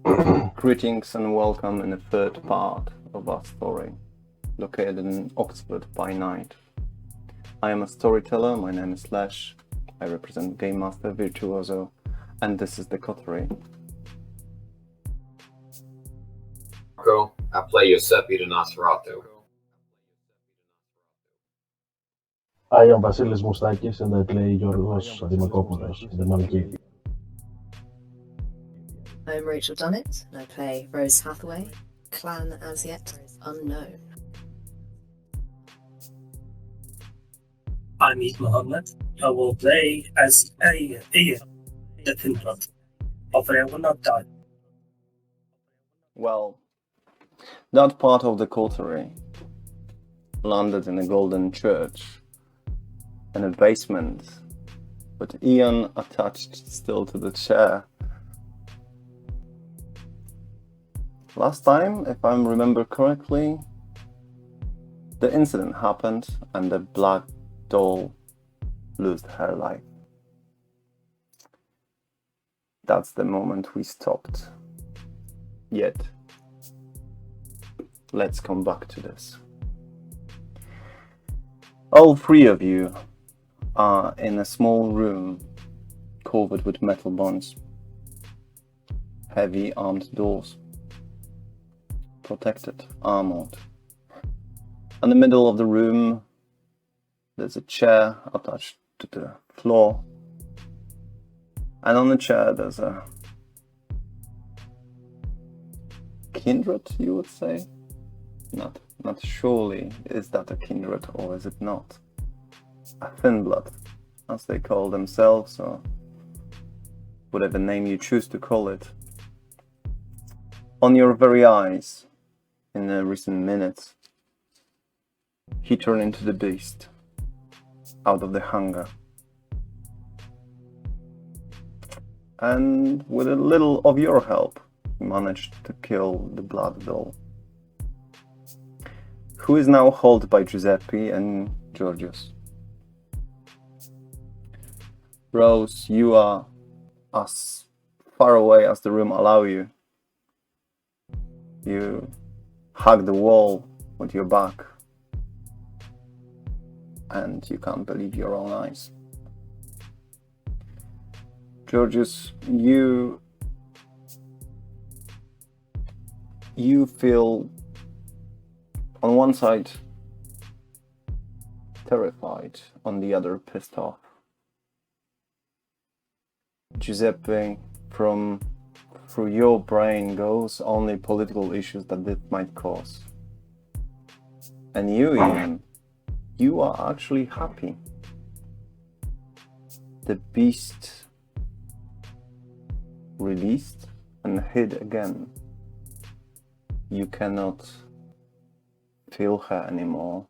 Greetings and welcome in the third part of our story, located in Oxford by night. I am a storyteller, my name is Slash, I represent Game Master Virtuoso, and this is the Coterie. I play Giuseppe the Nosferatu. I am Vasilis Moustakis and I play Giorgos Dimakopoulos, the Malik. I'm Rachel Dunnett and I play Rose Hathaway, clan as yet unknown. I'm Eid Mohammed. I will play as Ian, the Thin Blood. Hopefully I will not die. Well, that part of the Coterie landed in a golden church in a basement, with Ian attached still to the chair. Last time, if I remember correctly, the incident happened and the black doll lost her life. That's the moment we stopped. Yet, let's come back to this. All three of you are in a small room covered with metal bonds, heavy armed doors, protected, armored. In the middle of the room, there's a chair attached to the floor, and on the chair there's a kindred, you would say? Not surely is that a kindred, or is it not? A thin blood, as they call themselves, or whatever name you choose to call it. On your very eyes, in the recent minutes, he turned into the beast, out of the hunger. And with a little of your help, he managed to kill the blood doll, who is now held by Giuseppe and Giorgio. Rose, you are as far away as the room allows you. You hug the wall with your back, and you can't believe your own eyes. Georgios, you feel on one side terrified, on the other pissed off. Giuseppe, through your brain goes only political issues that this might cause. And you, Ian, you are actually happy. The beast released and hid again. You cannot feel her anymore.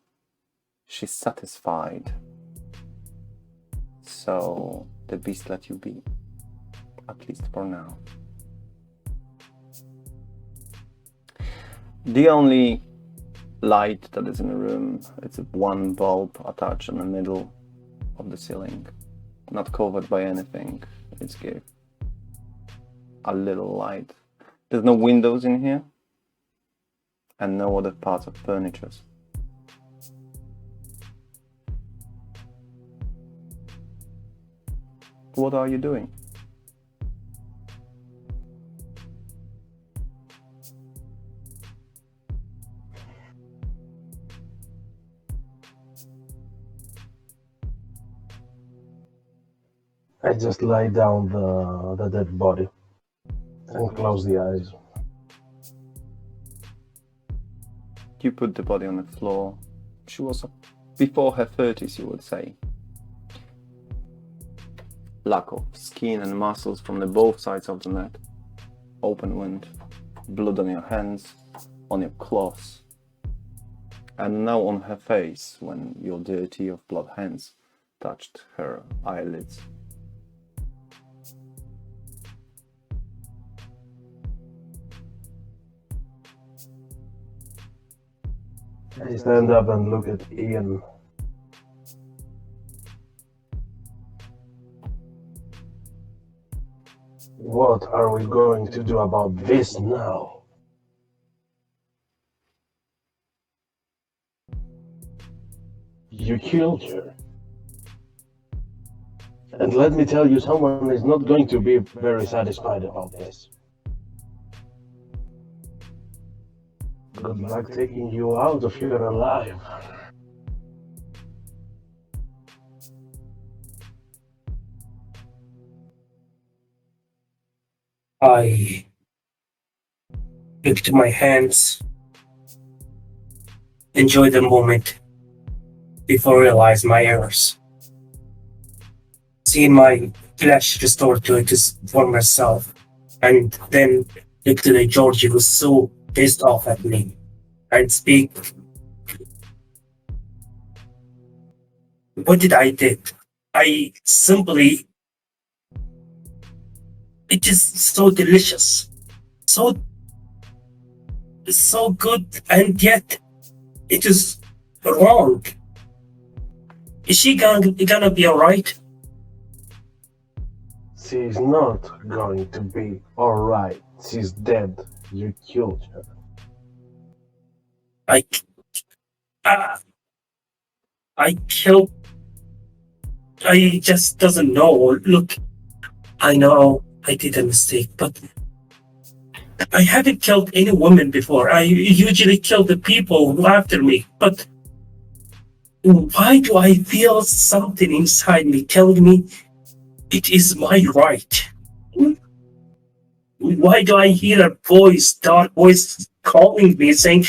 She's satisfied. So the beast let you be, at least for now. The only light that is in the room, it's one bulb attached in the middle of the ceiling, not covered by anything. It's give a little light. There's no windows in here and no other parts of furniture. What are you doing? I just lie down the dead body and close the eyes. You put the body on the floor. She was before her 30s, you would say. Lack of skin and muscles from the both sides of the neck. Open wound, blood on your hands, on your clothes, and now on her face when your dirty of blood hands touched her eyelids. I stand up and look at Ian. what are we going to do about this now? You killed her. And let me tell you, someone is not going to be very satisfied about this. Good luck taking you out of here alive. I licked my hands, enjoy the moment before I realize my errors. Seeing my flesh restored to its former self, and then look to the Giorgio who's so pissed off at me and speak. What did I did? I simply. It is so delicious, so good, and yet it is wrong. Is she gonna be alright? She's not going to be alright. She's dead. You killed her. I killed. I just doesn't know. Look, I know I did a mistake, but I haven't killed any woman before. I usually kill the people who after me, but why do I feel something inside me telling me it is my right? Why do I hear a voice, dark voice, calling me saying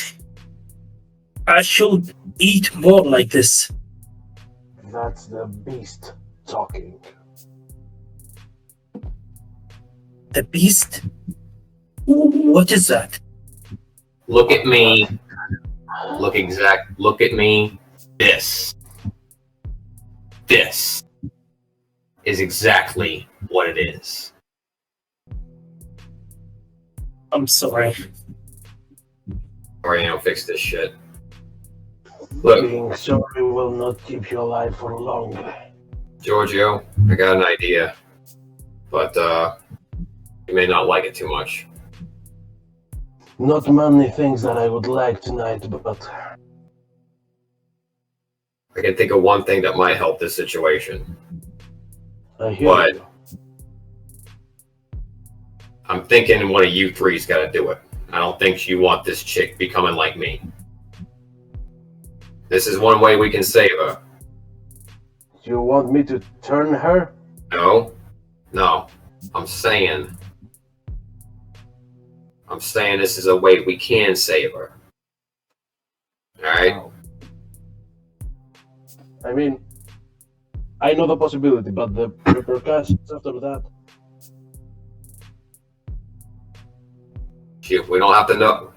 I should eat more like this? That's the beast talking. The beast? What is that? Look at me. Look at me. This is exactly what it is. I'm sorry. Or fix this shit. Look, Being sorry will not keep you alive for long. Giorgio, I got an idea, but you may not like it too much. Not many things that I would like tonight, but I can think of one thing that might help this situation. I hear But you. I'm thinking one of you three's got to do it. I don't think you want this chick becoming like me. This is one way we can save her. You want me to turn her? No. I'm saying this is a way we can save her. Alright? I mean, I know the possibility, but the repercussions after that. Shoot, we don't have to know.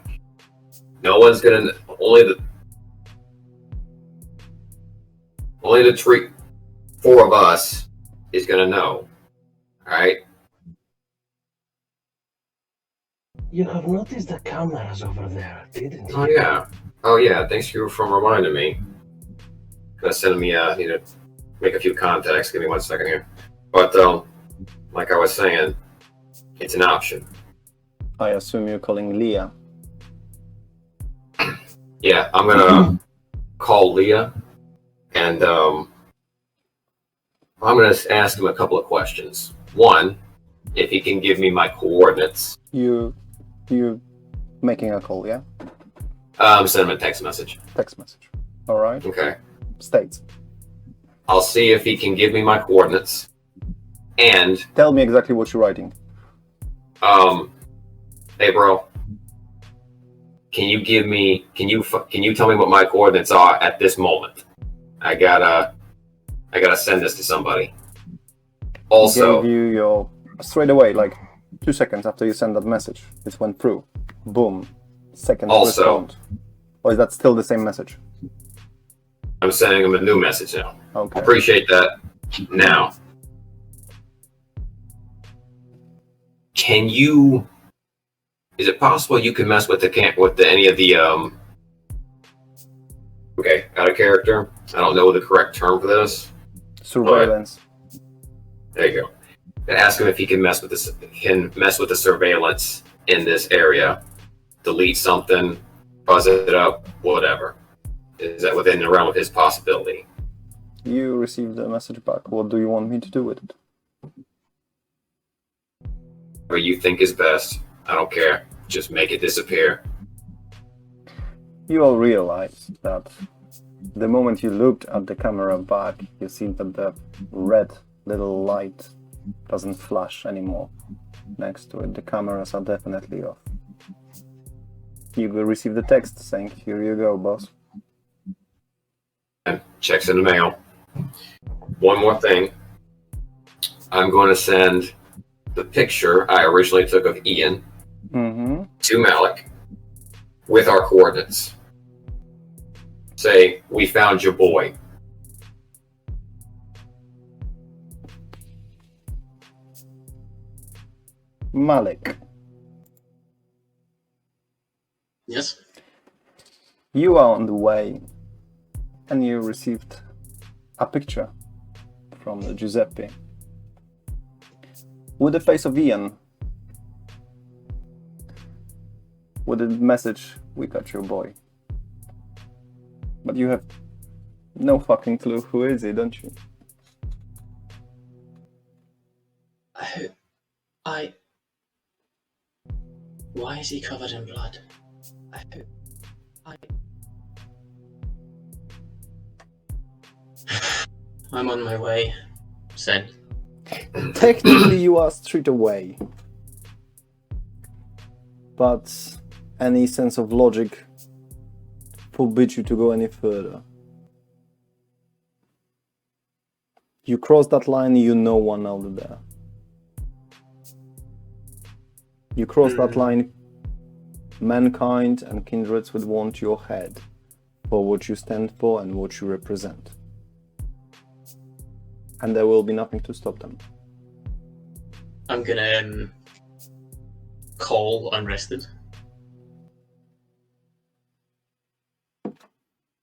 No one's gonna. Only the four of us is gonna know. Alright? You have noticed the cameras over there, didn't you? Oh yeah. Thanks you for reminding me. Gonna send me need to make a few contacts. Give me 1 second here. But like I was saying, it's an option. I assume you're calling Leah. Yeah, I'm gonna call Leah, and I'm gonna ask him a couple of questions. One, if he can give me my coordinates. You making a call, yeah? Send him a text message. Text message. All right. Okay. States. I'll see if he can give me my coordinates, and Tell me exactly what you're writing. hey bro, can you tell me what my coordinates are at this moment? I gotta send this to somebody. Also, Gave you your straight away, like 2 seconds after you send that message. It went through. Boom. Second Also- respond. Or is that still the same message? I'm sending him a new message now. Okay. Appreciate that. Now, is it possible you can mess with any of the okay, out of character? I don't know the correct term for this. Surveillance. There you go. and ask him if he can mess with the surveillance in this area, delete something, buzz it up, whatever. Is that within the realm of his possibility? You received a message back. What do you want me to do with it? Whatever you think is best. I don't care. Just make it disappear. You all realize that the moment you looked at the camera back, you see that the red little light doesn't flash anymore next to it. The cameras are definitely off. You will receive the text saying, "Here you go, boss." And checks in the mail. One more thing. I'm going to send the picture I originally took of Ian to Malik with our coordinates. Say, we found your boy. Malik, Yes. you are on the way and you received a picture from Giuseppe with the face of Ian, with the message, "We got your boy." But you have no fucking clue who is he, don't you? Why is he covered in blood? I'm on my way. Send. Technically you are straight away, but any sense of logic forbids you to go any further. You cross that line, you know one out there. You cross that line, mankind and kindreds would want your head for what you stand for and what you represent. And there will be nothing to stop them. I'm gonna call unrested.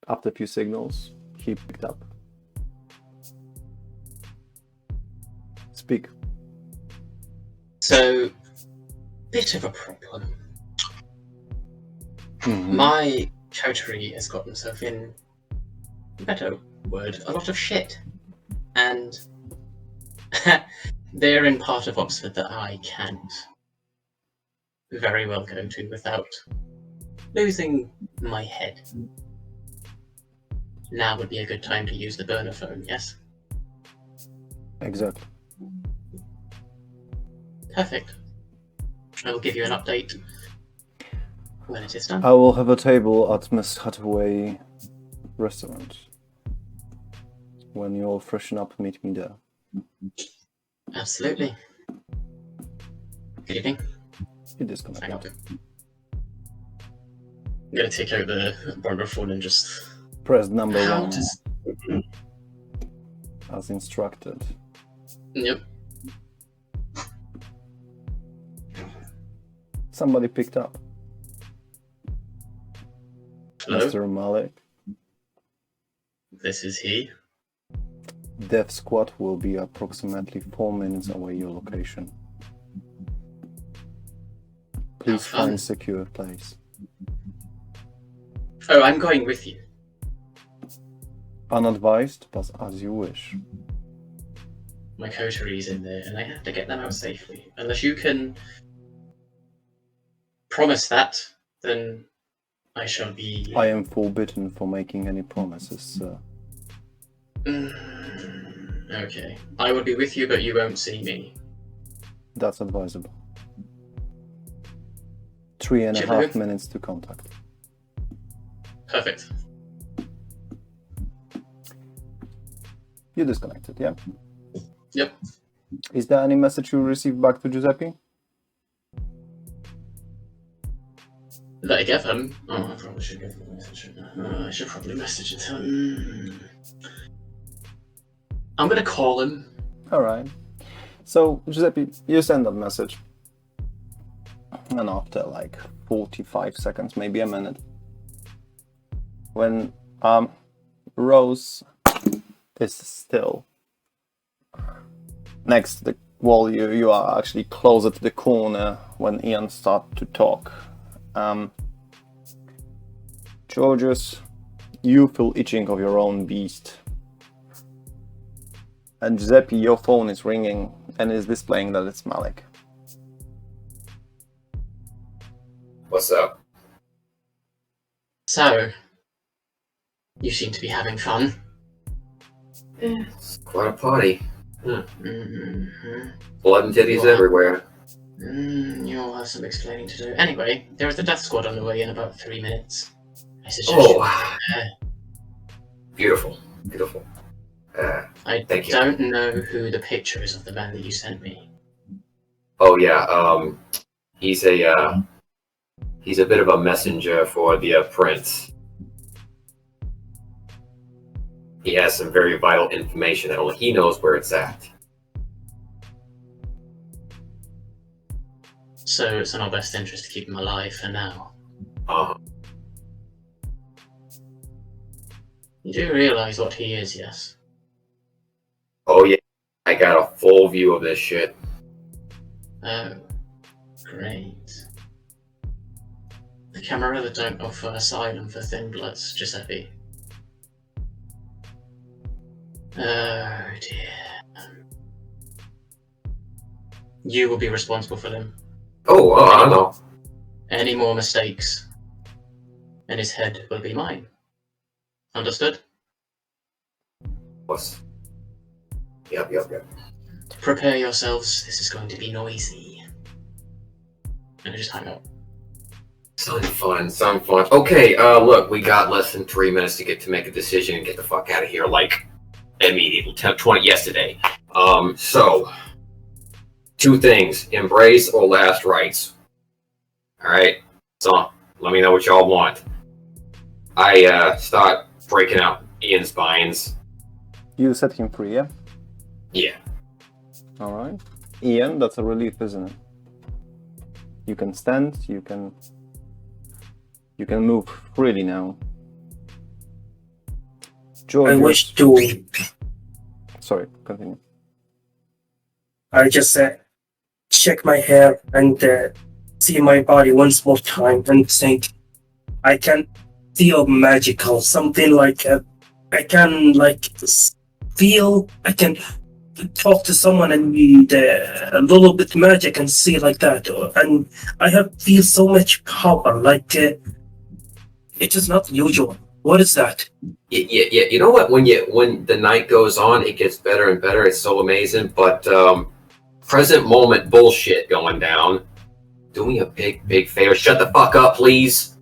After a few signals, he picked up. Speak. So, bit of a problem. My coterie has got himself in, better word, a lot of shit. And they're in part of Oxford that I can't very well go to without losing my head. Now would be a good time to use the burner phone, yes? Exactly. Perfect. I will give you an update when it is done. I will have a table at Miss Hathaway restaurant. When you all freshen up, meet me there. Absolutely. Good evening. You disconnect. Hang on. I'm gonna take out the burner phone and just... Press number How 1 does... as instructed. Yep. Somebody picked up. Hello? Mr. Malik. This is he. Death Squad will be approximately 4 minutes away your location. Please How fun. find secure place. Oh, I'm going with you. Unadvised, but as you wish. My coterie's in there, and I have to get them out safely. Unless you can promise that, then I shall be... I am forbidden for making any promises, sir. Okay. I will be with you, but you won't see me. That's advisable. 3.5 minutes to contact. Perfect. You disconnected, yeah? Yep. Is there any message you received back to Giuseppe? That I gave him? Oh, I probably should give him a message. I should probably message it to him. I'm gonna call him. Alright. So, Giuseppe, you send that message. And after like 45 seconds, maybe a minute, when Rose is still next to the Well, you are actually closer to the corner when Ian starts to talk. Georgios, you feel itching of your own beast. And Giuseppe, your phone is ringing and is displaying that it's Malik. What's up? So, you seem to be having fun. It's quite a party. Mm-hmm. Blood and titties everywhere. You'll have some explaining to do. Anyway, there is the death squad on the way in about 3 minutes. I suggest Beautiful. Beautiful. I thank you. don't know who the picture is of the man that you sent me. Oh yeah, he's a bit of a messenger for the prince. He has some very vital information that only he knows where it's at. So it's in our best interest to keep him alive for now. You do realize what he is, yes? Oh yeah, I got a full view of this shit. Oh, great. The camera that don't offer asylum for thin bloods, Giuseppe. Oh dear. You will be responsible for them. Oh, I don't know. Any more mistakes, and his head will be mine. Understood? What's... Yep. Prepare yourselves, this is going to be noisy. And just hang up. Sound fun. Okay, look, we got less than 3 minutes to make a decision and get the fuck out of here, like, immediately. 20 yesterday. So, 2 things. Embrace or last rites. Alright? So, let me know what y'all want. I, start breaking out Ian's spines. You set him free, yeah? Yeah. Alright. Ian, that's a relief, isn't it? You can stand, you can move freely now. Giorgio. I wish to. Sorry, continue. I just check my hair and see my body once more time and think I can feel magical, something like I can feel I can talk to someone and a little bit magic and see like that, and I feel so much power, like it is not usual. What is that? Yeah. You know what? When the night goes on, it gets better and better. It's so amazing. But present moment bullshit going down. Do me a big favor. Shut the fuck up, please.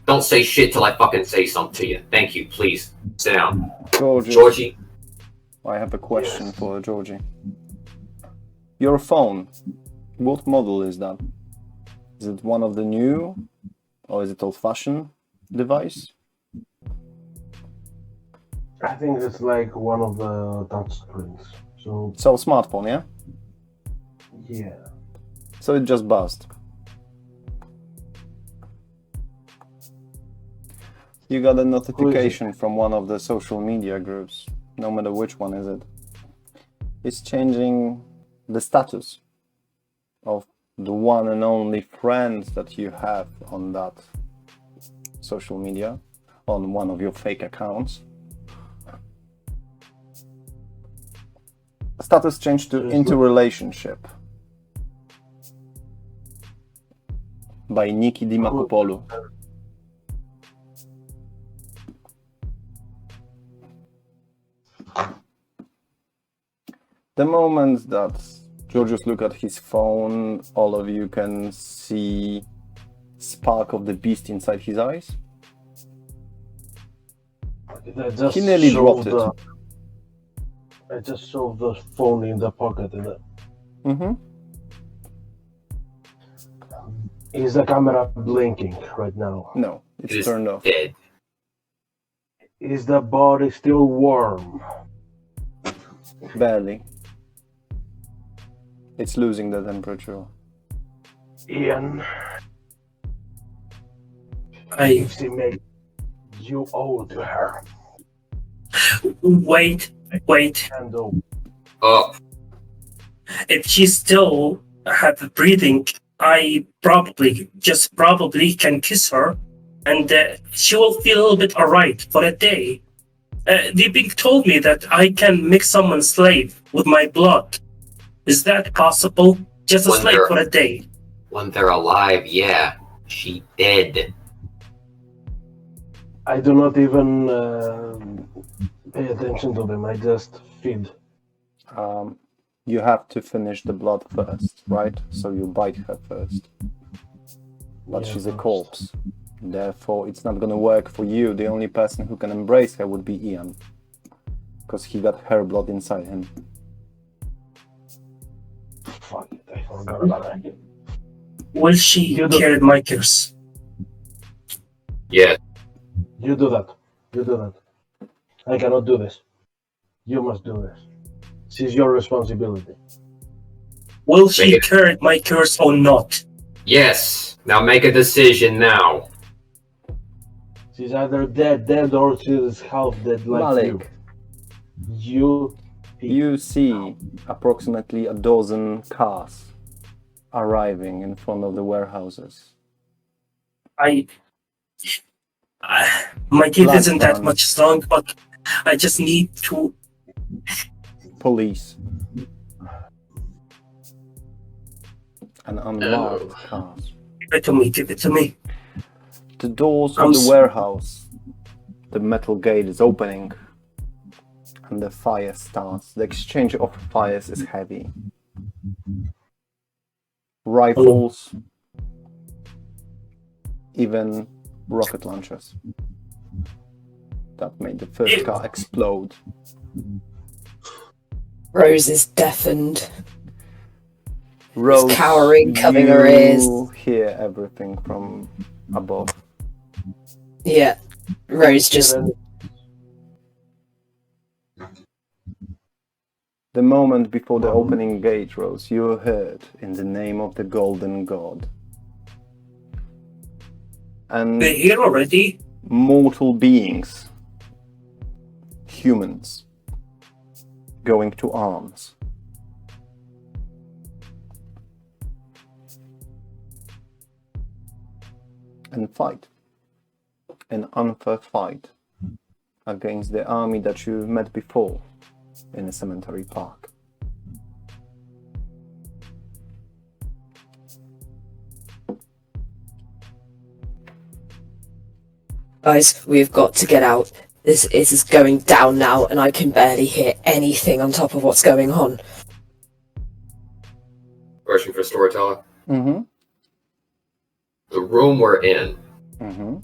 Don't say shit till I fucking say something to you. Thank you. Please sit down. Georgie. I have a question for Georgie. Your phone, what model is that? Is it one of the new, or is it old-fashioned device? I think it's like one of the touch screens. So smartphone, yeah? yeah. So it just buzzed. You got a notification from one of the social media groups, no matter which one is it. It's changing the status of the one and only friends that you have on that social media, on one of your fake accounts. Status changed to into relationship by Niki Dimakopoulou. The moment that Giorgio look at his phone, all of you can see spark of the beast inside his eyes. He nearly dropped it. I just saw the phone in the pocket. Is the camera blinking right now? No, it's turned off. Dead. Is the body still warm? Barely. It's losing the temperature. Ian, I she made you owe to her. wait. Up. if she still have breathing, I probably can kiss her, and she will feel a little bit alright for a day. The being told me that I can make someone slave with my blood. Is that possible? Just a When slave they're- for a day. When they're alive, yeah. She dead. I do not even pay attention to them. I just feed. You have to finish the blood first, right? So you bite her first. But Yeah, she's a first. corpse. Therefore, it's not gonna work for you. The only person who can embrace her would be Ian. Because he got her blood inside him. Fuck it, I forgot about that. Will she You do- carry my curse? Yeah. You do that. You do that. I cannot do this. You must do this. This is your responsibility. Will she Make it- carry my curse or not? Yes. Now make a decision now. She's either dead, or she's half dead like Malik, you. you see approximately a dozen cars arriving in front of the warehouses. My teeth Black isn't that man. much strong, but I just need to. Police. And unmarked cars. Give it to me. Give it to me. The doors I'm of the s- warehouse, the metal gate is opening, and the fire starts. The exchange of fires is heavy. Rifles, even rocket launchers. That made the first car explode. Rose is deafened. Rose, cowering, covering her ears. you hear everything from above. Yeah. Rose just. The moment before the opening gate, Rose, you heard in the name of the Golden God. And They're here already. mortal beings, humans, going to arms. And fight. An unfair fight against the army that you met before in a cemetery park. Guys, we've got to get out. This is going down now, and I can barely hear anything on top of what's going on. Question for storyteller. Mm-hmm. The room we're in. Mm-hmm.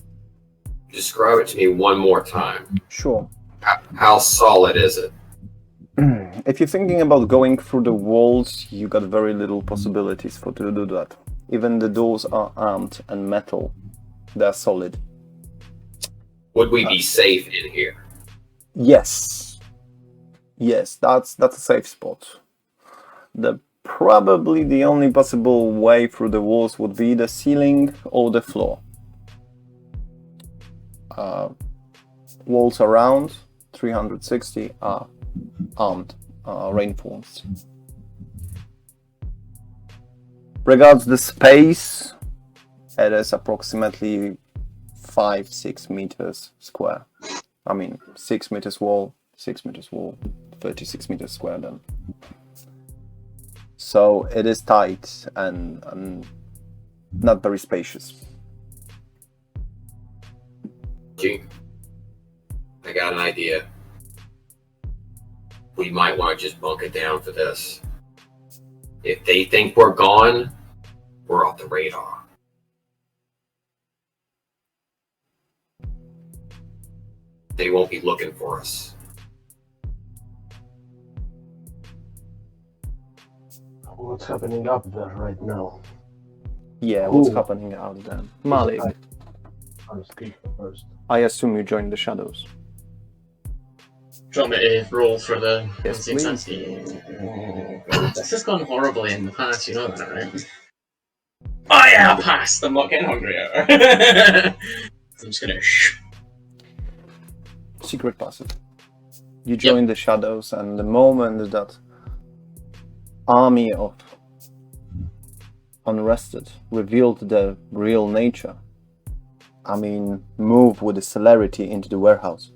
Describe it to me one more time. Sure. How solid is it? If you're thinking about going through the walls, you got very little possibilities for to do that. Even the doors are armed and metal. They're solid. Would we be safe in here? Yes. Yes, that's a safe spot. Probably the only possible way through the walls would be the ceiling or the floor. Walls around 360 are armed, reinforced. Regards the space, it is approximately 5-6 meters square. I mean, 6 meters wall, 6 meters wall, 36 meters square then. So it is tight and not very spacious. Gee, I got an idea. We might want to just bunk it down for this. If they think we're gone, we're off the radar. They won't be looking for us. What's happening up there right now? Yeah, what's Ooh. happening out there? Malik, First. I assume you joined the shadows. Do you want me to roll for the Yes, insanity? This has gone horribly in the past, you know that, right? Oh yeah, I passed! I'm not getting hungrier. I'm just gonna Secret passive. You join the shadows, and the moment that army of unrested revealed their real nature. I mean, move with the celerity into the warehouse,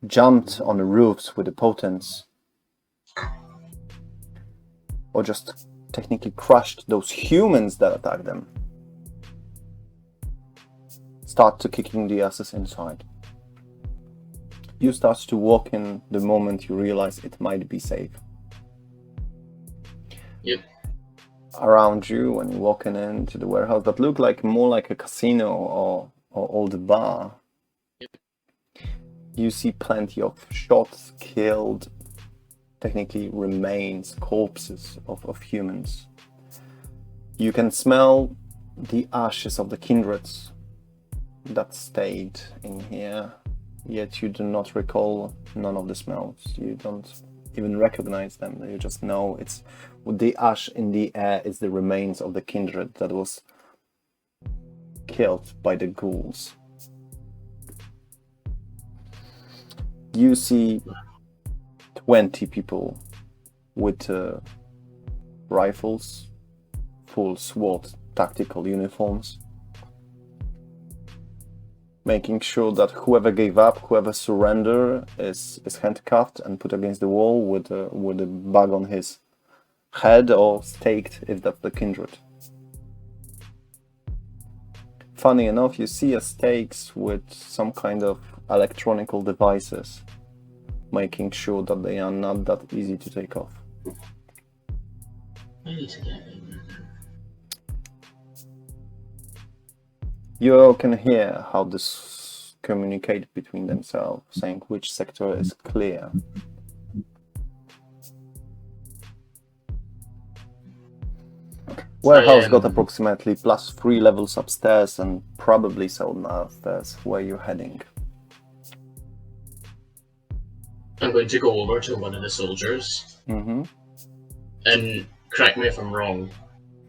jumped on the roofs with the potents, or just technically crushed those humans that attacked them. Start to kicking the asses inside. You start to walk in the moment you realize it might be safe. Yep. Around you, when you're walking into the warehouse that looked like more like a casino or old bar, you see plenty of shots, killed, technically remains, corpses of humans. You can smell the ashes of the kindreds that stayed in here, yet you do not recall none of the smells. You don't even recognize them. You just know it's with the ash in the air is the remains of the kindred that was killed by the ghouls. You see 20 people with rifles, full SWAT tactical uniforms, making sure that whoever gave up, whoever surrendered is handcuffed and put against the wall with a bag on his head or staked if that's the kindred. Funny enough, you see a stakes with some kind of electronical devices, making sure that they are not that easy to take off. I need to get in. You all can hear how this communicate between themselves, saying which sector is clear. Warehouse got approximately +3 levels upstairs and probably so downstairs. Where you're heading? I'm going to go over to one of the soldiers. Mm-hmm. And correct me if I'm wrong,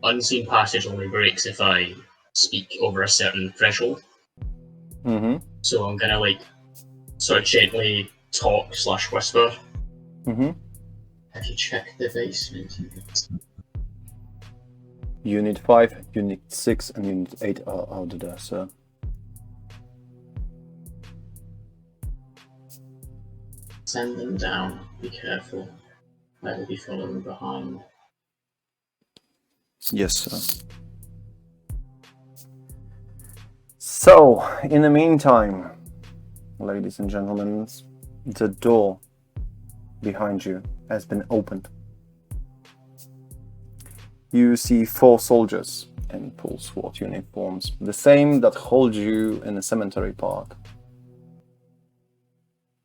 unseen passage only breaks if I speak over a certain threshold. Mm-hmm. So I'm gonna sort of gently talk / whisper. Mm-hmm. Have you checked the basement? Unit 5, Unit 6, and Unit 8 are out there, sir. Send them down. Be careful. I will be following behind. Yes, sir. So, in the meantime, ladies and gentlemen, the door behind you has been opened. You see 4 soldiers in full SWAT uniforms, the same that hold you in a cemetery park.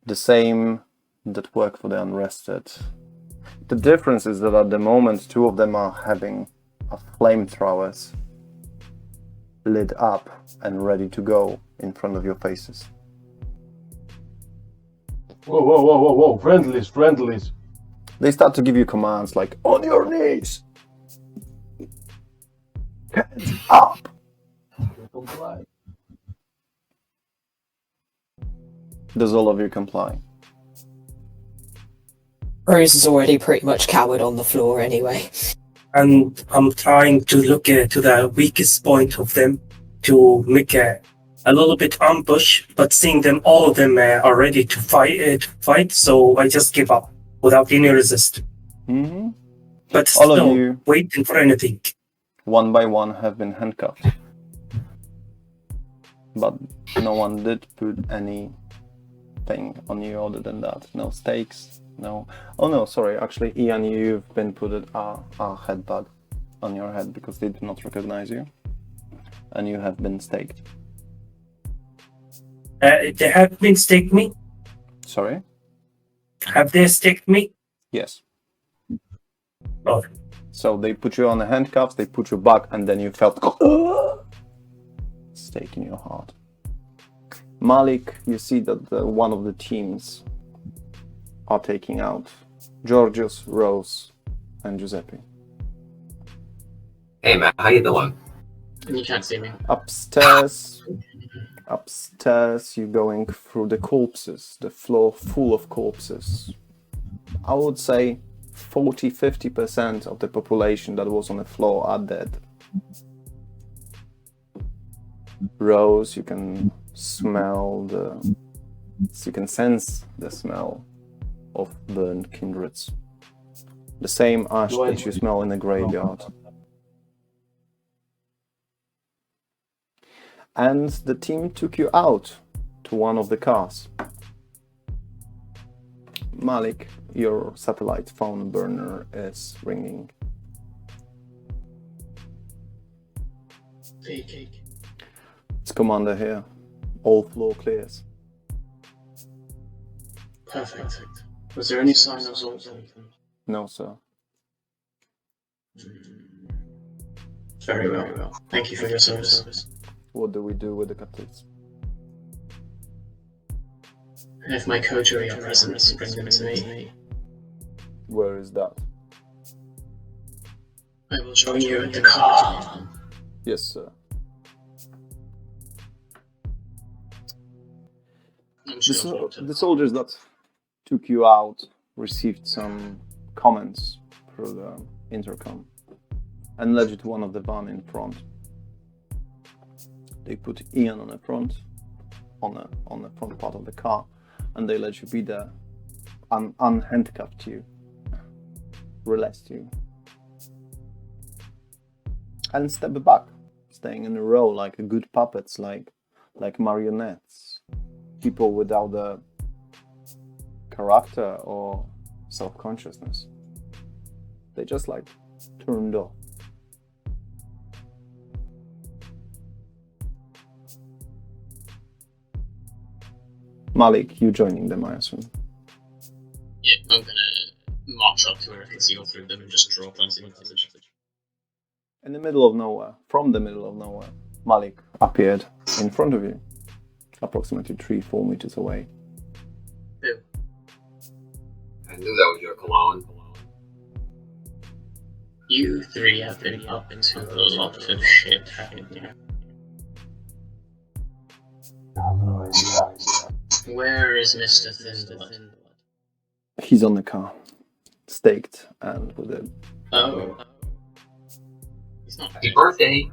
The same that work for the unrested. The difference is that at the moment 2 of them are having a flamethrowers lit up and ready to go in front of your faces. Whoa, friendlies. They start to give you commands like, on your knees! Hands up! Does all of you comply? Rose is already pretty much cowered on the floor anyway. And I'm trying to look to the weakest point of them to make a little bit ambush, but seeing them, all of them are ready to fight, so I just give up without any resist. Mm-hmm. But All still of you, waiting for anything. one by one, have been handcuffed. But no one did put anything on you other than that. No stakes, no... Oh no, sorry, actually, Ian, you've been put a headbag on your head because they did not recognize you. And you have been staked. They have been staked me? Sorry? Have they staked me? Yes. Oh. So they put you on the handcuffs, they put you back, and then you felt stake in your heart. Malik, you see that one of the teams are taking out Giorgio, Rose, and Giuseppe. Hey man, how you doing? You can't see me. Upstairs, you're going through the corpses, the floor full of corpses. I would say 40-50% of the population that was on the floor are dead. Rose, you can smell you can sense the smell of burned kindreds. The same ash that you smell in the graveyard. And the team took you out to one of the cars. Malik, your satellite phone burner is ringing. It's Commander here. All floor clears. Perfect. Was there any sign of Zoltan? No, sir. Very well. Thank you for your service. What do we do with the captives? And if my coterie are present, bring them to me. Where is that? I will join you at the car. Yes, sir. The soldiers that took you out received some comments through the intercom and led you to one of the van in front. They put Ian on the front, on the front part of the car, and they let you be there, unhandcuffed you, released you, and step back, staying in a row like good puppets, like marionettes, people without a character or self-consciousness. They just like turned off. Malik, you joining them, I assume. Yeah, I'm gonna march up to where I can see all through them and just draw points in the message. In the middle of nowhere, from the middle of nowhere, Malik appeared in front of you, approximately 3-4 meters away. Who? I knew that was your cologne. You three have been up to a lot of shit, haven't you? No idea. Where is Mr. Thinblood? He's on the car, staked and with a... Oh. He's not Happy dead. birthday!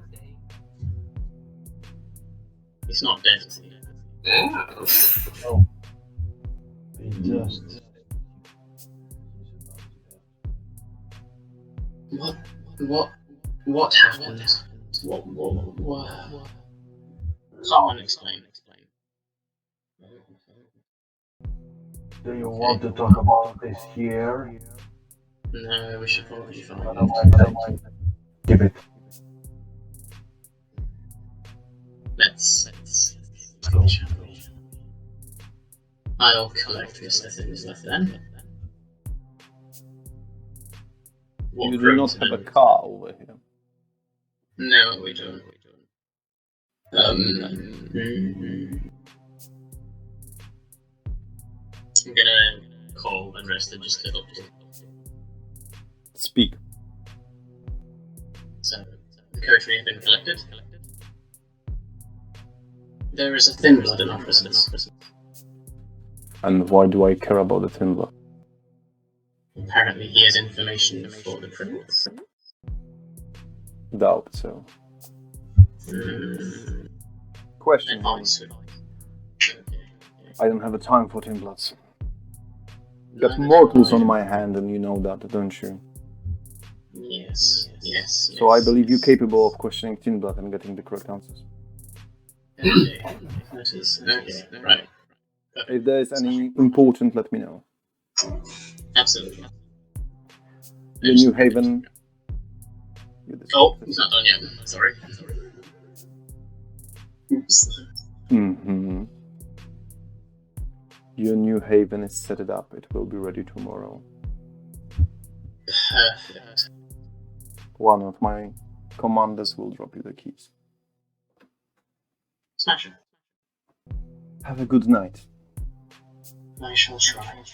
He's not dead, is he? Yeah. No. He just. What happened? What? Someone explain. Do you want to talk about this here? No, we should probably find it. Otherwise, give it. Let's Go. I'll collect Mr. Thinblood then. You do not have a car over here. No, we don't. I'm gonna call Unrested just to help you. Speak. So, the coterie have been collected. There is a Thinblood in our presence. And why do I care about the Thinblood? Apparently he has information for the prince. Doubt so. Question. Advice. I don't have a time for Tinbloods. Got mortals on my hand and you know that, don't you? Yes. So I believe you're capable of questioning Tinblood and getting the correct answers. Okay. That is okay. Right. If there is any important, let me know. Absolutely. The New Haven. Oh, he's not done yet. Sorry. Oops. Mm-hmm. Your New Haven is set it up. It will be ready tomorrow. Perfect. One of my commanders will drop you the keys. Smash it. Have a good night. I shall try.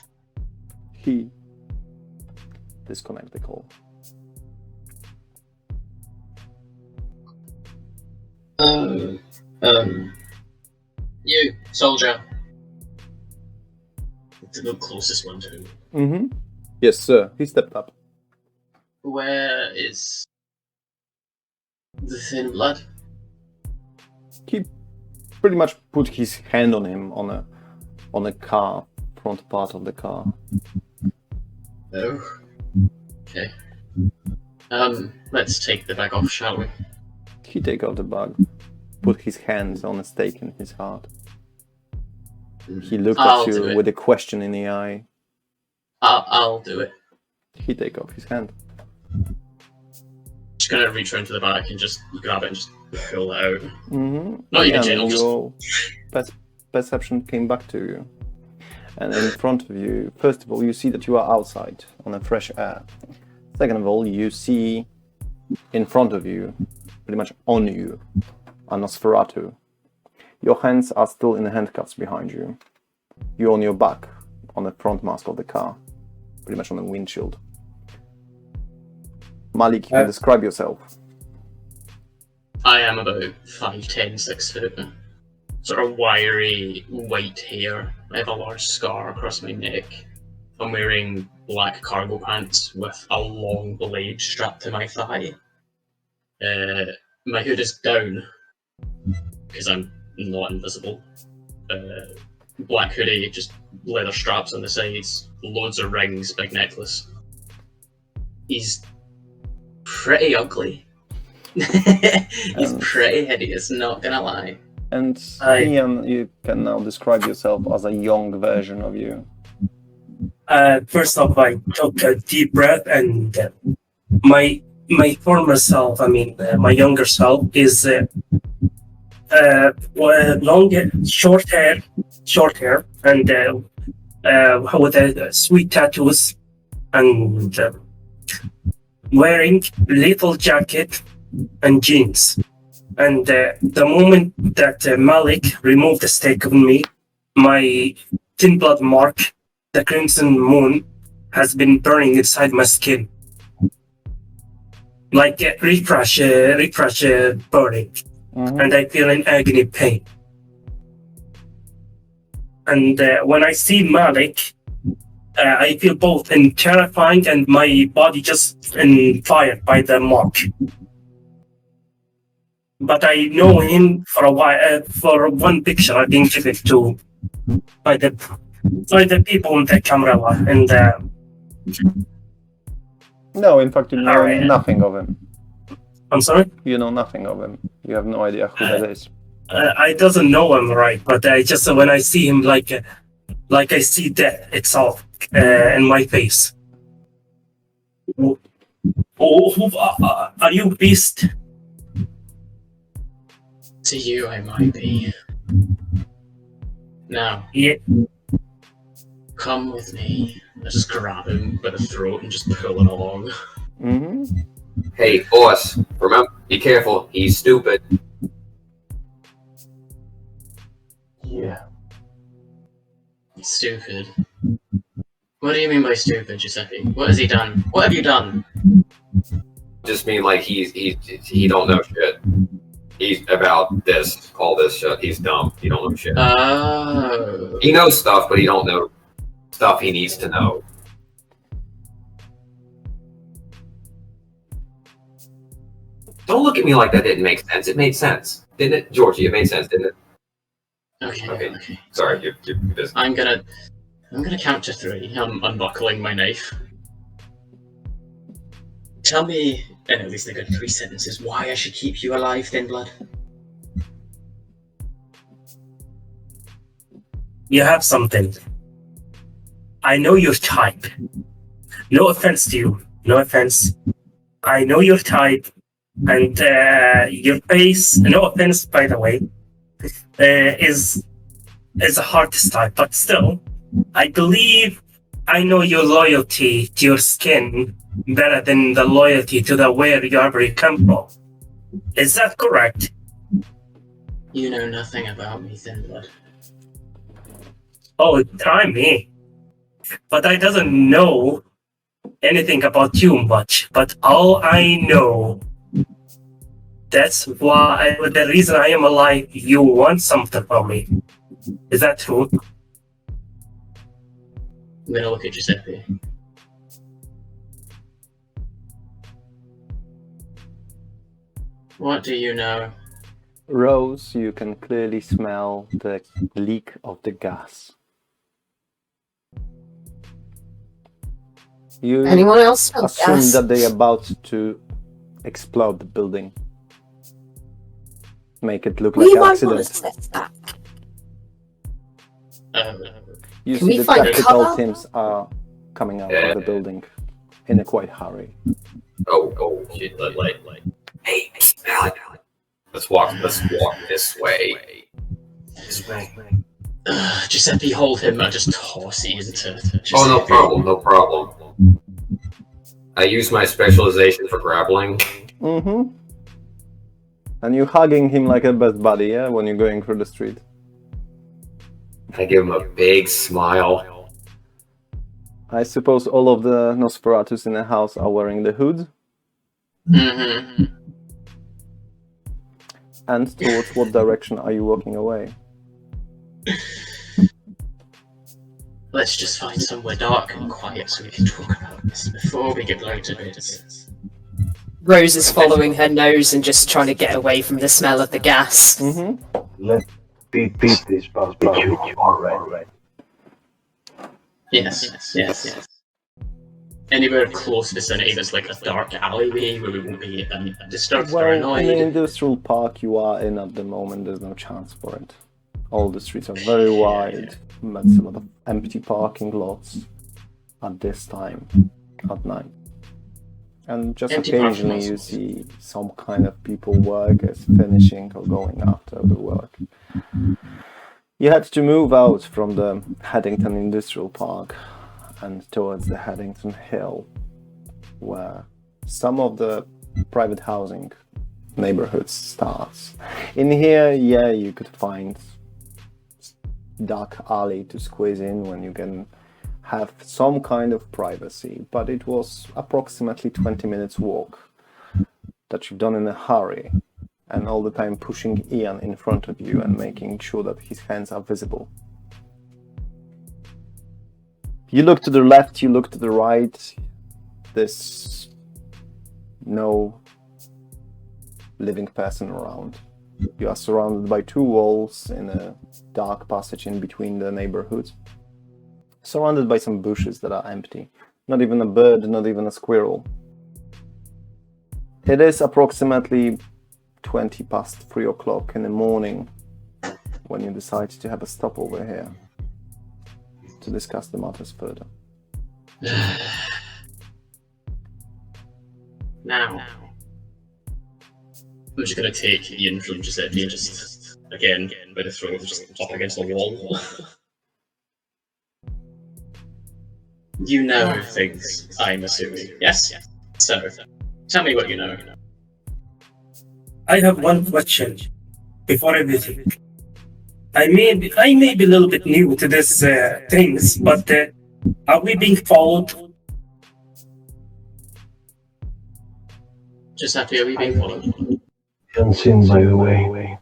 He disconnect the call. You, soldier. The closest one to him. Mm-hmm. Yes, sir. He stepped up. Where is the Thin Blood? He pretty much put his hand on him on a car, front part of the car. Oh. Okay. Let's take the bag off, shall we? He take out the bag, put his hands on a stake in his heart. He looked I'll at do you it. with a question in the eye. I'll do it. He take off his hand. Just gonna reach around to the back and just grab it and just pull it out. Mm-hmm. Not even And gentle, just your perception came back to you. And in front of you, first of all, you see that you are outside on a fresh air. Second of all, you see in front of you, pretty much on you, a Nosferatu. Your hands are still in the handcuffs behind you. You're on your back, on the front mask of the car, pretty much on the windshield. Malik, you can describe yourself. I am about 5'10", 6 foot. Sort of wiry, white hair. I have a large scar across my neck. I'm wearing black cargo pants with a long blade strapped to my thigh. My hood is down because I'm not invisible. Black hoodie, just leather straps on the sides, loads of rings, big necklace. He's pretty ugly. He's pretty hideous, not gonna lie. And Ian, you can now describe yourself as a young version of you. First off, I took a deep breath, and my former self, my younger self, is long, short hair, and with sweet tattoos, and wearing little jacket and jeans. And the moment that Malik removed the stake on me, my thin blood mark, the crimson moon, has been burning inside my skin. Like refresh burning. Mm-hmm. And I feel an agony pain. And when I see Malik, I feel both in terrifying and my body just in fire by the mark. But I know him for a while. For one picture, I've been given to by the people in the camera, and No, in fact, you know Alright. nothing of him. I'm sorry. You know nothing of him. You have no idea who that is. I doesn't know him right, but I just when I see him, like I see death itself in my face. Who are you, beast? To you, I might be. Now, Yeah. come with me. I just grab him by the throat and just pull him along. Mm-hmm. Hey, boss, remember, be careful. He's stupid. Yeah. Stupid. What do you mean by stupid, Giuseppe? What has he done? What have you done? Just mean like he don't know shit. He's about this, all this shit. He's dumb. He don't know shit. Oh. He knows stuff, but he don't know stuff he needs to know. Don't look at me like that didn't make sense. It made sense. Didn't it? Georgie, it made sense, didn't it? Okay. Sorry, you're busy. I'm gonna count to 3. I'm unbuckling my knife. Tell me, in at least a good 3 sentences, why I should keep you alive, Thin Blood. You have something. I know your type. No offense to you. No offense. I know your type. And your face, no offense by the way, is a hardest type. But still, I believe I know your loyalty to your skin better than the loyalty to the where you ever come from. Is that correct? You know nothing about me, Thin Blood. Oh, try me. But I doesn't know anything about you much. But all I know, that's why the reason I am alive, you want something from me. Is that true? I'm gonna look at Giuseppe. What do you know? Rose, you can clearly smell the leak of the gas. You Anyone else smell assume gas? that they're about to explode the building. Make it look We like an might want to accident. test that. You Can see we the find tactical cover? teams are coming out of the building in a quite hurry. Oh, shit, like. Hey, Malik. Let's walk this way. This way. Giuseppe, hold him. I just toss it into Giuseppe. Oh, no problem. I use my specialization for grappling. Mm-hmm. And you're hugging him like a best buddy, yeah, when you're going through the street. I give him a big smile. I suppose all of the Nosferatus in the house are wearing the hood. Mm-hmm. And towards what direction are you walking away? Let's just find somewhere dark and quiet so we can talk about this before we get blown to bits. Rose is following her nose and just trying to get away from the smell of the gas. Mm-hmm. Let's beat this barbecue. Alright. Yes. Anywhere close vicinity that's like a dark alleyway where we won't be disturbed or Well, in the annoyed. industrial park you are in at the moment, there's no chance for it. All the streets are very wide, that's a lot of empty parking lots at this time, at night. And just Empty parking occasionally you lots. see some kind of people workers finishing or going after the work. You had to move out from the Haddington Industrial Park and towards the Haddington Hill, where some of the private housing neighborhoods starts. In here, yeah, you could find dark alley to squeeze in when you can have some kind of privacy, but it was approximately 20 minutes walk that you've done in a hurry, and all the time pushing Ian in front of you and making sure that his hands are visible. You look to the left, you look to the right, there's no living person around. You are surrounded by two walls in a dark passage in between the neighborhoods, surrounded by some bushes that are empty. Not even a bird, not even a squirrel. It is approximately 20 past 3 o'clock in the morning when you decide to have a stop over here to discuss the matters further. Now, I'm just gonna take Ian from Giuseppe and just, again, by the throat, just up against the wall. You know things, I'm assuming. Yes? So, tell me what you know. I have one question before everything. I may be a little bit new to this things, but are we being followed? Giuseppe, are we being followed? Unseen, by the way.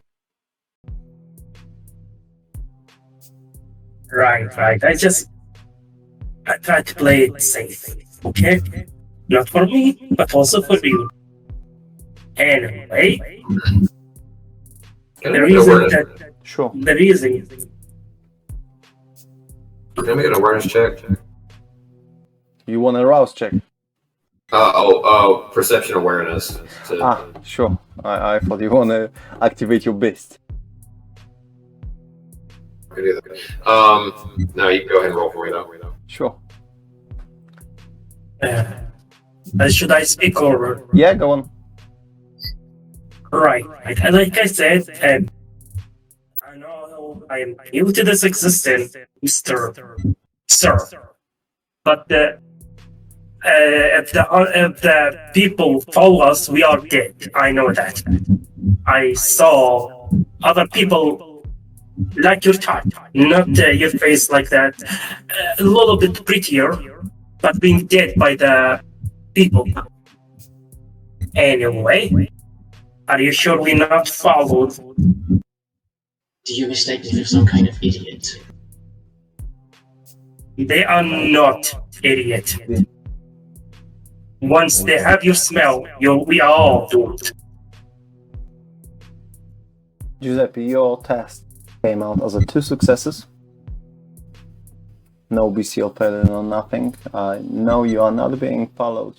Right. I try to play it safe, okay? Not for me, but also for you. Anyway, Can I the make an reason awareness? that Sure. the reason Can I make an awareness check? You want a rouse check? Perception awareness. Sure. I thought you want to activate your beast. Could do that. No, you can go ahead and roll for me though. Sure. should I speak or Yeah, go on. right? Like I said, I know I am new to this existence, Mister Sir, but if the people follow us, we are dead. I know that. I saw other people like your type, not your face like that, a little bit prettier, but being dead by the people. Anyway, are you sure we're not followed? Do you mistake me for some kind of idiot? They are not idiot. Once they have your smell, we are all doomed. Giuseppe, your test came out as 2 successes. No BCL failure, no nothing. No, you are not being followed.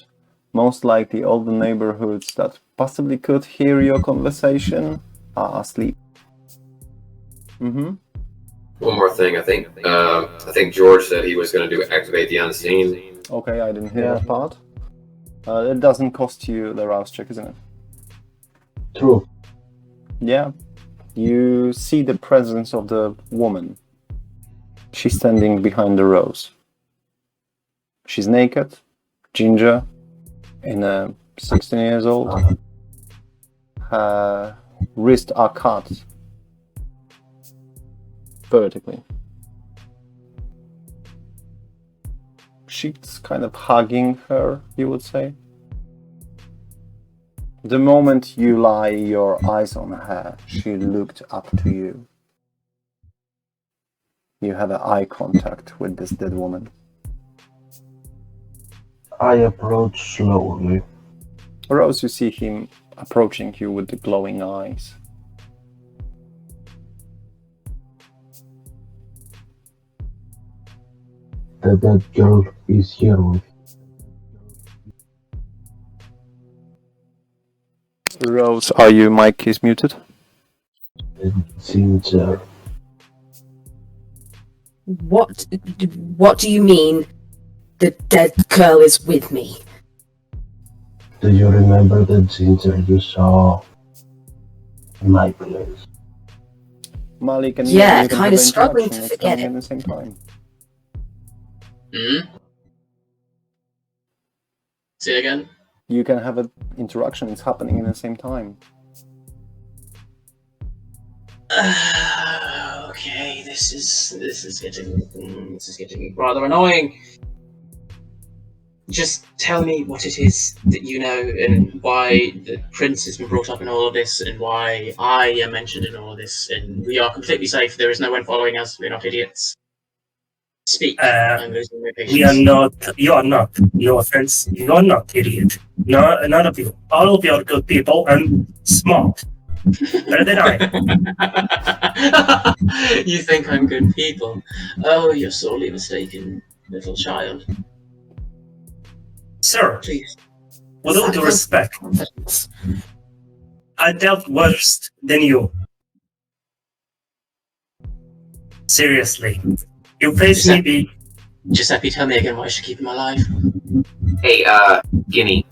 Most likely all the neighborhoods that possibly could hear your conversation are asleep. Mm-hmm. One more thing, I think George said he was going to do activate the unseen. Okay, I didn't hear that part. It doesn't cost you the rouse check, isn't it? True. Yeah. You see the presence of the woman. She's standing behind the rose. She's naked, ginger, 16 years old. Her wrists are cut vertically. She's kind of hugging her, you would say. The moment you lie your eyes on her, she looked up to you. You have an eye contact with this dead woman. I approach slowly. Rose, you see him approaching you with the glowing eyes. The dead girl is here with Rose, are you mic is muted? Sincere. What do you mean the dead girl is with me? Do you remember that Sincere you saw in my place? Malik and Yeah, you can kinda have an struggling interaction. to It's forget coming it. at the same time. Hmm? Say again? You can have an interaction. It's happening in the same time. Okay, this is getting rather annoying. Just tell me what it is that you know and why the prince has been brought up in all of this and why I am mentioned in all of this and we are completely safe. There is no one following us. We're not idiots. Speak. I'm losing my patience. We are not. You are not. No offense. You are not idiot. No, none of you. All of you are good people and smart. Better than I. You think I'm good people? Oh, you're sorely mistaken, little child. Sir, Please. with all due respect, Confidence. I dealt worse than you. Seriously. You faced me be. Giuseppe, tell me again why I should keep him alive. Hey, Guinea,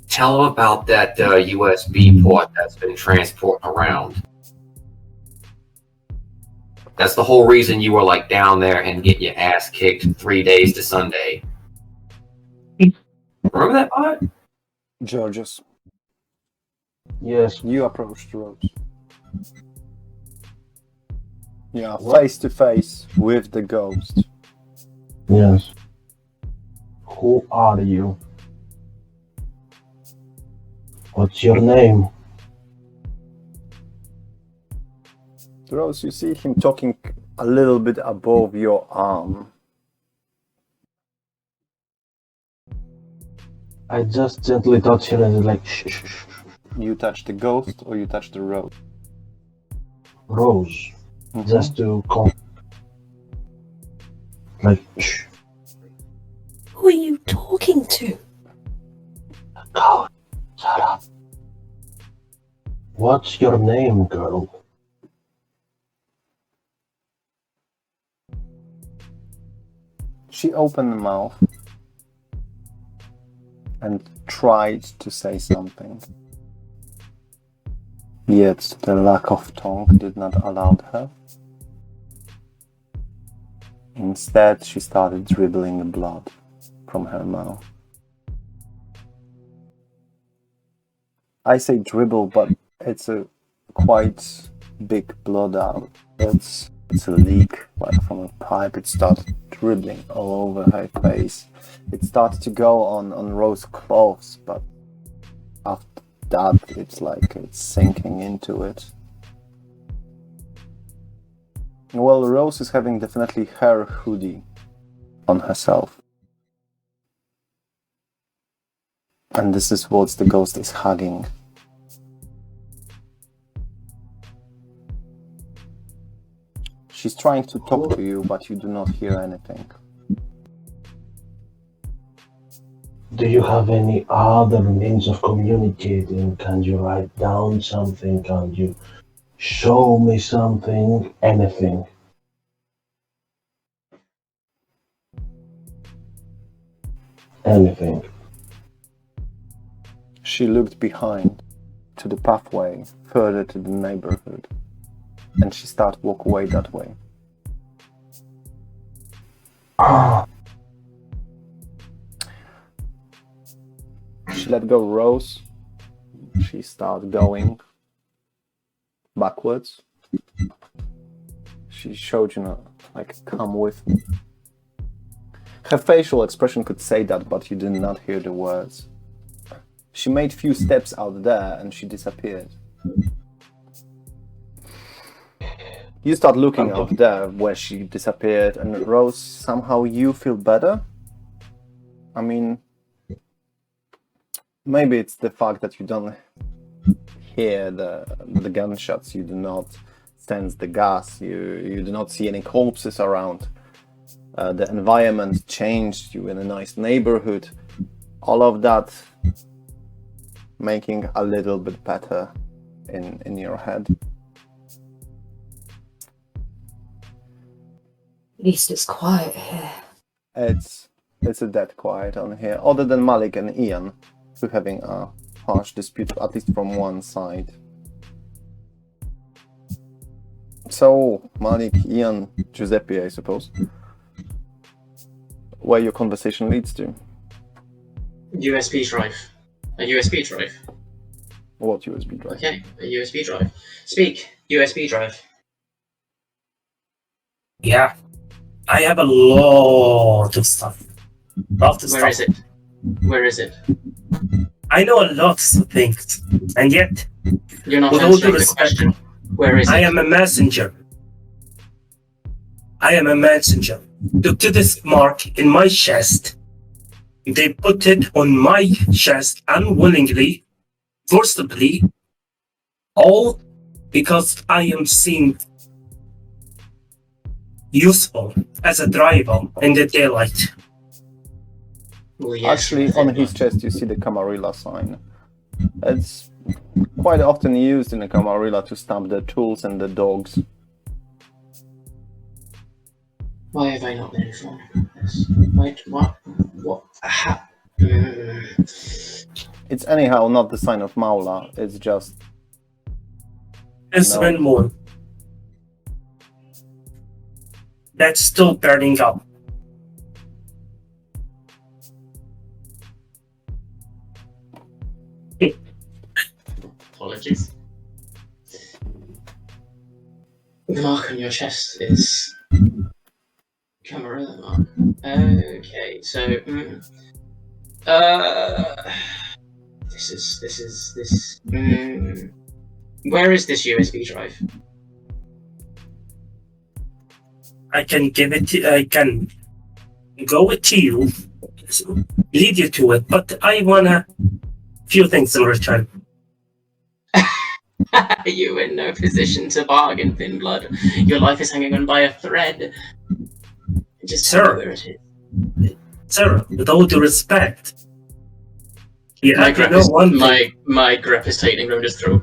tell him about that USB port that's been transporting around. That's the whole reason you were like down there and getting your ass kicked 3 days to Sunday. Remember that part? Georgios, Yes. you approached Rose. You are What? face to face with the ghost. Yes. Who are you? What's your name? Rose, you see him talking a little bit above your arm. I just gently touch her and like shh. You touch the ghost or you touch the rose? Rose. Mhm. Just to come. Like shh. Who are you talking to? God, shut up. What's your name, girl? She opened the mouth and tried to say something. Yet the lack of tongue did not allow her. Instead, she started dribbling blood from her mouth. I say dribble, but it's a quite big blood out. It's a leak, like from a pipe. It started dribbling all over her face. It started to go on Rose's clothes, but after that, it's like it's sinking into it. Well, Rose is having definitely her hoodie on herself. And this is what the ghost is hugging. She's trying to talk to you, but you do not hear anything. Do you have any other means of communicating? Can you write down something? Can you show me something? Anything? Anything. She looked behind to the pathway further to the neighborhood, and she started to walk away that way. She let go Rose. She started going backwards. She showed, like, come with me. Her facial expression could say that, but you did not hear the words. She made few steps out there and she disappeared. You start looking out there where she disappeared, and Rose, somehow you feel better? I mean, maybe it's the fact that you don't hear the gunshots, you do not sense the gas, you do not see any corpses around. The environment changed, you in a nice neighborhood. All of that making a little bit better in your head. At least it's quiet here. It's a dead quiet on here, other than Malik and Ian, who having a harsh dispute, at least from one side. So, Malik, Ian, Giuseppe, I suppose, where your conversation leads to. USB drive. A USB drive. What USB drive? Okay, a USB drive. Speak. USB drive. Yeah. I have a lot of stuff. Where is it? Where is it? I know a lot of things, and yet, You're not with all due answering the respect, question. Where is it? I am a messenger. I am a messenger. Look to this mark in my chest. They put it on my chest unwillingly, forcibly, all because I am seen useful as a driver in the daylight. Well, yes, Actually, on his chest you see the Camarilla sign. It's quite often used in the Camarilla to stamp the tools and the dogs. Why have I not been informed about this? Wait, what? It's anyhow not the sign of Maula, it's just... There's No. one more. That's still burning up. Apologies. The mark on your chest is Camarilla mark. Okay, so this. Where is this USB drive? I can give it to, I can go it to you, lead you to it, but I want a few things in return. Are you in no position to bargain, Thin Blood? Your life is hanging on by a thread. Just tell me where it is. Sir, with all due respect, My grip is tightening around his throat.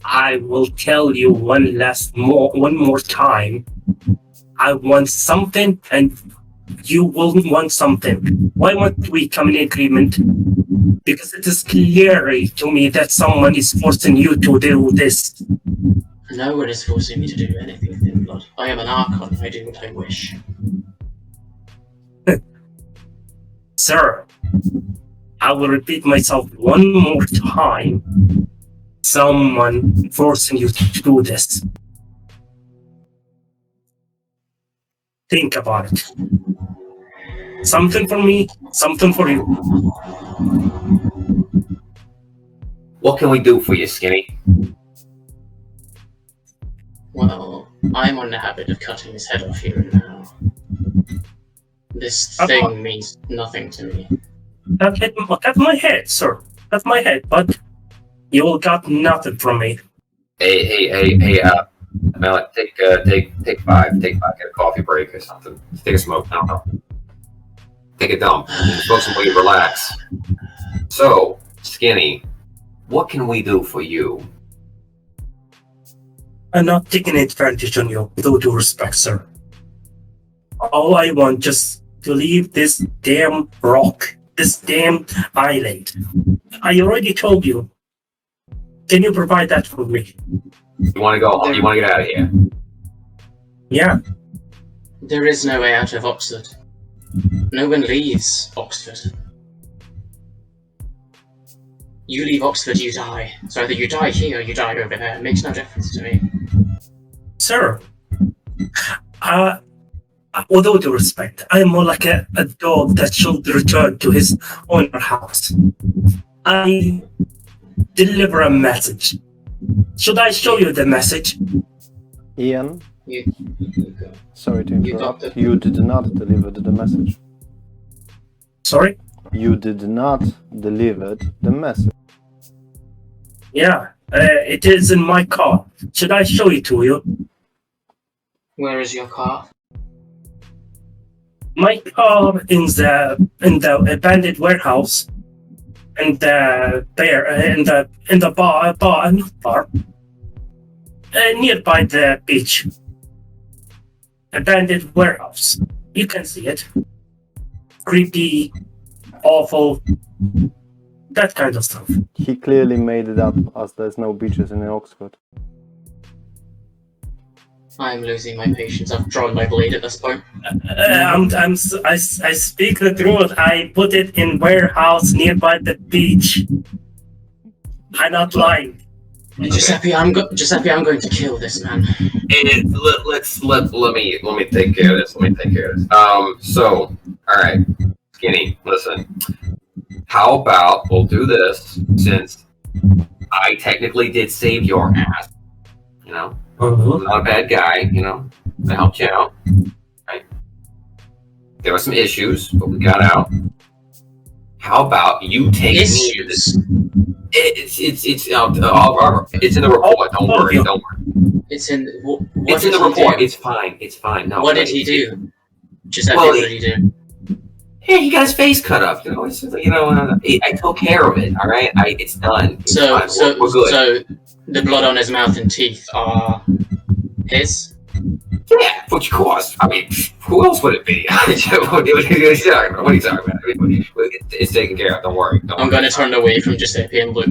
I will tell you one more time. I want something, and you will want something. Why won't we come in agreement? Because it is clearly to me that someone is forcing you to do this. No one is forcing me to do anything, Thin Blood. I am an Archon. I do what I wish. Sir, I will repeat myself one more time. Someone forcing you to do this. Think about it. Something for me, something for you. What can we do for you, Skinny? Well, I'm on the habit of cutting his head off here and now. This thing means nothing to me. Cut my head, sir. Cut my head, but you will got nothing from me. Hey, Malik, take 5. Take 5. Get a coffee break or something. Take a smoke. I don't know. Take a dump. Smoke some weed. Relax. So, Skinny, what can we do for you? I'm not taking advantage on you, with all due respect, sir. All I want just to leave this damn rock, this damn island. I already told you. Can you provide that for me? You want to go home? You want to get out of here? Yeah. There is no way out of Oxford. No one leaves Oxford. You leave Oxford, you die. So either you die here or you die over there. It makes no difference to me. Sir, with all due respect, I am more like a dog that should return to his owner house. I deliver a message. Should I show you the message? Ian, You go. sorry to You got interrupt. You did not deliver the message. Sorry? You did not deliver the message. Yeah, it is in my car. Should I show it to you? Where is your car? My car in the abandoned warehouse, and in the bar, nearby the beach. Abandoned warehouse. You can see it. Creepy, awful, that kind of stuff. He clearly made it up as there's no beaches in Oxford. I'm losing my patience. I've drawn my blade at this point. I speak the truth. I put it in warehouse nearby the beach. I'm not lying. Giuseppe, I'm going to kill this man. And let me take care of this. So, all right, Skinny, listen. How about we'll do this, since I technically did save your ass. You know, I'm not a bad guy. You know, I helped you out. Right? There were some issues, but we got out. How about you take me to this? It's in the report. Don't worry. It's in. It's in the report. It's fine. No. What did he do? Giuseppe, Well, what did he do? Hey, he got his face cut up. You know, I took care of it. All right, it's done. It's fine. We're good. So the blood on his mouth and teeth are his. Yeah, of course. I mean, who else would it be? What are you talking about? It's taken care of. Don't worry. I'm going to turn away from Giuseppe and look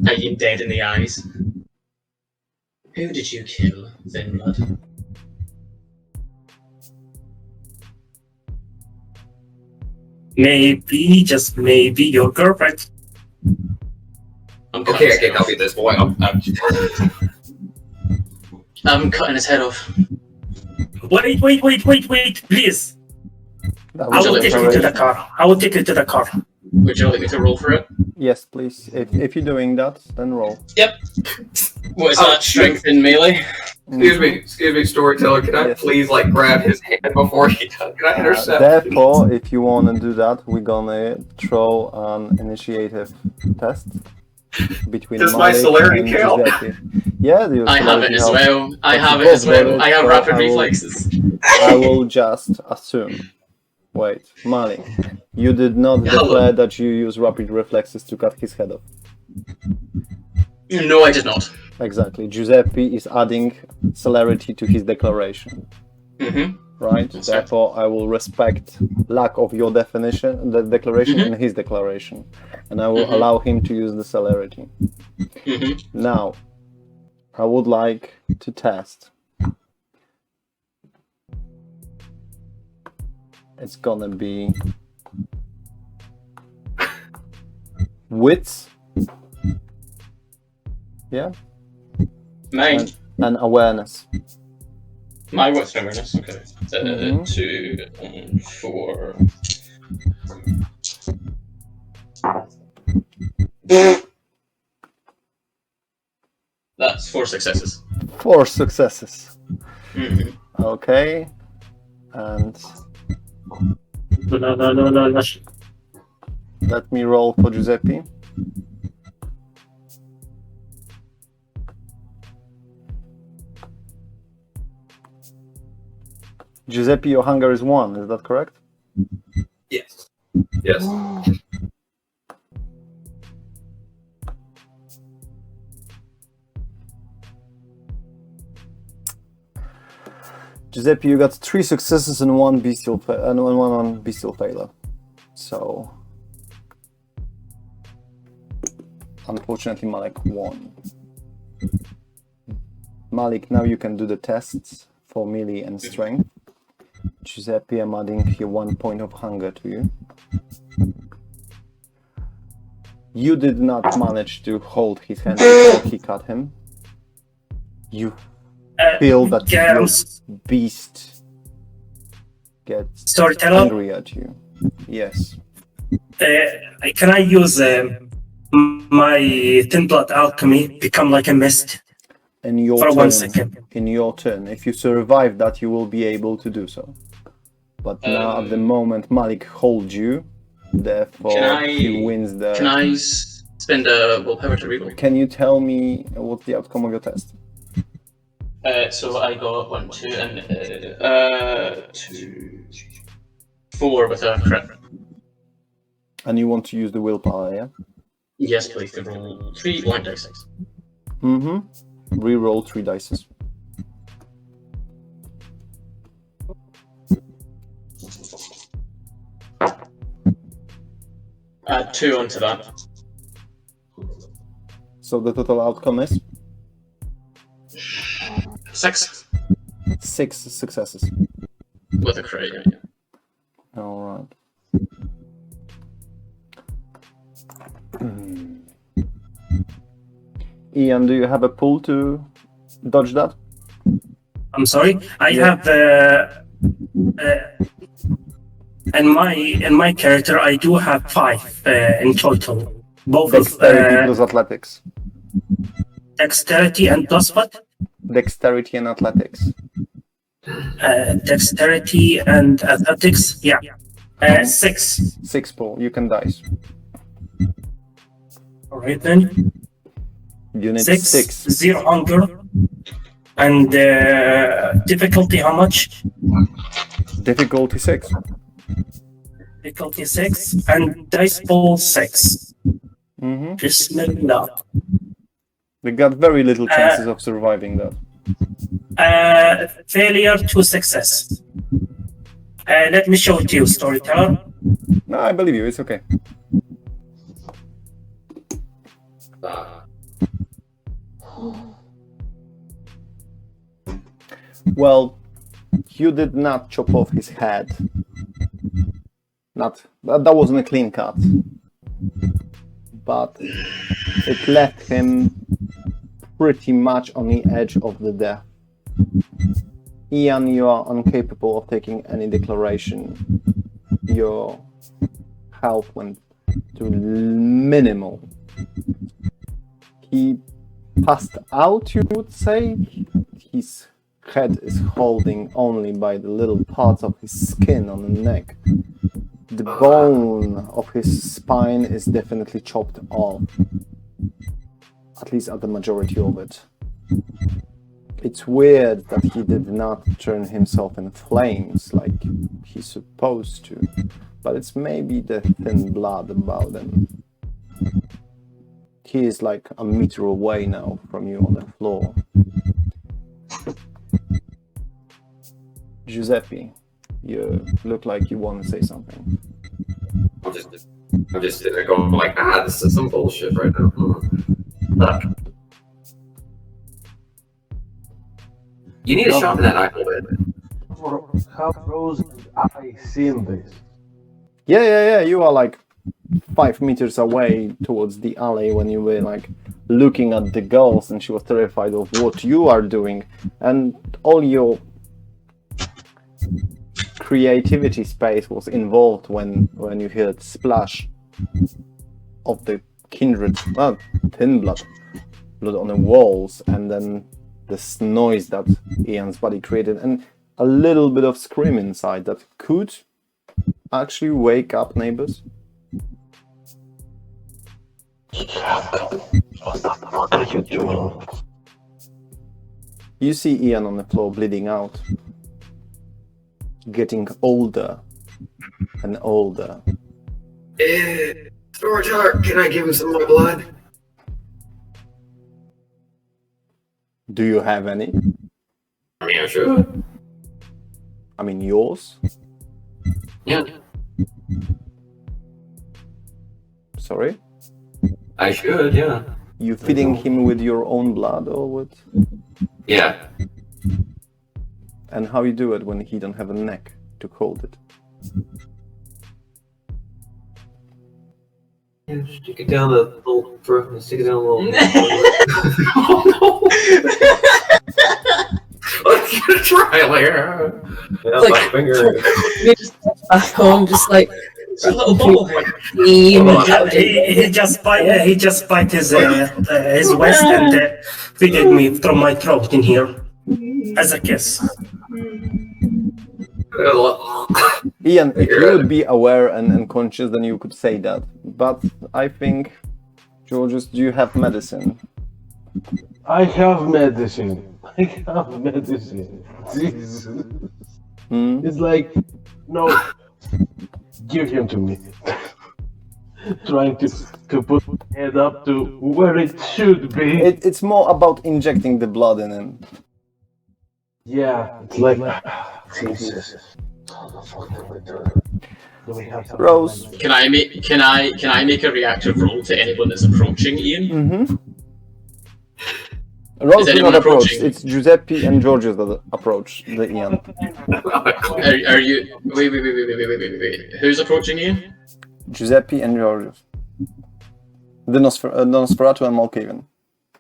at him dead in the eyes. Who did you kill, Thin Blood? Maybe, just maybe, your girlfriend. Okay, I can't help you this boy. I'm cutting his head off. Wait, please. I will take you to the car. Would you like me to roll for it? Yes, please. If you're doing that, then roll. Yep. What is that? Strength in melee? Excuse me, storyteller. Can I please grab his hand before he does? Can I intercept? Therefore, if you want to do that, we're gonna throw an initiative test between Does Malik my celerity and count? Giuseppe. Yeah, I have it as well. I have rapid reflexes. I will just assume. Wait, Malik, you did not declare that you use rapid reflexes to cut his head off. No, I did not. Exactly. Giuseppe is adding celerity to his declaration. Mm-hmm. Right? That's Therefore, I will respect lack of your definition, the declaration, in his declaration. And I will allow him to use the celerity. Mm-hmm. Now, I would like to test. It's gonna be wits. Yeah. Mine. And awareness. My what's awareness? Okay. 2 and 4. That's 4 successes. 4 successes. Mm-hmm. Okay. And No. let me roll for Giuseppe. Giuseppe, your hunger is 1, is that correct? Yes. Yes. Giuseppe, you got 3 successes and 1 bestial and one on bestial failure. So unfortunately Malik won. Malik, now you can do the tests for melee and strength. Giuseppe, I'm adding here 1 point of hunger to you. You did not manage to hold his hand before he cut him. You feel that your beast gets Storyteller? angry at you. Yes. Can I use my thin blood alchemy become like a mist In your for turn, 1 second? in your turn, if you survive that, you will be able to do so. But now at the moment, Malik holds you. Therefore, he wins the. Can I spend a willpower to reroll? Can you tell me what's the outcome of your test? So I got 1, 2, and 2, 4 with a crit. And you want to use the willpower, yeah? Yes, please. To roll 3 blank dice. Mm-hmm. Reroll 3 dice. Add 2 onto that. So the total outcome is 6 6 successes. with a crit. Yeah. All right. Ian, do you have a pull to dodge that? I'm sorry. I have in my character I do have 5 in total. Both Dexterity of plus athletics. dexterity and plus what? Dexterity and athletics. Dexterity and athletics. Yeah. 6. 6 pull. You can dice. All right then. You need 6. 6. 0 hunger. And difficulty how much? Difficulty 6. Difficulty 6 and dice pool 6. Mm-hmm. Bismillah. They got very little chances of surviving that. Failure to success. Let me show it to you, storyteller. No, I believe you. It's okay. Well, you did not chop off his head. That wasn't a clean cut. But it left him pretty much on the edge of the death. Ian, you are incapable of taking any declaration. Your health went to minimal. He passed out, you would say. His head is holding only by the little parts of his skin on the neck. The bone of his spine is definitely chopped off. At least at the majority of it. It's weird that he did not turn himself in flames like he's supposed to. But it's maybe the thin blood about him. He is like a meter away now from you on the floor. Giuseppe, you look like you want to say something. I'm just sitting there going like, this is some bullshit right now. Look. You need to sharpen that knife a little bit. How close did I seen this? Yeah, you are like 5 meters away towards the alley when you were like looking at the girls and she was terrified of what you are doing, and all your creativity space was involved when you heard splash of the kindred, thin blood on the walls, and then this noise that Ian's body created, and a little bit of scream inside that could actually wake up neighbors. What the fuck are you doing? You see Ian on the floor bleeding out. getting older and older. Giorgio, can I give him some of my blood? Do you have any? I mean, I should. I mean, yours? Yeah. Sorry? I should, yeah. You feeding him with your own blood or what? Yeah. And how you do it when he don't have a neck to hold it? Yeah, stick it down the little throat. Stick it down a little. Oh no! Let's get a trial here. Yeah, Like- my finger. I'm just like, It's a little boy. He just bite his west and feeded me through my throat in here as a kiss. Ian, if you would be aware and conscious, then you could say that. But I think, Georgios, do you have medicine? I have medicine. I have medicine. Jesus. Hmm? It's like, no, give him to me. Trying to put my head up to where it should be. It's more about injecting the blood in him. Yeah, it's like, Jesus. How the fuck do we do it? Do we have to Rose. Can I make a reactive roll to anyone that's approaching Ian? Mm-hmm. Rose did anyone not approach. approaching? It's Giuseppe and Giorgio that approach the Ian. Are you? Wait. Who's approaching Ian? Giuseppe and Giorgio. The Nosferatu and Malkavian.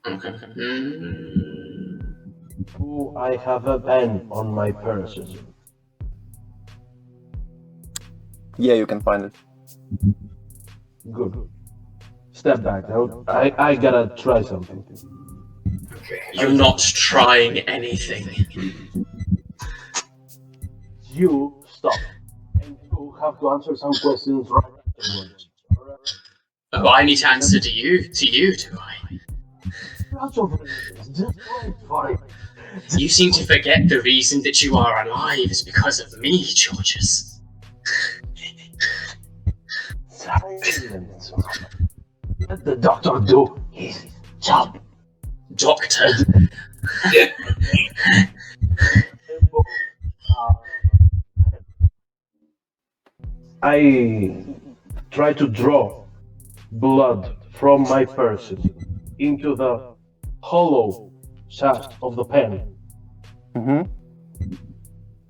Okay. Do I have a pen on my person? Yeah, you can find it. Good. Step back. I gotta try something. You're not trying anything. You stop. And you have to answer some questions right afterwards. Oh, I need to answer to you, do I? Lots of reasons. Just wait for it. You seem to forget the reason that you are alive is because of me, Georges. Silence. Let the doctor do his job. Doctor. I try to draw blood from my person into the hollow shaft of the pen, Mm-hmm.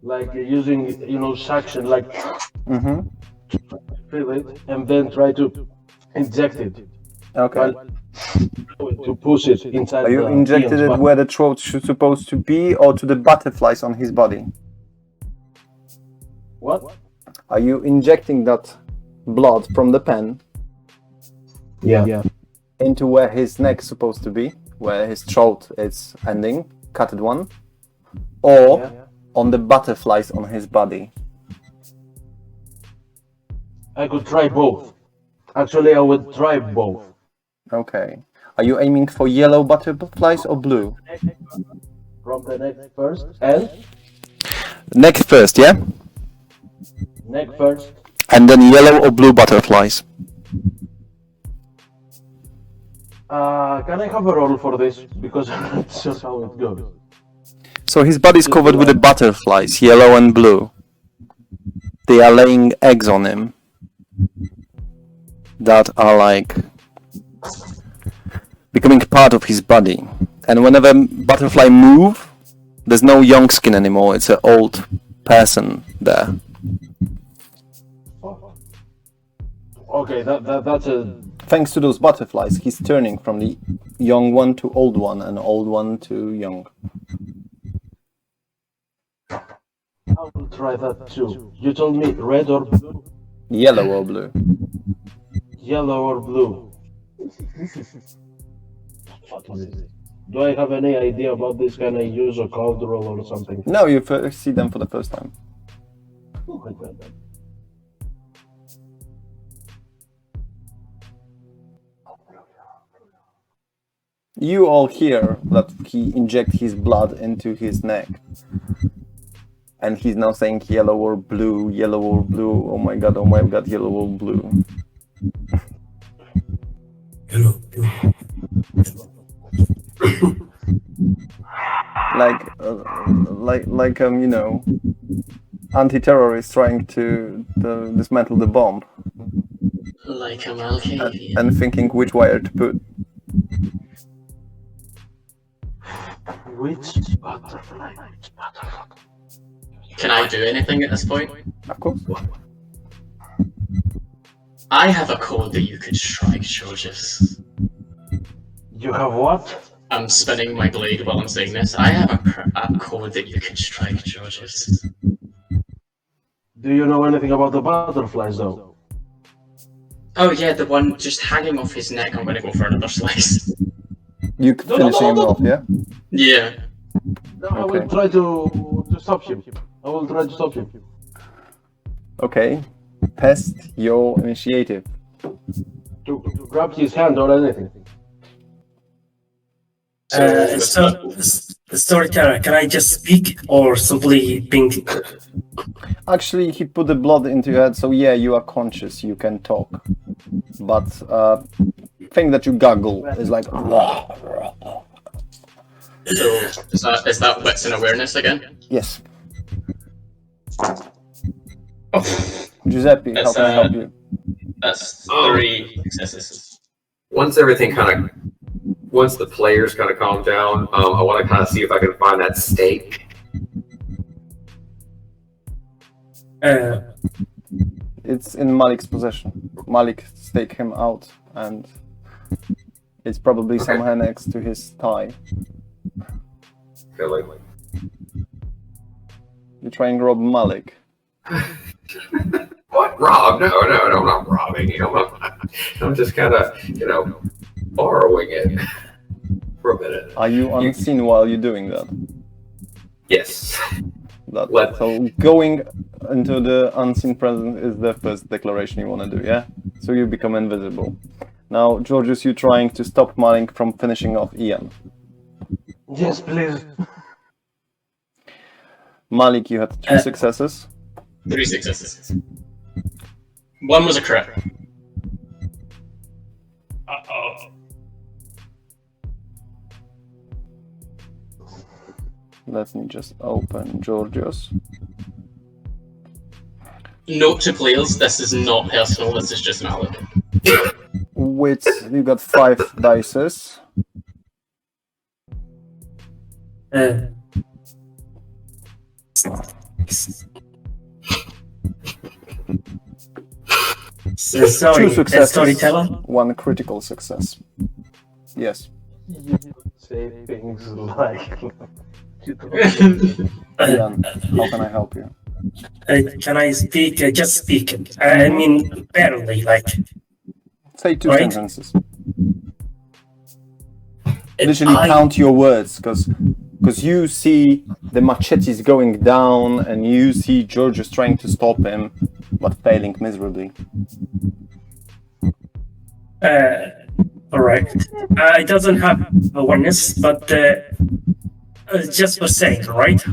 like using suction, like Mm-hmm. fill it and then try to inject it. Okay. To push it inside. Are you the injected Ian's it body. where the throat should supposed to be, or to the butterflies on his body? What? Are you injecting that blood from the pen Yeah. into where his neck's supposed to be, where his throat is ending, cutted one, or Yeah. on the butterflies on his body? I could try both. Actually, I would try both. Okay. Are you aiming for yellow butterflies or blue? From the neck first and Neck first, yeah? neck first. And then yellow or blue butterflies. Can I have a roll for this? Because that's just how it goes. So his body's covered with the butterflies, yellow and blue. They are laying eggs on him that are like becoming part of his body. And whenever butterfly move, there's no young skin anymore. It's an old person there. Okay, that's a. Thanks to those butterflies, he's turning from the young one to old one and old one to young. I will try that too. You told me red or blue, Yellow or blue. yellow or blue. What is it? Do I have any idea about this? Can I use a card roll or something? No, you see them for the first time. Oh my God. You all hear that he inject his blood into his neck. And he's now saying yellow or blue, oh my god, yellow or blue. Hello. You know, anti-terrorists trying to dismantle the bomb Like a Malkavian. and thinking which wire to put. Which butterfly? Can I do anything at this point? Of course. I have a code that you could strike, Georgios. You have what? I'm spinning my blade while I'm saying this. I have a code that you can strike, Georgios. Do you know anything about the butterflies, though? Oh yeah, the one just hanging off his neck. I'm gonna go for another slice. You finishing him off, yeah? Yeah. No, I will try to stop him. I will try to stop him. Okay. Test your initiative. To grab his hand or anything. Storyteller, can I just speak or simply being? Actually, he put the blood into your head, so yeah, you are conscious, you can talk. But thing that you guggle is like. So is that wits and awareness again? Yes. Oh, Giuseppe, how can I help you? that's 3 successes. Once the players kind of calm down, I want to kind of see if I can find that stake. It's in Malik's possession. Malik staked him out, and it's probably somewhere next to his thigh. Really? You try and rob Malik. What? Rob? No, I'm not robbing you. I'm just kind of, borrowing it for a minute. Are you unseen while you're doing that? Yes. So going into the unseen presence is the first declaration you want to do, yeah? So you become invisible. Now, Georgios, you're trying to stop Malik from finishing off Ian. Yes, please. Malik, you had 2 successes. 3 successes. 1 was a crit. Uh-oh. Let me just open Giorgio's. Note to players, this is not personal, this is just Malik. With, you got 5 dices. Sorry, 2 successes, storyteller. 1 critical success. Yes. You say things like... Ian, how can I help you? Can I speak? Just speak. I mean, barely, like. Say 2 Right. sentences. Literally count your words, because you see the machetes going down, and you see Georgios trying to stop him, but failing miserably. Alright. It doesn't have awareness, but just for saying, right?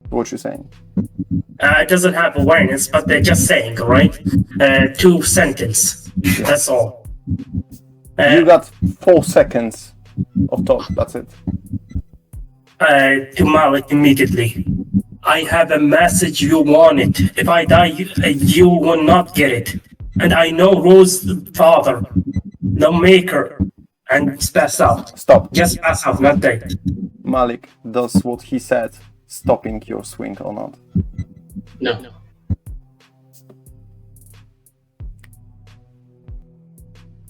What you saying? It doesn't have awareness, but they're just saying, right? 2 sentences. That's all. You got 4 seconds of talk, that's it. To Malik immediately. I have a message you wanted. If I die, you will not get it. And I know Rose's father, the maker, and pass out. Stop. Just pass out, not die. Malik does what he said, stopping your swing or not. No.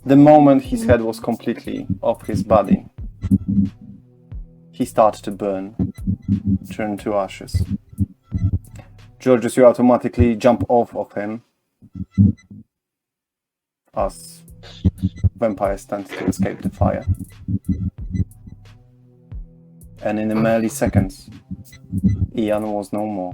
The moment his head was completely off his body, he started to burn, turn to ashes. Georgios, you automatically jump off of him as vampires tend to escape the fire. And in a merely seconds, Ian was no more.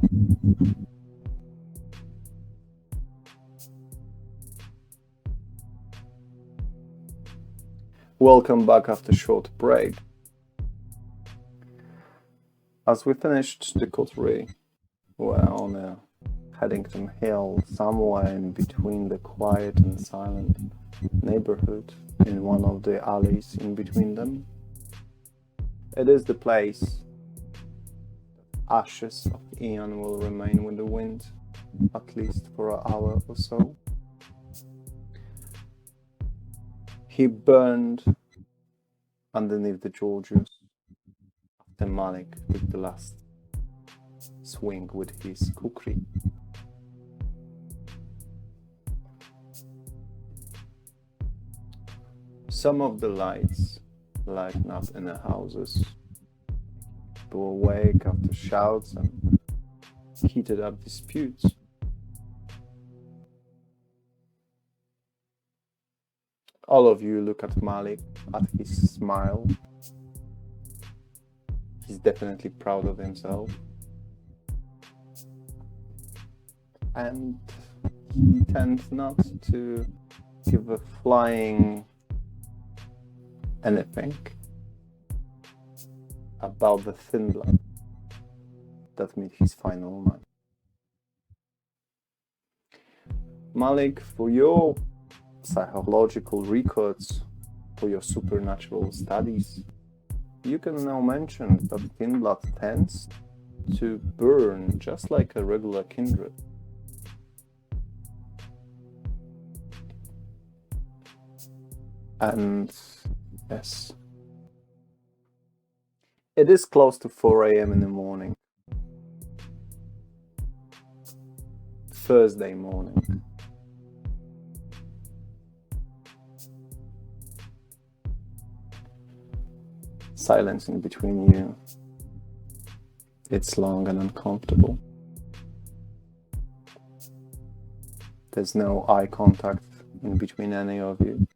Welcome back after short break. As we finished the coterie, we're on a Haddington Hill, somewhere in between the quiet and silent neighborhood, in one of the alleys in between them. It is the place. Ashes of Ian will remain with the wind, at least for an hour or so. He burned underneath the Giorgio after Malik took the last swing with his kukri. Some of the lights lighten up in the houses. People awake after shouts and heated up disputes. All of you look at Malik, at his smile. He's definitely proud of himself. And he tends not to give a flying anything about the thin blood that meet his final night. Malik, for your psychological records, for your supernatural studies, you can now mention that thin blood tends to burn just like a regular kindred. And yes, it is close to 4 a.m. in the morning. Thursday morning. Silence in between you. It's long and uncomfortable. There's no eye contact in between any of you.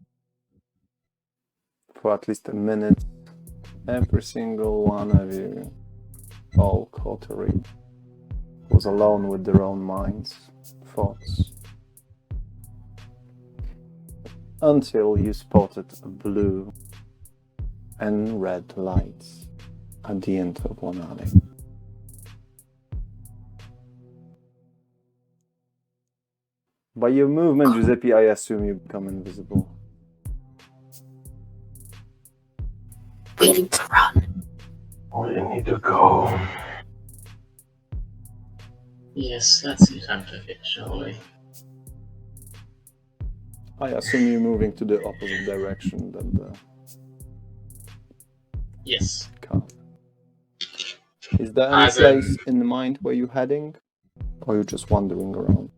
For at least a minute, every single one of you, all coterie, was alone with their own minds, thoughts. Until you spotted blue and red lights at the end of one alley. By your movement, Giuseppe, I assume you become invisible. We need to run. We need to go. Yes, let's get out of it, shall we? I assume you're moving to the opposite direction than the Yes. car. Is there any place in mind where you're heading? Or you're just wandering around?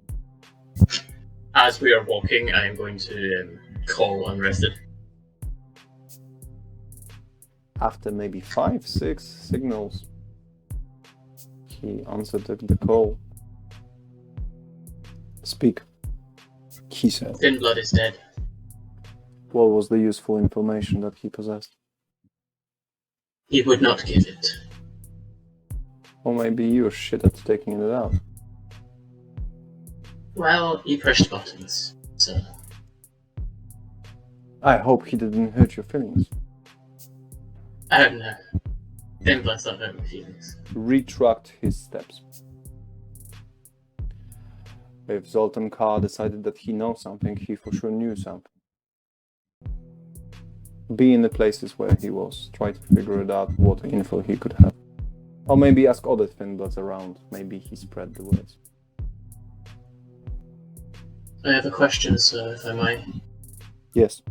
As we are walking, I am going to call unrested. After maybe 5, 6 signals, he answered the call. Speak, he said. Thin blood is dead. What was the useful information that he possessed? He would not give it. Or maybe you're shit at taking it out. Well, he pushed buttons, so... I hope he didn't hurt your feelings. I don't know. Thin blood's not hurt my feelings. Retract his steps. If Zoltan Carr decided that he knows something, he for sure knew something. Be in the places where he was. Try to figure it out what info he could have. Or maybe ask other Thinbloods around. Maybe he spread the words. I have a question, sir, if I may. Yes.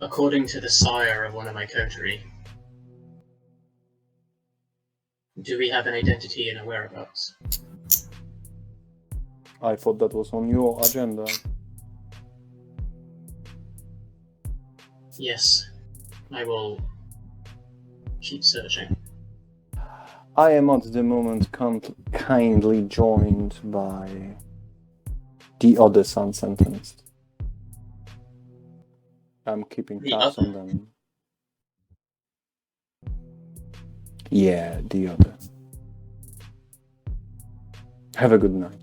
According to the sire of one of my coterie, do we have an identity and a whereabouts? I thought that was on your agenda. Yes, I will keep searching. I am at the moment kindly joined by the other unsentenced. I'm keeping tabs on them. Yeah, the other. Have a good night.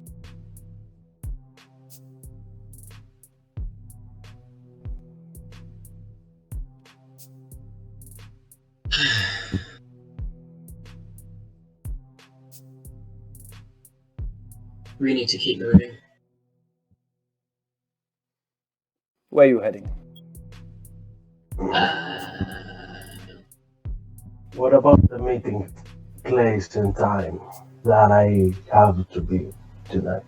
We need to keep moving. Where are you heading? What about the meeting place and time that I have to be tonight?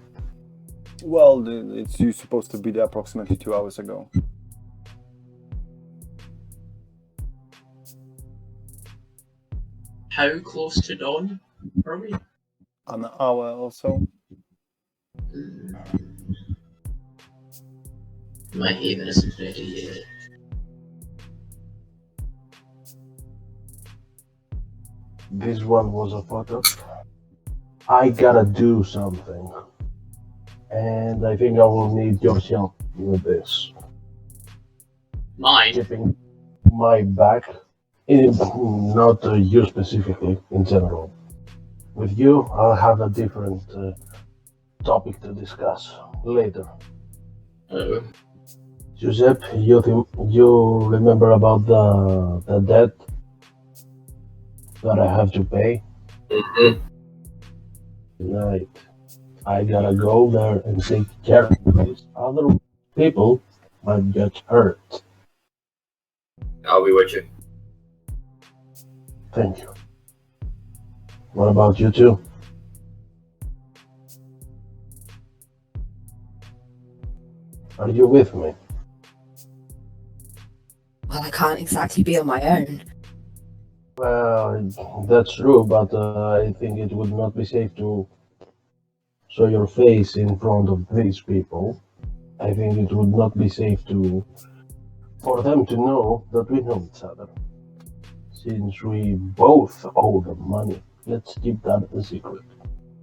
Well, it's you supposed to be there approximately 2 hours ago. How close to dawn are we? An hour or so. My haven isn't ready yet. This one was a photo. I gotta do something. And I think I will need your help with this. Mine? Keeping my back, not you specifically, in general. With you, I'll have a different topic to discuss later. Oh. Giuseppe, you remember about the debt that I have to pay? Mm-hmm. Right. I gotta go there and take care of this. Other people might get hurt. I'll be with you. Thank you. What about you two? Are you with me? Well, I can't exactly be on my own. Well, that's true, but I think it would not be safe to show your face in front of these people. I think it would not be safe for them to know that we know each other. Since we both owe them money, let's keep that a secret.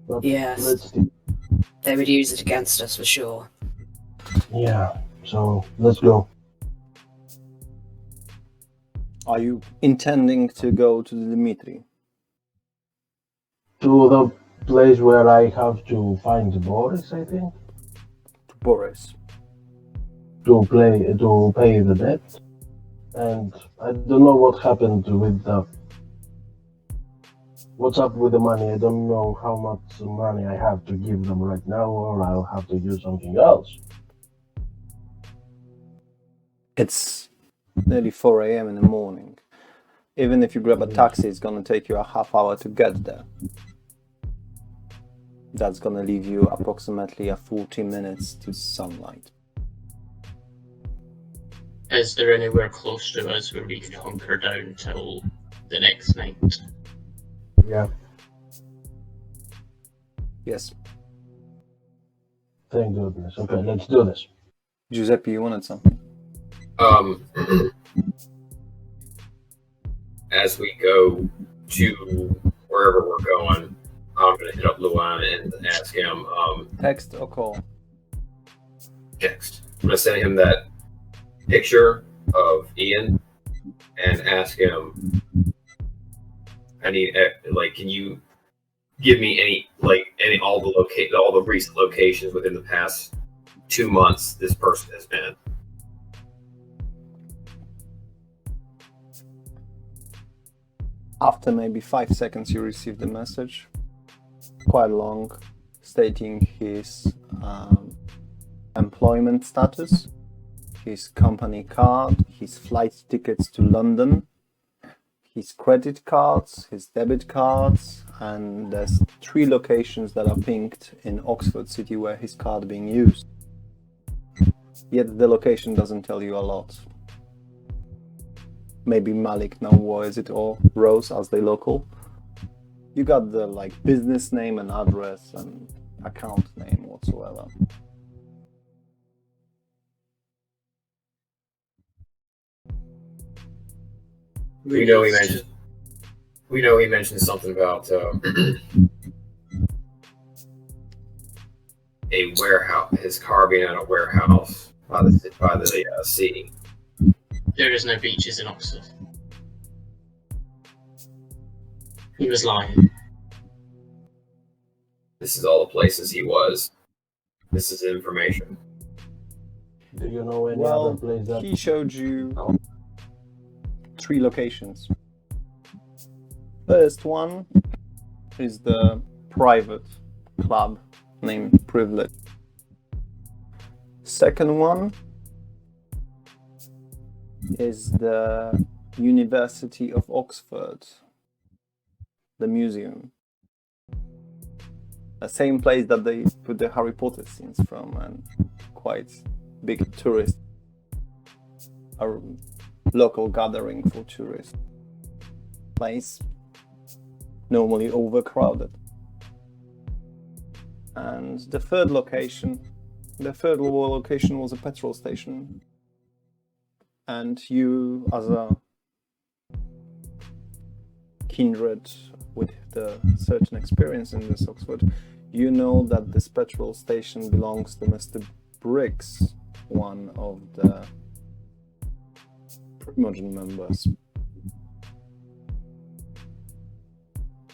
But Yes. They would use it against us for sure. Yeah, so let's go. Are you intending to go to the Dimitri? To the place where I have to find Boris, I think, To Boris? to pay the debt. And I don't know what happened with what's up with the money. I don't know how much money I have to give them right now, or I'll have to use something else. It's nearly 4 a.m. in the morning. Even if you grab a taxi, it's gonna take you a half hour to get there. That's gonna leave you approximately 40 minutes to sunlight. Is there anywhere close to us where we could hunker down till the next night? Yeah, Yes. thank goodness. Okay, let's do this. Giuseppe, you wanted something? As we go to wherever we're going, I'm gonna hit up Luan and ask him. Text or call? Text. I'm gonna send him that picture of Ian and ask him. I need can you give me all the recent locations within the past 2 months this person has been? After maybe 5 seconds, you receive the message, quite long, stating his employment status, his company card, his flight tickets to London, his credit cards, his debit cards, and there's 3 locations that are pinged in Oxford City where his card being used. Yet the location doesn't tell you a lot. Maybe Malik now wears it, or Rose as they local. You got the business name and address and account name whatsoever. We know he mentioned something about a warehouse, his car being at a warehouse by the sea. There is no beaches in Oxford. He was lying. This is all the places he was. This is information. Do you know any Well, other place that he showed you 3 locations. First one is the private club named Privilege. Second one is the University of Oxford, the museum. The same place that they put the Harry Potter scenes from, and quite big tourist, a local gathering for tourists. Place normally overcrowded. And the third location was a petrol station. And you, as a kindred with the certain experience in this Oxford, you know that this petrol station belongs to Mr. Briggs, one of the Primogen members.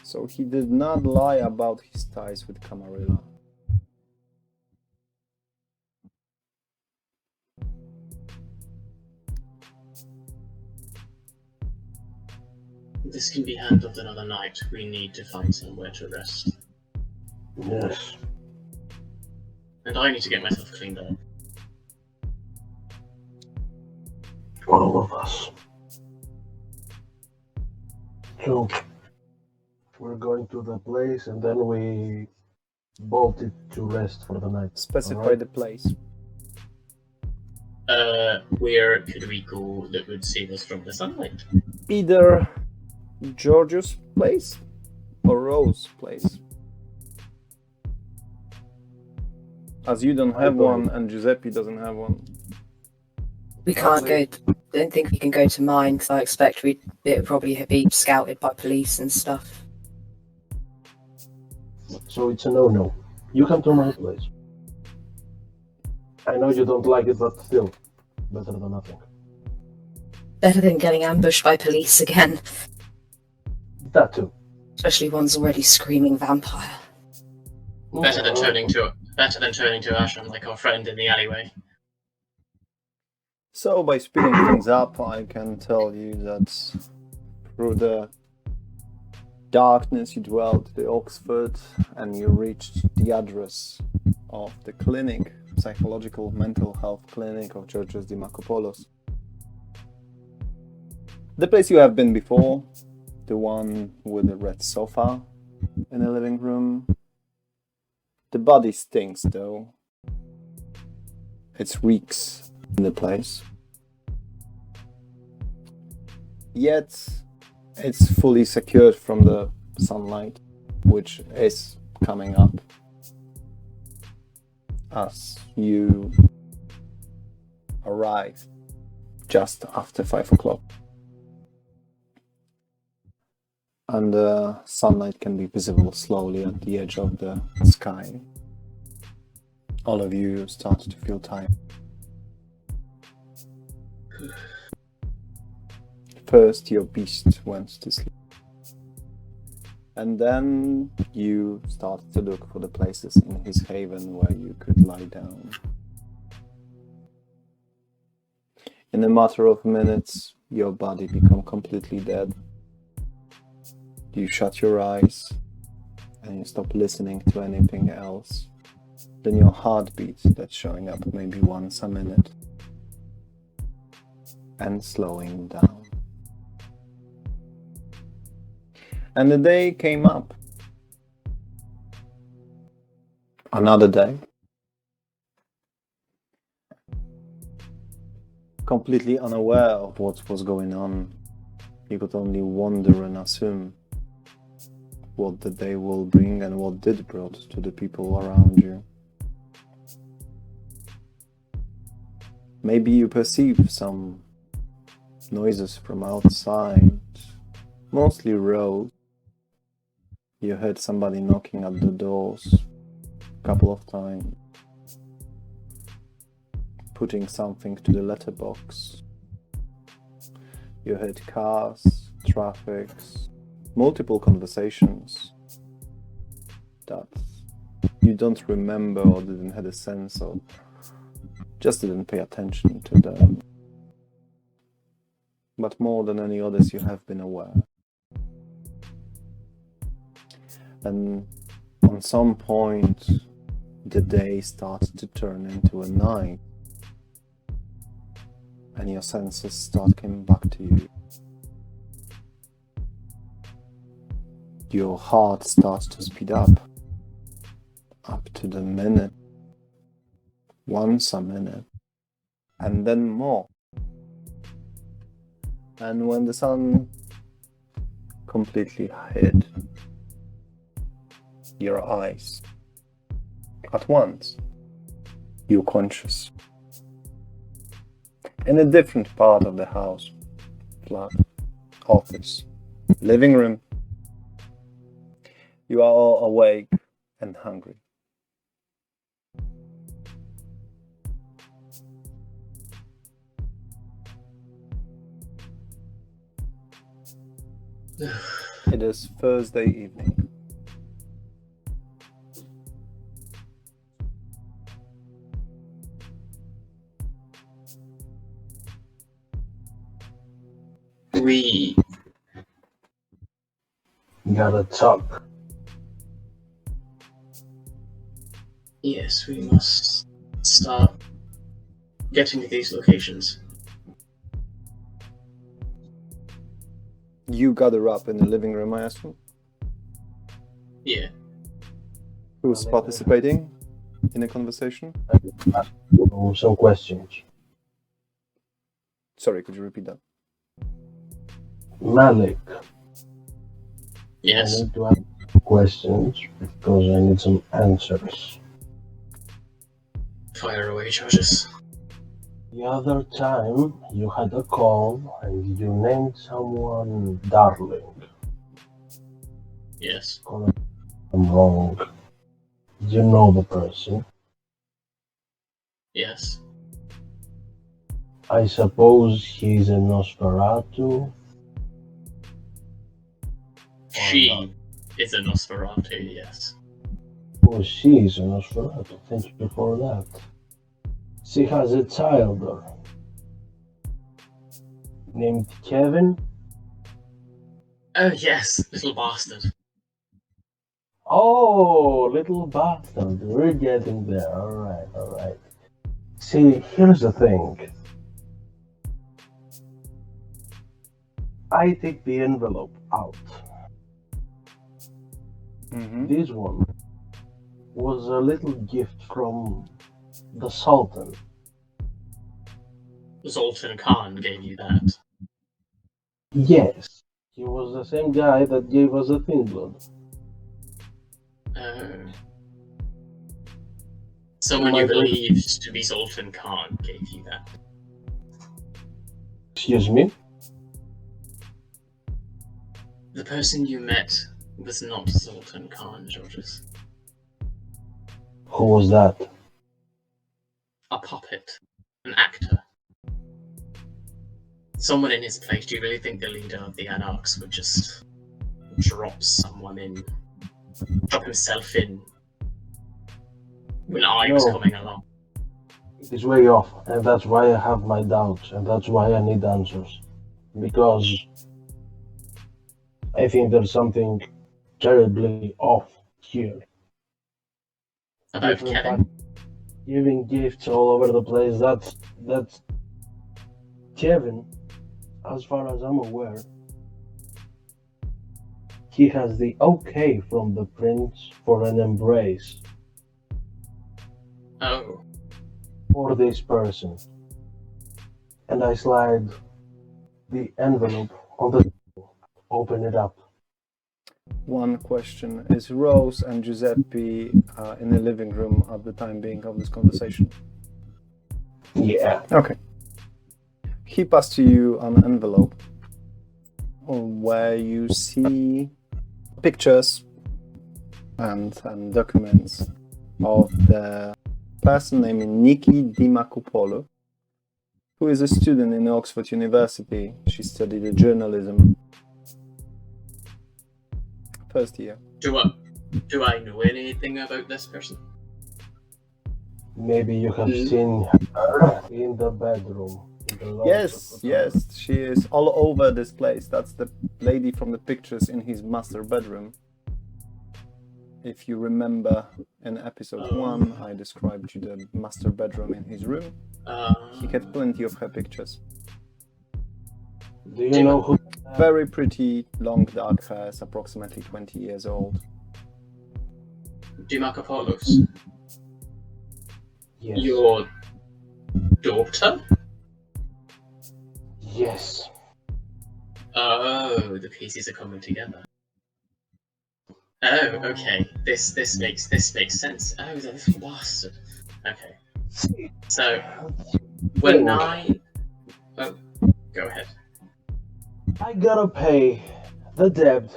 So he did not lie about his ties with Camarilla. This can be handled another night. We need to find somewhere to rest. Yes. And I need to get myself cleaned up. All of us. So, we're going to the place and then we bolted to rest for the night. Specify Alright. the place. Where could we go that would save us from the sunlight? Either Giorgio's place or Rose's place. As you don't have one and Giuseppe doesn't have one. We can't go. Don't think we can go to mine because I expect it would probably be scouted by police and stuff. So it's a no-no. You come to my place. I know you don't like it, but still, better than nothing. Better than getting ambushed by police again, That too. especially one's already screaming vampire. Better than turning to Ashram like our friend in the alleyway. So by speeding things up, I can tell you that through the darkness you dwelled to Oxford and you reached the address of the clinic, psychological mental health clinic of Georgios Dimakopoulos. The place you have been before, the one with the red sofa in the living room. The body stinks though. It reeks in the place. Yet it's fully secured from the sunlight, which is coming up as you arrive just after 5 o'clock. And the sunlight can be visible slowly at the edge of the sky. All of you start to feel tired. First, your beast went to sleep. And then you started to look for the places in his haven where you could lie down. In a matter of minutes, your body became completely dead. You shut your eyes and you stop listening to anything else than your heartbeat that's showing up maybe once a minute and slowing down. And the day came up. Another day. Completely unaware of what was going on, you could only wonder and assume what the day will bring and what did brought to the people around you. Maybe you perceive some noises from outside, mostly Rose. You heard somebody knocking at the doors a couple of times, putting something to the letterbox. You heard cars, traffic, multiple conversations that you don't remember or didn't have a sense of, just didn't pay attention to them. But more than any others, you have been aware. And on some point, the day starts to turn into a night. And your senses start coming back to you. Your heart starts to speed up to the minute, once a minute, and then more. And when the sun completely hid your eyes, at once, you're conscious. In a different part of the house, flat, office, living room, you are all awake and hungry. It is Thursday evening. We Gotta talk. Yes, we must start getting to these locations. You gather up in the living room, I assume? Yeah. Who's participating in the conversation? Some questions. Sorry, could you repeat that? Malik, Yes. I need to ask questions because I need some answers. Fire away, Georges. The other time you had a call and you named someone Darling. Yes. I'm wrong. You know the person. Yes. I suppose he's a Nosferatu. She is a Nosferatu, yes. Oh, she's a Nosferatu. Thank you for that. She has a child named Kevin. Oh, yes, little bastard. Oh, little bastard. We're getting there. Alright. See, here's the thing. I take the envelope out. Mm-hmm. This one was a little gift from the Sultan. Zoltan Khan gave you that. Yes, he was the same guy that gave us a Thin Blood. Someone you believed to be Zoltan Khan gave you that. Excuse me? The person you met was not Zoltan Khan, Georges. Who was that? A puppet. An actor. Someone in his place. Do you really think the leader of the Anarchs would just drop himself in when I was coming along? It's way off, and that's why I have my doubts, and that's why I need answers. Because I think there's something terribly off here. About Kevin? Giving gifts all over the place, that's Kevin, as far as I'm aware, he has the okay from the prince for an embrace Oh. for this person. And I slide the envelope on the table, open it up. One question. Is Rose and Giuseppe in the living room at the time being of this conversation? Yeah. Okay. He passed to you an envelope where you see pictures and documents of the person named Niki Dimakopoulos, who is a student in Oxford University. She studied journalism. First year. Do I know anything about this person? Maybe you have seen her in the bedroom. Yes, she is all over this place. That's the lady from the pictures in his master bedroom. if you remember in episode 1, I described you the master bedroom in his room. He had plenty of her pictures. Do you know who? Very pretty, long dark hairs, approximately 20 years old. Do Marco Paulos? Yes. Your daughter? Yes. Oh, the pieces are coming together. Oh, okay. This makes sense. Oh, the little bastard. Okay. So when oh, go ahead. I gotta pay the debt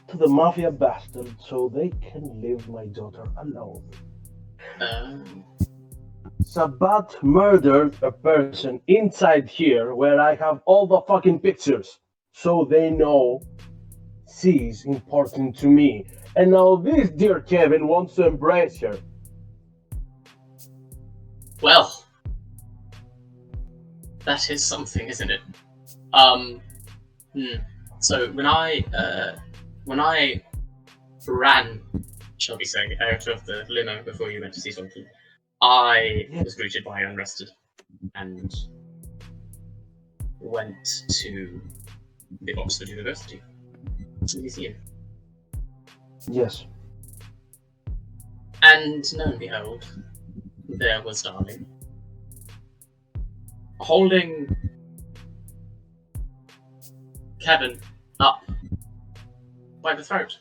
to the mafia bastard so they can leave my daughter alone. Sabat murdered a person inside here where I have all the fucking pictures, so they know she's important to me. And now this dear Kevin wants to embrace her. Well, that is something, isn't it? So when I ran, shall we say, out of the limo before you went to see something, I was greeted by unrested and went to the Oxford University Museum. Yes. And lo and behold, there was Darling, holding Kevin up by the throat.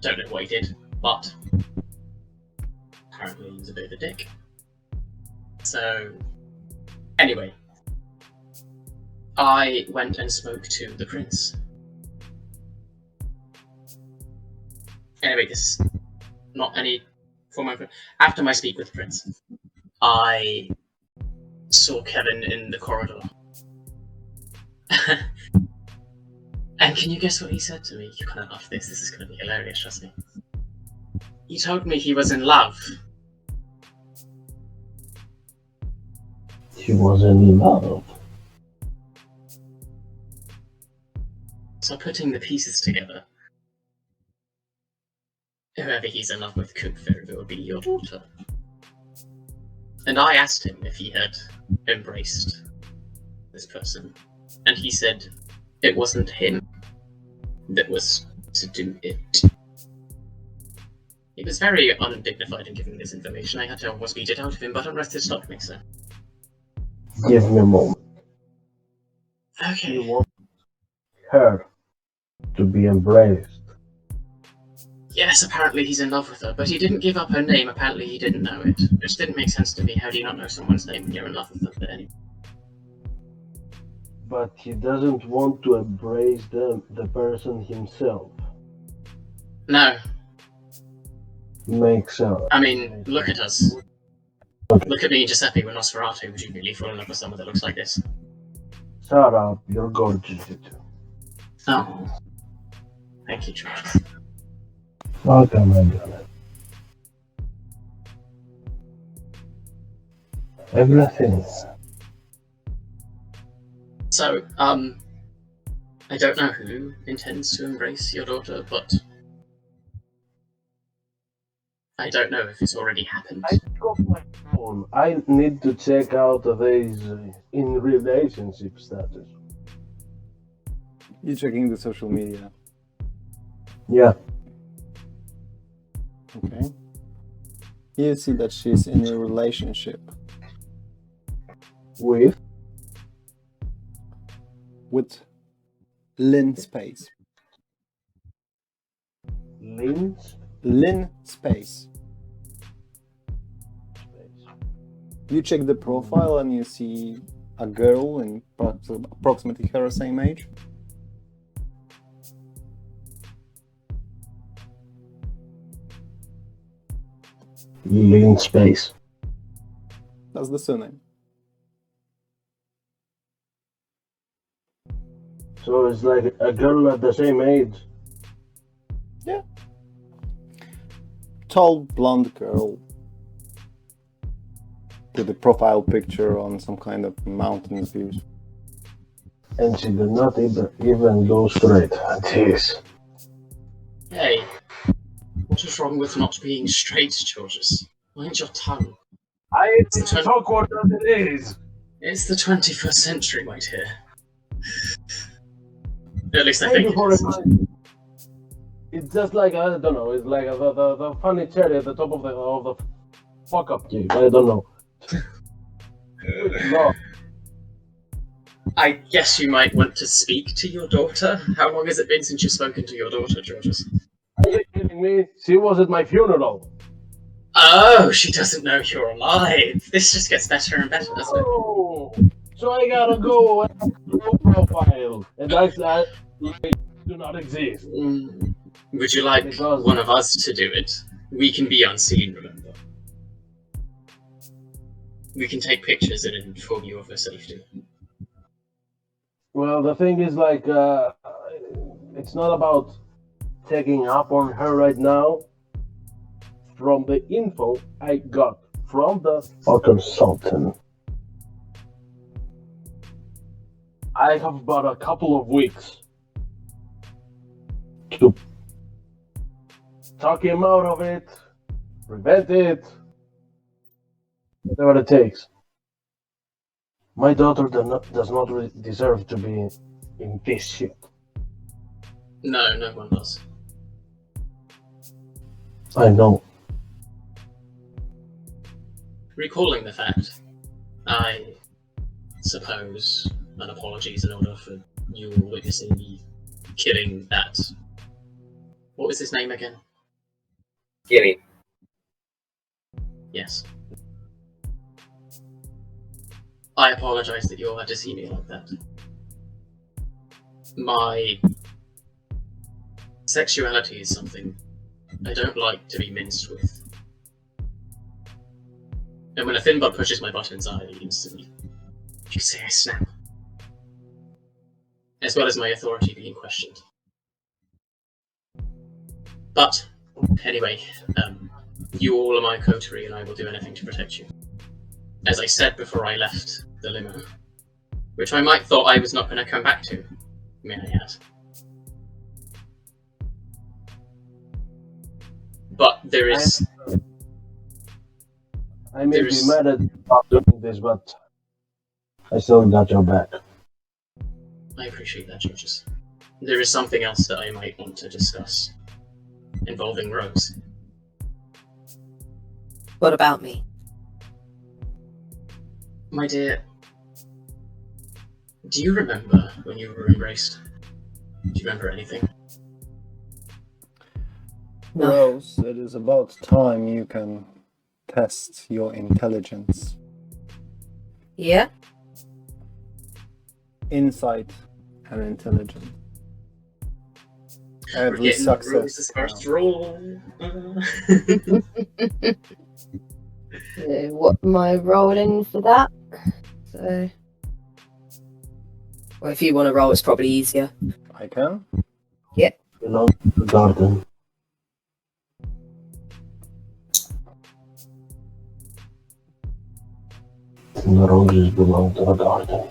Don't know what he did, but apparently he was a bit of a dick. So, anyway, I went and spoke to the prince. Anyway, this is not any form of... After my speak with the prince, I saw Kevin in the corridor. And can you guess what he said to me? You're gonna love this. This is gonna be hilarious, trust me. He told me he was in love. He was in love. So putting the pieces together, whoever he's in love with could very well be your daughter. And I asked him if he had embraced this person, and he said it wasn't him that was to do it. He was very undignified in giving this information. I had to almost beat it out of him, but unrested stopped me, so... Give me a moment. Okay. You want her to be embraced. Yes, apparently he's in love with her, but he didn't give up her name. Apparently he didn't know it, which didn't make sense to me. How do you not know someone's name when you're in love with them? But anyway. But he doesn't want to embrace the person himself. No. Makes sense. I mean, look at us. Look at me and Giuseppe, we're Nosferatu. Would you really fall in love with someone that looks like this? Shut up, you're gorgeous, you two. Oh. Thank you, Giorgio. Welcome, my darling. Everything. So, I don't know who intends to embrace your daughter, but I don't know if it's already happened. I got my phone. I need to check out these in relationship status. You're checking the social media. Yeah. Okay. You see that she's in a relationship With? with Lynn Space. Links? Lynn Space. You check the profile and you see a girl in approximately her same age. Link space. That's the surname. So it's like a girl at the same age. Yeah. Tall, blonde girl. With a profile picture on some kind of mountains views. And she did not even go straight. Jeez. Hey, what is wrong with not being straight, Georges? Mind your tongue. It's awkward as it is. It's the 21st century, my dear. At least I Thank think you for it is. reminding. It's just like, I don't know, it's like the funny cherry at the top of the fuck up cake. I don't know. No. I guess you might want to speak to your daughter. How long has it been since you've spoken to your daughter, Georges? Are you kidding me? She was at my funeral. Oh, she doesn't know you're alive. This just gets better and better, doesn't it? Oh, so I gotta go and low profile. And I do not exist. Would you like Because- one of us to do it? We can be unseen, remember? We can take pictures and inform you of her safety. Well, the thing is, like, it's not about taking up on her right now. From the info I got from the consultant, I have about a couple of weeks to talk him out of it, prevent it, whatever it takes. My daughter does not deserve to be in this shit. No, no one does. I know. Recalling the fact, I suppose an apology is in order for you witnessing me killing that. What was his name again? Guinea. Yes. I apologize that you all had to see me like that. My sexuality is something I don't like to be minced with. And when a thin butt pushes my buttons, I instantly, you say I snap. As well as my authority being questioned. But, anyway, you all are my coterie and I will do anything to protect you. As I said before I left the limo, which I might thought I was not going to come back to, may I add. But there is... I may There's- be mad at you about doing this, but I still got your back. I appreciate that, Georges. There is something else that I might want to discuss, involving Rose. What about me? My dear, do you remember when you were embraced? Do you remember anything? No. Rose, it is about time you can test your intelligence. Yeah? Insight and intelligence. We're Every getting success. Rose's first roll. What am I rolling for that? So, well, if you want to roll, it's probably easier. I can. Belong to the garden. The roses belong to the garden.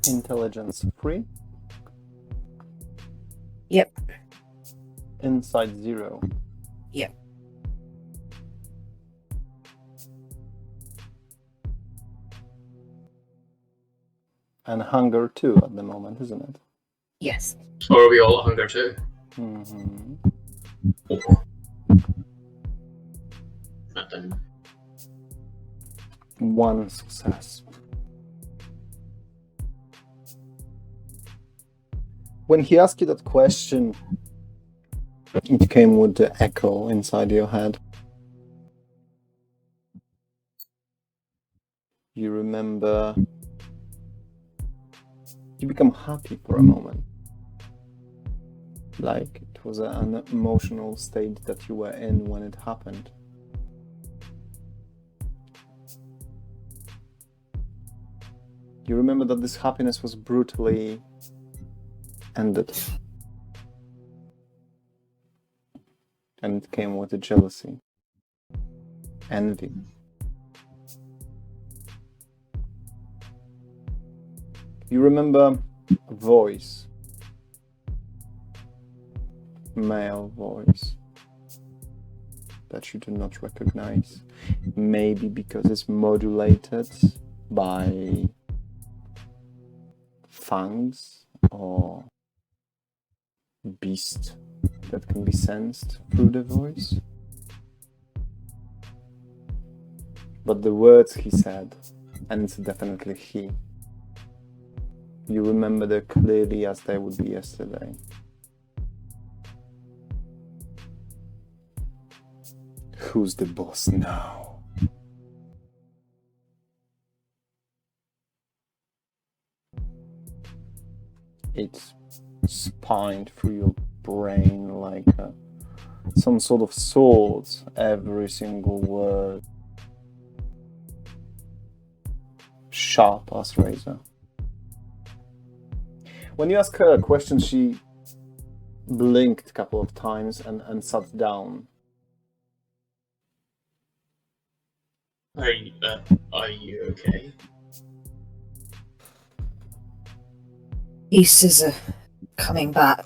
Intelligence 3. Yep. Insight 0. Yep. And hunger 2 at the moment, isn't it? Yes. Or are we all at hunger too? Mm-hmm. Not done. 1 success. When he asked you that question, it came with the echo inside your head. You remember... You become happy for a moment. Like it was an emotional state that you were in when it happened. You remember that this happiness was brutally ended. And it came with the jealousy, envy. You remember voice. Male voice. That you do not recognize. Maybe because it's modulated by fangs or beast that can be sensed through the voice. But the words he said, and it's definitely he, you remember them clearly as they would be yesterday. Who's the boss now? It's spined through your brain like some sort of sword, every single word. Sharp as razor. When you ask her a question, she blinked a couple of times and sat down. Are you okay? Pieces are coming back.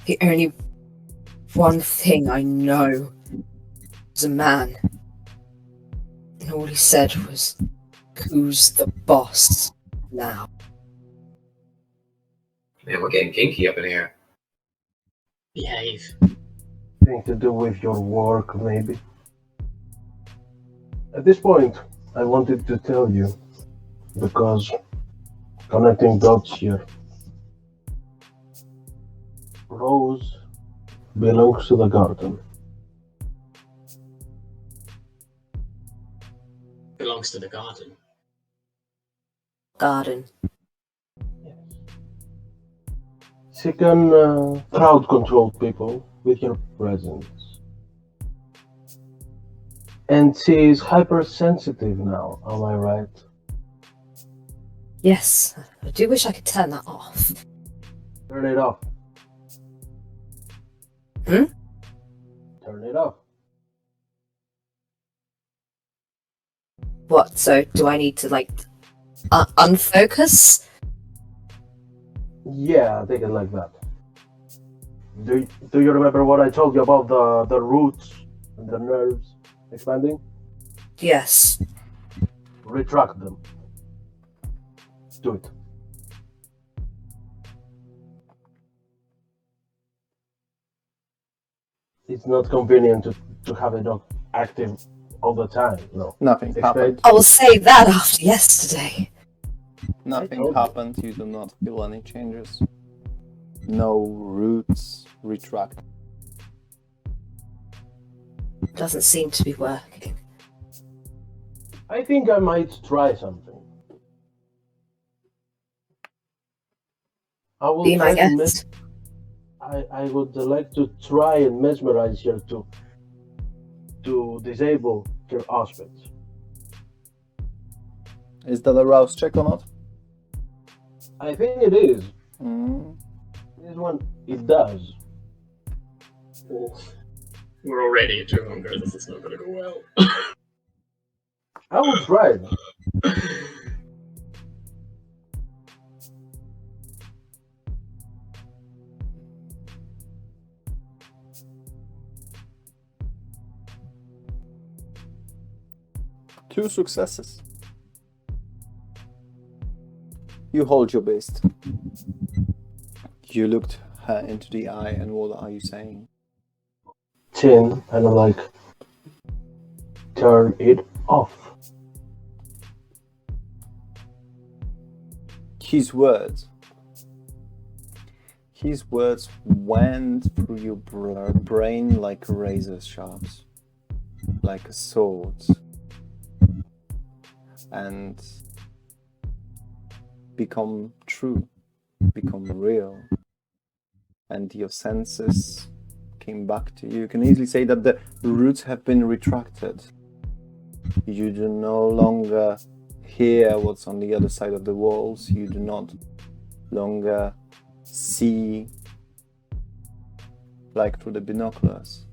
The only one thing I know is a man. And all he said was, "Who's the boss now?" Man, we're getting kinky up in here. Behave. Thing to do with your work, maybe. At this point, I wanted to tell you, because connecting dots here. Rose belongs to the garden. Belongs to the garden. Garden. She can crowd control people with her presence. And she is hypersensitive now, am I right? Yes, I do wish I could turn that off. Turn it off. Hmm? Turn it off. What, so do I need to, unfocus? Yeah, take it like that. Do you remember what I told you about the roots and the nerves expanding? Yes. Retract them. Do it. It's not convenient to have it active all the time, no. Nothing happened. I will say that after yesterday. Nothing happened. You do not feel any changes. No roots retract. Doesn't seem to be working. I think I might try something. I will Be my try to guest. I would like to try and mesmerize her to disable her aspects. Is that a rouse check or not? I think it is. Mm. This one, it does. Oh, we're already at 200. This is not going to go well. I will try it. Two successes. You hold your beast. You looked her into the eye, and what are you saying? Chin, and I'm like, turn it off. His words went through your brain like razor sharps, like a sword, and become true, become real, and your senses came back to you. You can easily say that the roots have been retracted. You do no longer hear what's on the other side of the walls. You do not longer see like through the binoculars.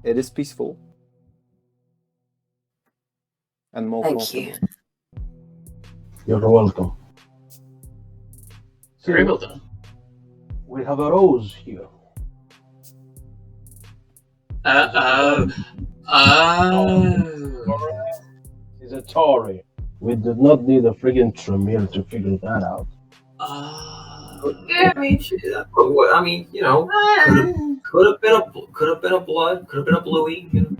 It is peaceful and more Thank comfortable. you. You're welcome. See, Very well done. we have a rose here. Oh. He's a Tory. We did not need a friggin' Tremere to figure that out. Yeah, I mean, shit, I mean, you know, could have been a blood, could have been a bluey. You know?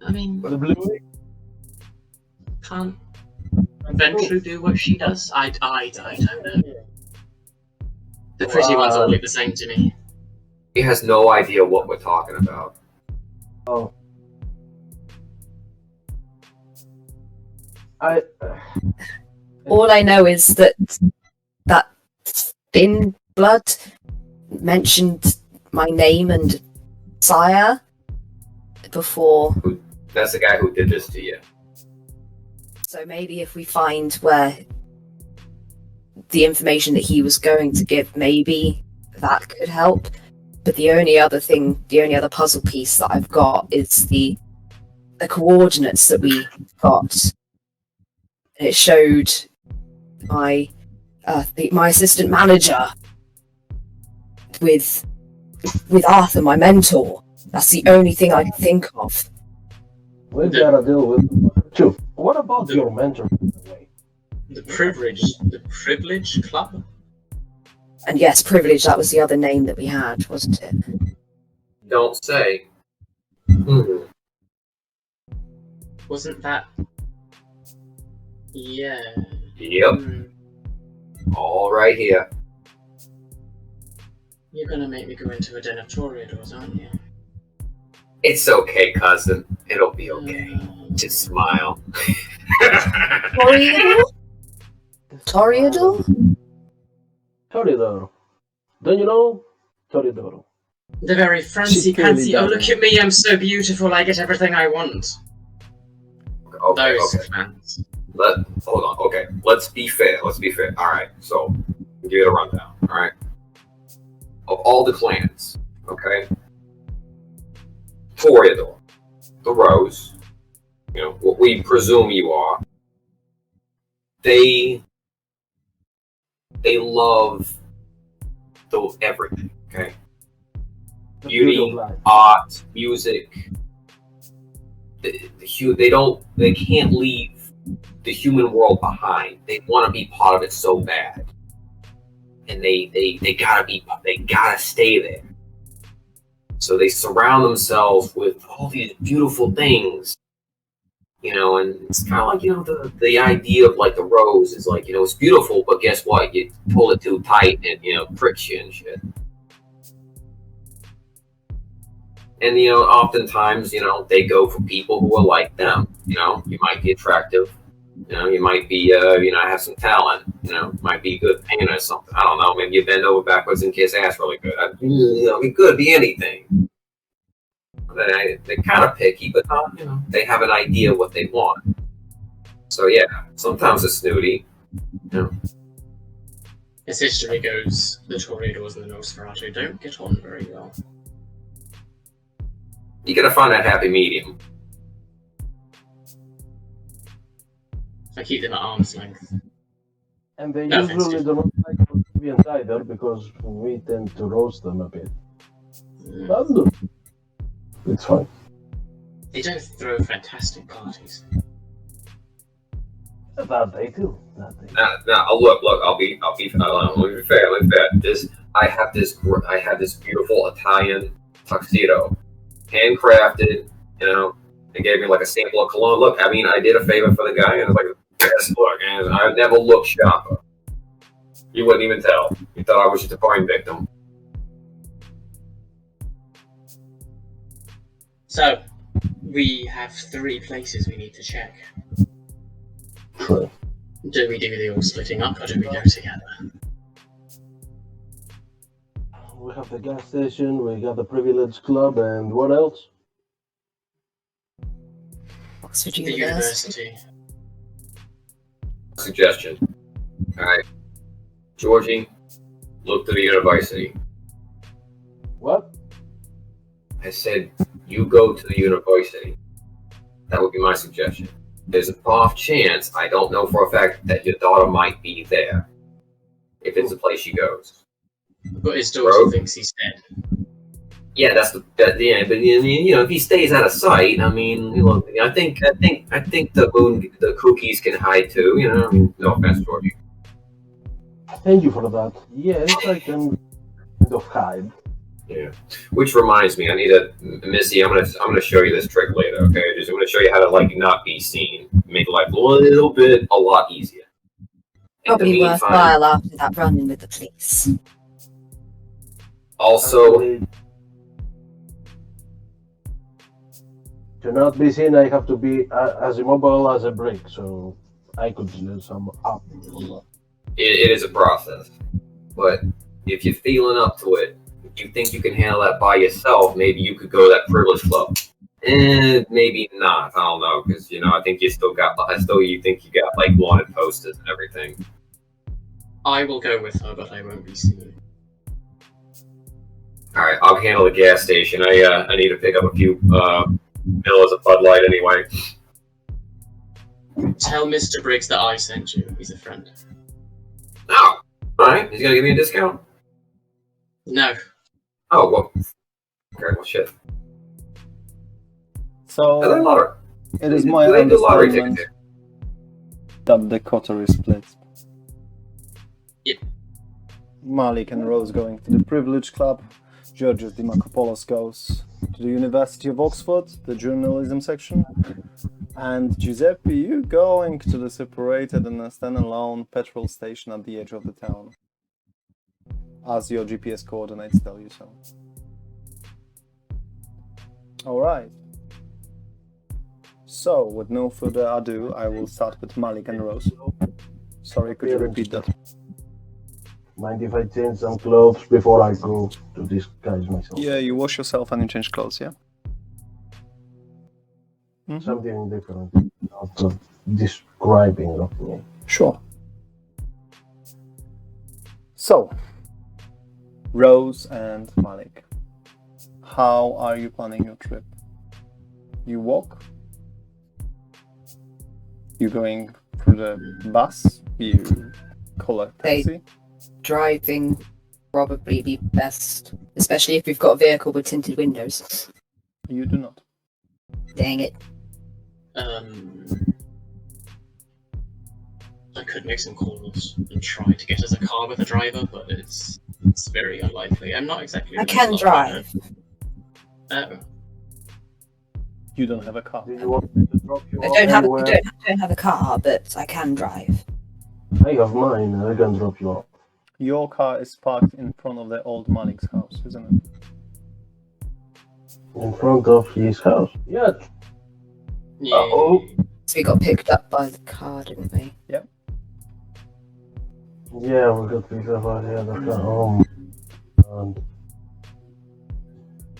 I mean, The blue. can't Ventru do what she does? I don't know. The pretty ones all look the same to me. He has no idea what we're talking about. Oh. All I know is that thin blood mentioned my name and sire before. That's the guy who did this to you. So maybe if we find where the information that he was going to give, maybe that could help. But the only other puzzle piece that I've got is the coordinates that we got. And it showed my assistant manager with Arthur, my mentor. That's the only thing I can think of. We've got to deal with two. What about your mentor, by the way? The privilege club? And yes, privilege, that was the other name that we had, wasn't it? Don't say. Wasn't that? Yeah. Yep. All right here. You're gonna make me go into a den of Toreadors, aren't you? It's okay, cousin. It'll be okay. Just smile. Toreador? Toreador? Toreador. Don't you know? Toreador. The very fancy pantsy. Oh, look at me! I'm so beautiful. I get everything I want. Okay, Those okay. fans. Hold on. Okay, let's be fair. All right. So, I'll give you a rundown. All right. Of all the clans, okay. Toreador, the Rose, you know what we presume you are. They love everything. Okay. The Beauty, art, music. They can't leave the human world behind. They want to be part of it so bad, and they gotta stay there. So they surround themselves with all these beautiful things, you know, and it's kind of like, you know, the idea of like the rose is like, you know, it's beautiful, but guess what? You pull it too tight and, you know, pricks you and shit. And, you know, oftentimes, you know, they go for people who are like them. You know, you might be attractive. You know, you might be, you know, have some talent. You know, might be a good painter or something. I don't know. Maybe you bend over backwards and kiss ass really good. You know, it could be anything. They're kind of picky, but, you know, they have an idea what they want. So, yeah, sometimes it's snooty. You know. As history goes, the Toreadors and the Nosferatu don't get on very well. You gotta find that happy medium. I keep them at arm's length. And they No, usually do not like Bolivians either because we tend to roast them a bit. But look, it's fine. They don't throw fantastic parties. That they do. Now, look. I'll be fair. I have this beautiful Italian tuxedo, handcrafted. You know, they gave me like a sample of cologne. Look, I mean, I did a favor for the guy, and it's like, yes, look, and I never looked sharper. You wouldn't even tell. You thought I was just a crime victim. So, we have 3 places we need to check. Sure. Do we do the all splitting up, or do we go together? We have the gas station, we got the Privilege Club, and what else? Oxford The University. university. Suggestion. All right, Georgie, look to the university. What? I said you go to the university. That would be my suggestion. there's an off chance, I don't know for a fact, that your daughter might be there. If it's the place she goes. But his daughter Rogue? thinks he's dead. Yeah, but if he stays out of sight, I mean, I think the cookies can hide too. I mean, no offense, Georgie. Thank you for that. Yes, I can kind of hide. Yeah. Which reminds me, I need a Missy. I'm gonna show you this trick later. Okay, I'm gonna show you how to not be seen, make life a lot easier. Probably worthwhile after that run-in with the police. Also, Actually, to not be seen, I have to be as immobile as a brick, so I could use some up. it is a process, but if you're feeling up to it, if you think you can handle that by yourself, maybe you could go to that privilege club. And maybe not. I don't know, because I think you think you got wanted posters and everything. I will go with her, but I won't be seen. All right, I'll handle the gas station. I need to pick up a few millers of Bud Light anyway. Tell Mr. Briggs that I sent you. He's a friend. Oh, all right. He's gonna give me a discount. No. Oh well. Okay, well shit. So it is my understanding that the coterie splits. Yep. Malik and Rose going to the Privilege Club. Giorgio Dimakopoulos goes to the University of Oxford, the journalism section. And Giuseppe, you going to the separated and standalone petrol station at the edge of the town. As your GPS coordinates tell you so. Alright. So, with no further ado, I will start with Malik and Rose. Sorry, could you repeat that? Mind if I change some clothes before I go to disguise myself? Yeah, you wash yourself and you change clothes, yeah? Mm-hmm. Something different, not describing of me. Sure. So, Rose and Malik, how are you planning your trip? You walk? You going through the bus? You call a taxi? Driving probably be best, especially if we've got a vehicle with tinted windows. You do not. Dang it. I could make some calls and try to get us a car with a driver, but it's very unlikely. I'm not exactly. I can drive. Oh. You don't have a car. Do you want me to drop you I off don't anywhere? have a car, but I can drive. I have mine, I can drop you off. Your car is parked in front of the old Malik's house, isn't it? In front of his house? Yeah. Yeah. Uh-oh. So we got picked up by the car, didn't we? Yeah, we got picked up by the other car. Oh, and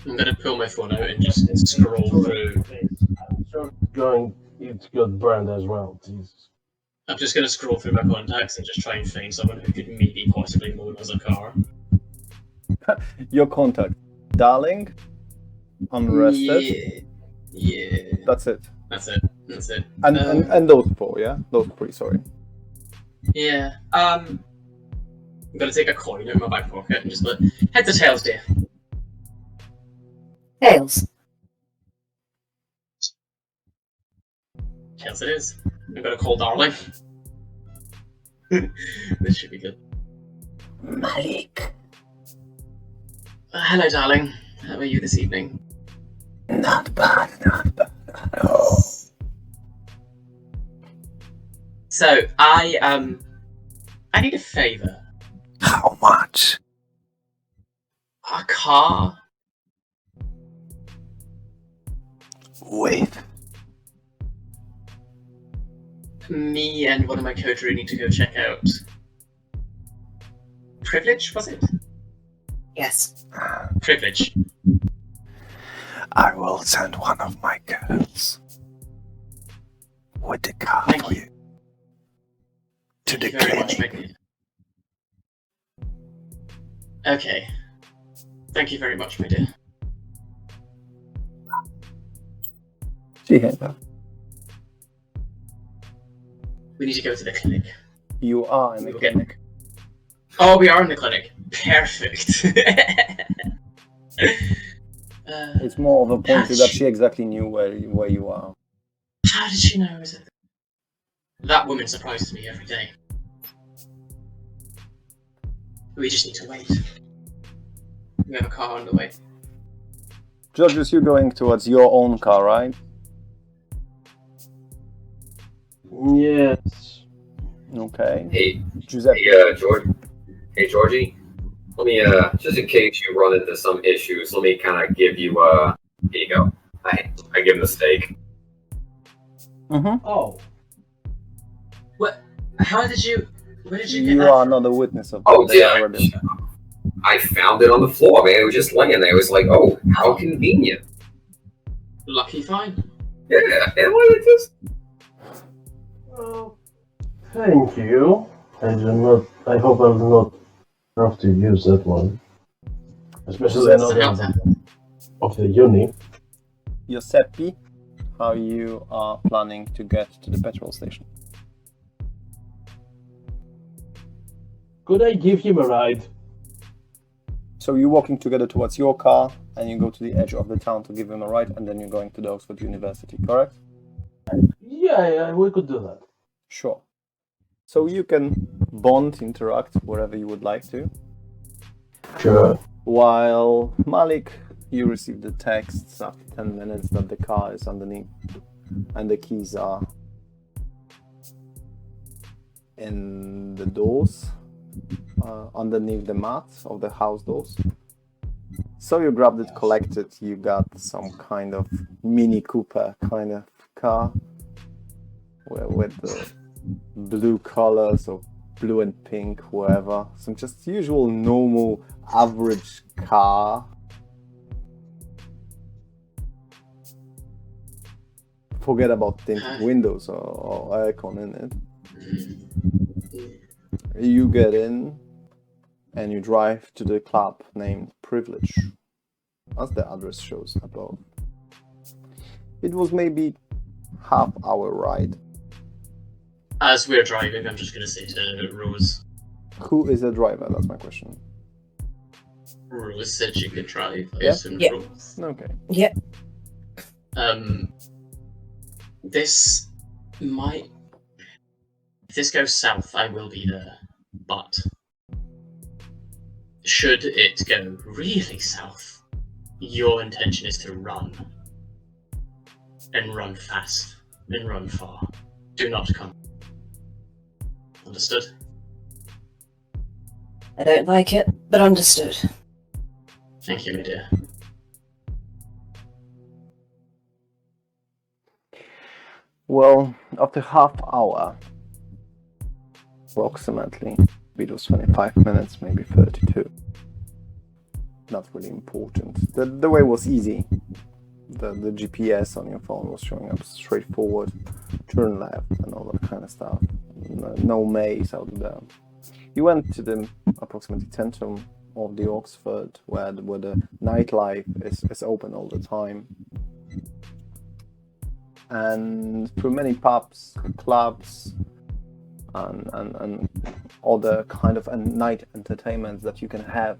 I'm gonna pull my phone out and just scroll through. It's got burned as well. Jesus. I'm just gonna scroll through my contacts and just try and find someone who could maybe possibly loan us a car. Your contact. Darling? Unrested? Yeah. That's it. That's it. And those four, yeah? Those three, sorry. Yeah. I'm gonna take a coin out of my back pocket and just let heads or tails, dear. Tails. Tails it is. I'm gonna call Darling. This should be good. Malik, Hello, darling. How are you this evening? not bad at all. So, I need a favour. How much? A car? With Me and one of my coterie need to go check out. Privilege, was it? Yes. Privilege. I will send one of my girls with the car Thank for you. you to Thank the you very much, my clinic. dear. Okay. Thank you very much, my dear. She hangs up. We need to go to the clinic. You are in the Okay. clinic. Oh, we are in the clinic. Perfect. It's more of a how point did that she exactly knew where you are. How did she know? That woman surprises me every day. We just need to wait. We have a car on the way. Giorgio, you're going towards your own car, right? Yes. Okay. Hey, Giuseppe. George. Hey, Georgie. Let me, just in case you run into some issues, let me kind of give you, here you go. I give him the steak. Mm-hmm. Oh. What? How did you? Where did you get You that are from? not a witness of Oh, that. did They I? already- I found it on the floor, man. It was just laying there. It was like, oh, how convenient. Lucky find. Yeah, and what is this? Well, thank you. I hope I'll not have to use that one. Especially Giuseppe. not of the uni. Giuseppe, how you are planning to get to the petrol station? Could I give him a ride? So you're walking together towards your car, and you go to the edge of the town to give him a ride, and then you're going to the Oxford University, correct? Yeah, we could do that. Sure. So you can bond, interact wherever you would like to. Sure. While Malik, you receive the text after 10 minutes that the car is underneath and the keys are in the doors, underneath the mat of the house doors. So you grabbed it, collected, you got some kind of Mini Cooper kind of car with the blue colors or blue and pink, whatever. Some just usual normal average car. Forget about tinted windows or aircon in it. You get in and you drive to the club named Privilege, as the address shows above. It was maybe half-hour ride. As we're driving, I'm just going to say to Rose. Who is the driver? That's my question. Rose said she could drive. I Yeah? assumed Yeah. Rose. Okay. Yep. This might. If this goes south, I will be there. But should it go really south, your intention is to run. And run fast. And run far. Do not come. Understood? I don't like it, but understood. Thank you, my dear. Well, after half hour, approximately, it was 25 minutes, maybe 32. Not really important. The way was easy. The GPS on your phone was showing up straightforward, turn left and all that kind of stuff. No maze out there. You went to the approximately center of the Oxford, where the nightlife is open all the time. And through many pubs, clubs, and other kind of night entertainments that you can have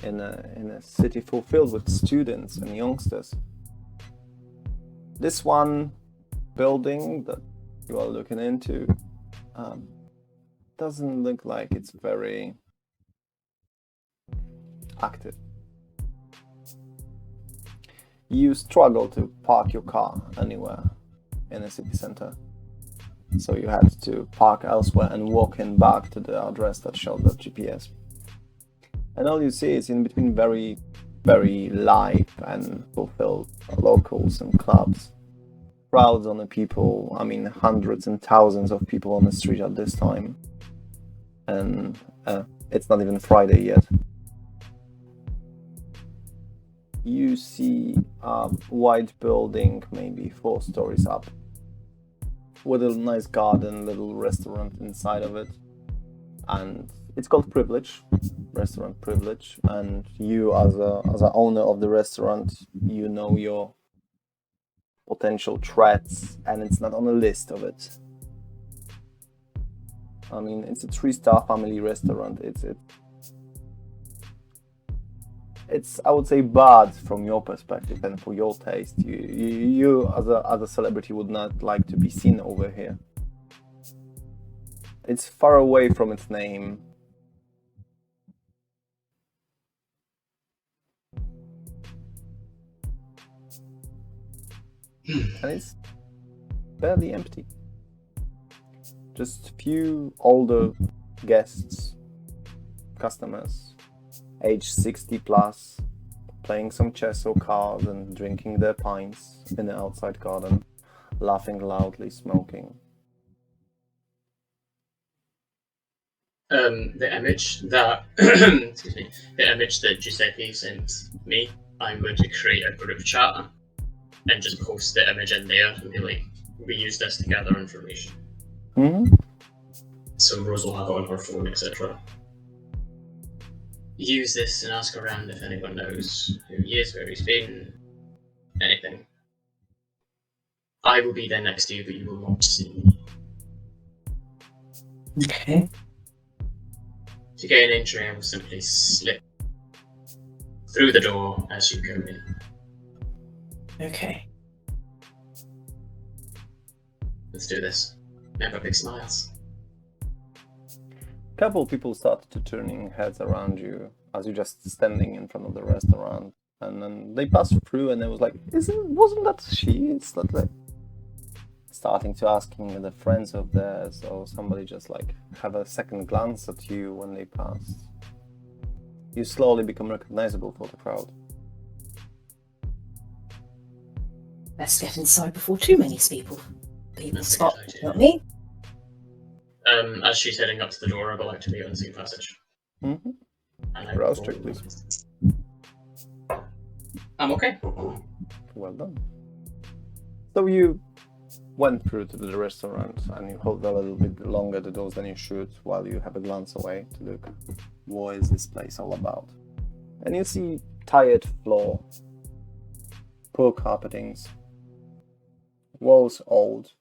in a city filled with students and youngsters. This one building that you are looking into doesn't look like it's very active. You struggle to park your car anywhere in a city center. So you had to park elsewhere and walk in back to the address that showed that GPS. And all you see is in between very, very live and fulfilled locals and clubs. Crowds on the people, I mean hundreds and thousands of people on the street at this time. And it's not even Friday yet. You see a white building, maybe 4 stories up, with a nice garden, little restaurant inside of it. And it's called Privilege, Restaurant Privilege. And you as a owner of the restaurant, you know your potential threats, and it's not on a list of it. I mean, it's a 3-star family restaurant. It's I would say bad from your perspective and for your taste. You as a celebrity would not like to be seen over here. It's far away from its name. And it's barely empty. Just few older guests, customers, age 60 plus, playing some chess or cards and drinking their pints in the outside garden, laughing loudly, smoking. The image that excuse me, the image that Giuseppe sent me, I'm going to create a group chat and just post the image in there and be like, we use this to gather information. Mm-hmm. So Rose will have it on her phone, etc. Use this and ask around if anyone knows who he is, where he's been, anything. I will be there next to you, but you will not see me. Okay. To get an entry, I will simply slip through the door as you come in. Okay. Let's do this. Never big smiles. Couple people started to turning heads around you as you're just standing in front of the restaurant, and then they passed through, and it was like, wasn't that she? It's not like starting to asking the friends of theirs, or somebody just like have a second glance at you when they passed. You slowly become recognizable for the crowd. Let's get inside before too many people That's a spot, good idea. not me. As she's heading up to the door, I would like to be on the same passage. Mm-hmm. And I Rouse will- check, please. I'm okay. Well done. So you went through to the restaurant and you hold a little bit longer the doors than you should while you have a glance away to look, what is this place all about? And you see tired floor, poor carpetings, walls old.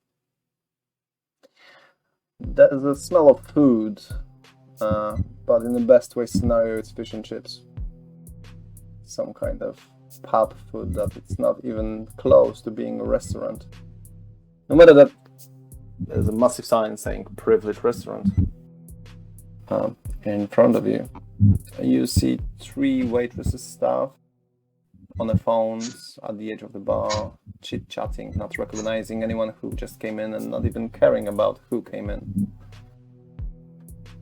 There's a smell of food, but in the best way scenario it's fish and chips. Some kind of pub food that it's not even close to being a restaurant. No matter that, there's a massive sign saying privileged restaurant in front of you. You see 3 waitresses staff on their phones at the edge of the bar, chit-chatting, not recognizing anyone who just came in and not even caring about who came in.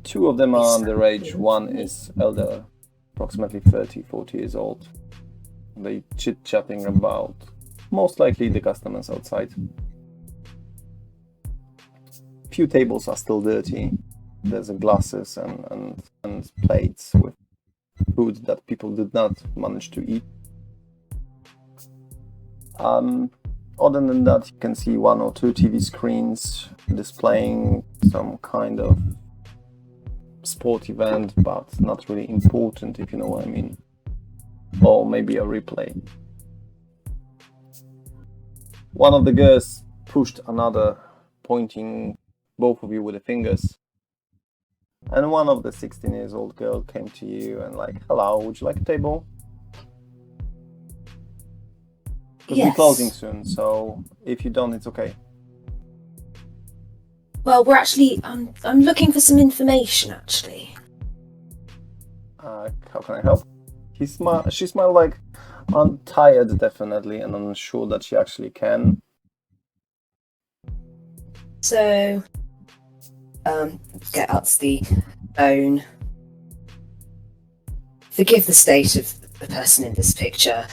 2 of them are underage, 1 is elder, approximately 30, 40 years old. They chit-chatting about most likely the customers outside. Few tables are still dirty. There's glasses and plates with food that people did not manage to eat. Other than that, you can see 1 or 2 TV screens displaying some kind of sport event, but not really important, if you know what I mean. Or maybe a replay. One of the girls pushed another, pointing both of you with the fingers. And one of the 16 years old girl came to you and like, hello, would you like a table? Because we're closing soon, so if you don't, it's okay. Well, we're actually, I'm looking for some information, actually. How can I help? She smiled like, I'm tired definitely, and I'm sure that she actually can. So, get out the phone. Forgive the state of the person in this picture.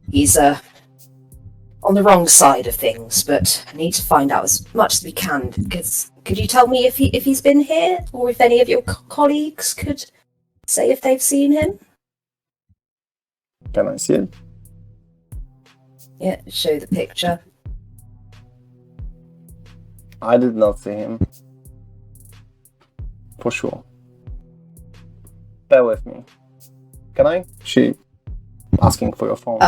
He's on the wrong side of things, but I need to find out as much as we can. Because could you tell me if he's been here, or if any of your colleagues could say if they've seen him? Can I see it? Yeah, show the picture. I did not see him. For sure. Bear with me. Can I? She asking for your phone.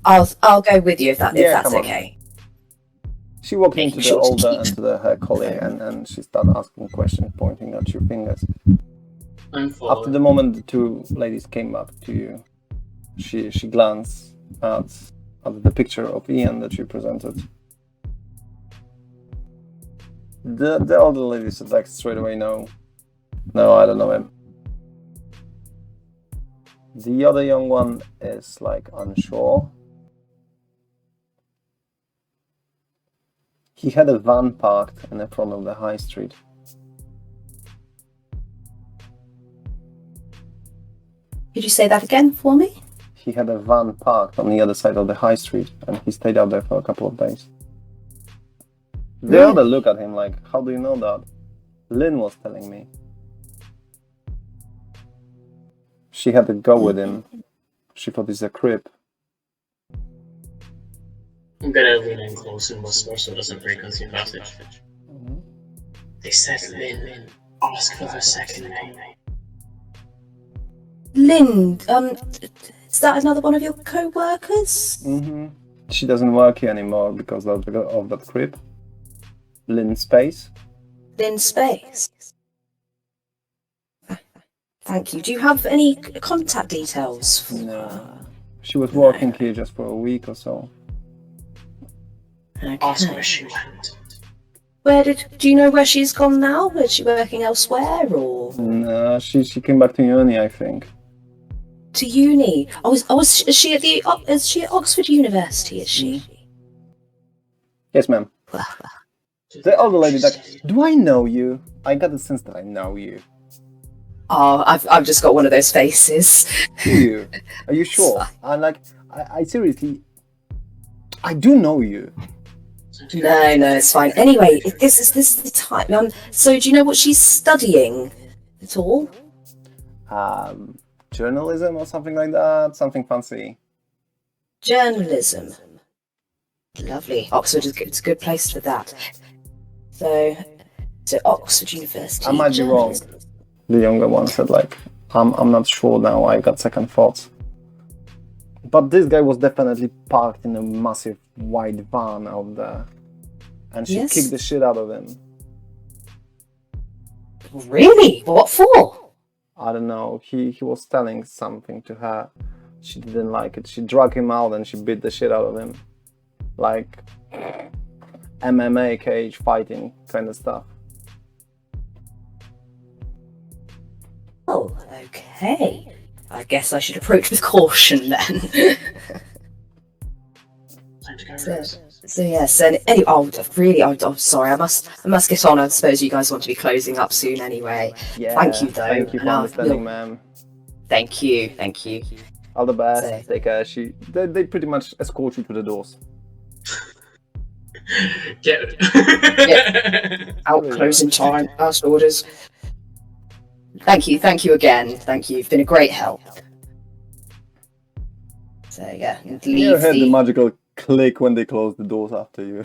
I'll go with you if that's come on. okay. She walked into Making the sure to older keep- and to her colleague, and she started asking questions, pointing at your fingers. I'm After following. the moment the two ladies came up to you, she glanced at the picture of Ian that you presented. The older lady said like straight away, no, I don't know him. The other young one is like unsure. He had a van parked in the front of the high street. Could you say that again for me? He had a van parked on the other side of the high street, and he stayed out there for a couple of days. The Really? other look at him like, how do you know that? Lynn was telling me. She had to go with him. She thought it's a crib. I'm gonna lean in close and whisper so it doesn't break onto your passage. They said Lynn. Ask for her second name. Lynn, is that another one of your co-workers? She doesn't work here anymore because of that crib. Lynn Space. Lynn Space. Thank you. Do you have any contact details for her? She was working here just for a week or so. Ask Okay. where she went. Do you know where she's gone now? Is she working elsewhere or No, she came back to uni, I think. to uni? Is she at Oxford University, is she? Yes, ma'am. The older lady, like, do I know you? I got the sense that I know you. Oh, I've just got one of those faces. Do you? Are you sure? I seriously, I do know you. No, it's fine. Anyway, this is the time. So do you know what she's studying at all? Journalism or something like that. Something fancy. Journalism. Lovely. Oxford is it's a good place for that. So Oxford University. I might be wrong. journalism. The younger one said like, I'm not sure now. I got second thoughts. But this guy was definitely parked in a massive white van out there, and she Yes. kicked the shit out of him. Really? What for? I don't know. He was telling something to her. She didn't like it. She dragged him out and she beat the shit out of him, like MMA cage fighting kind of stuff. Oh, okay. I guess I should approach with caution then. Time to go. So yes, and anyway, I'm sorry. I must get on. I suppose you guys want to be closing up soon anyway. Yeah. Thank you, though. Thank you for And understanding, ma'am. Thank you. All the best. So- Take care. They pretty much escort you to the doors. Get Out closing time. Last orders. Thank you again. Thank you. You've been a great help. So yeah, and You leave heard the the magical click when they close the doors after you.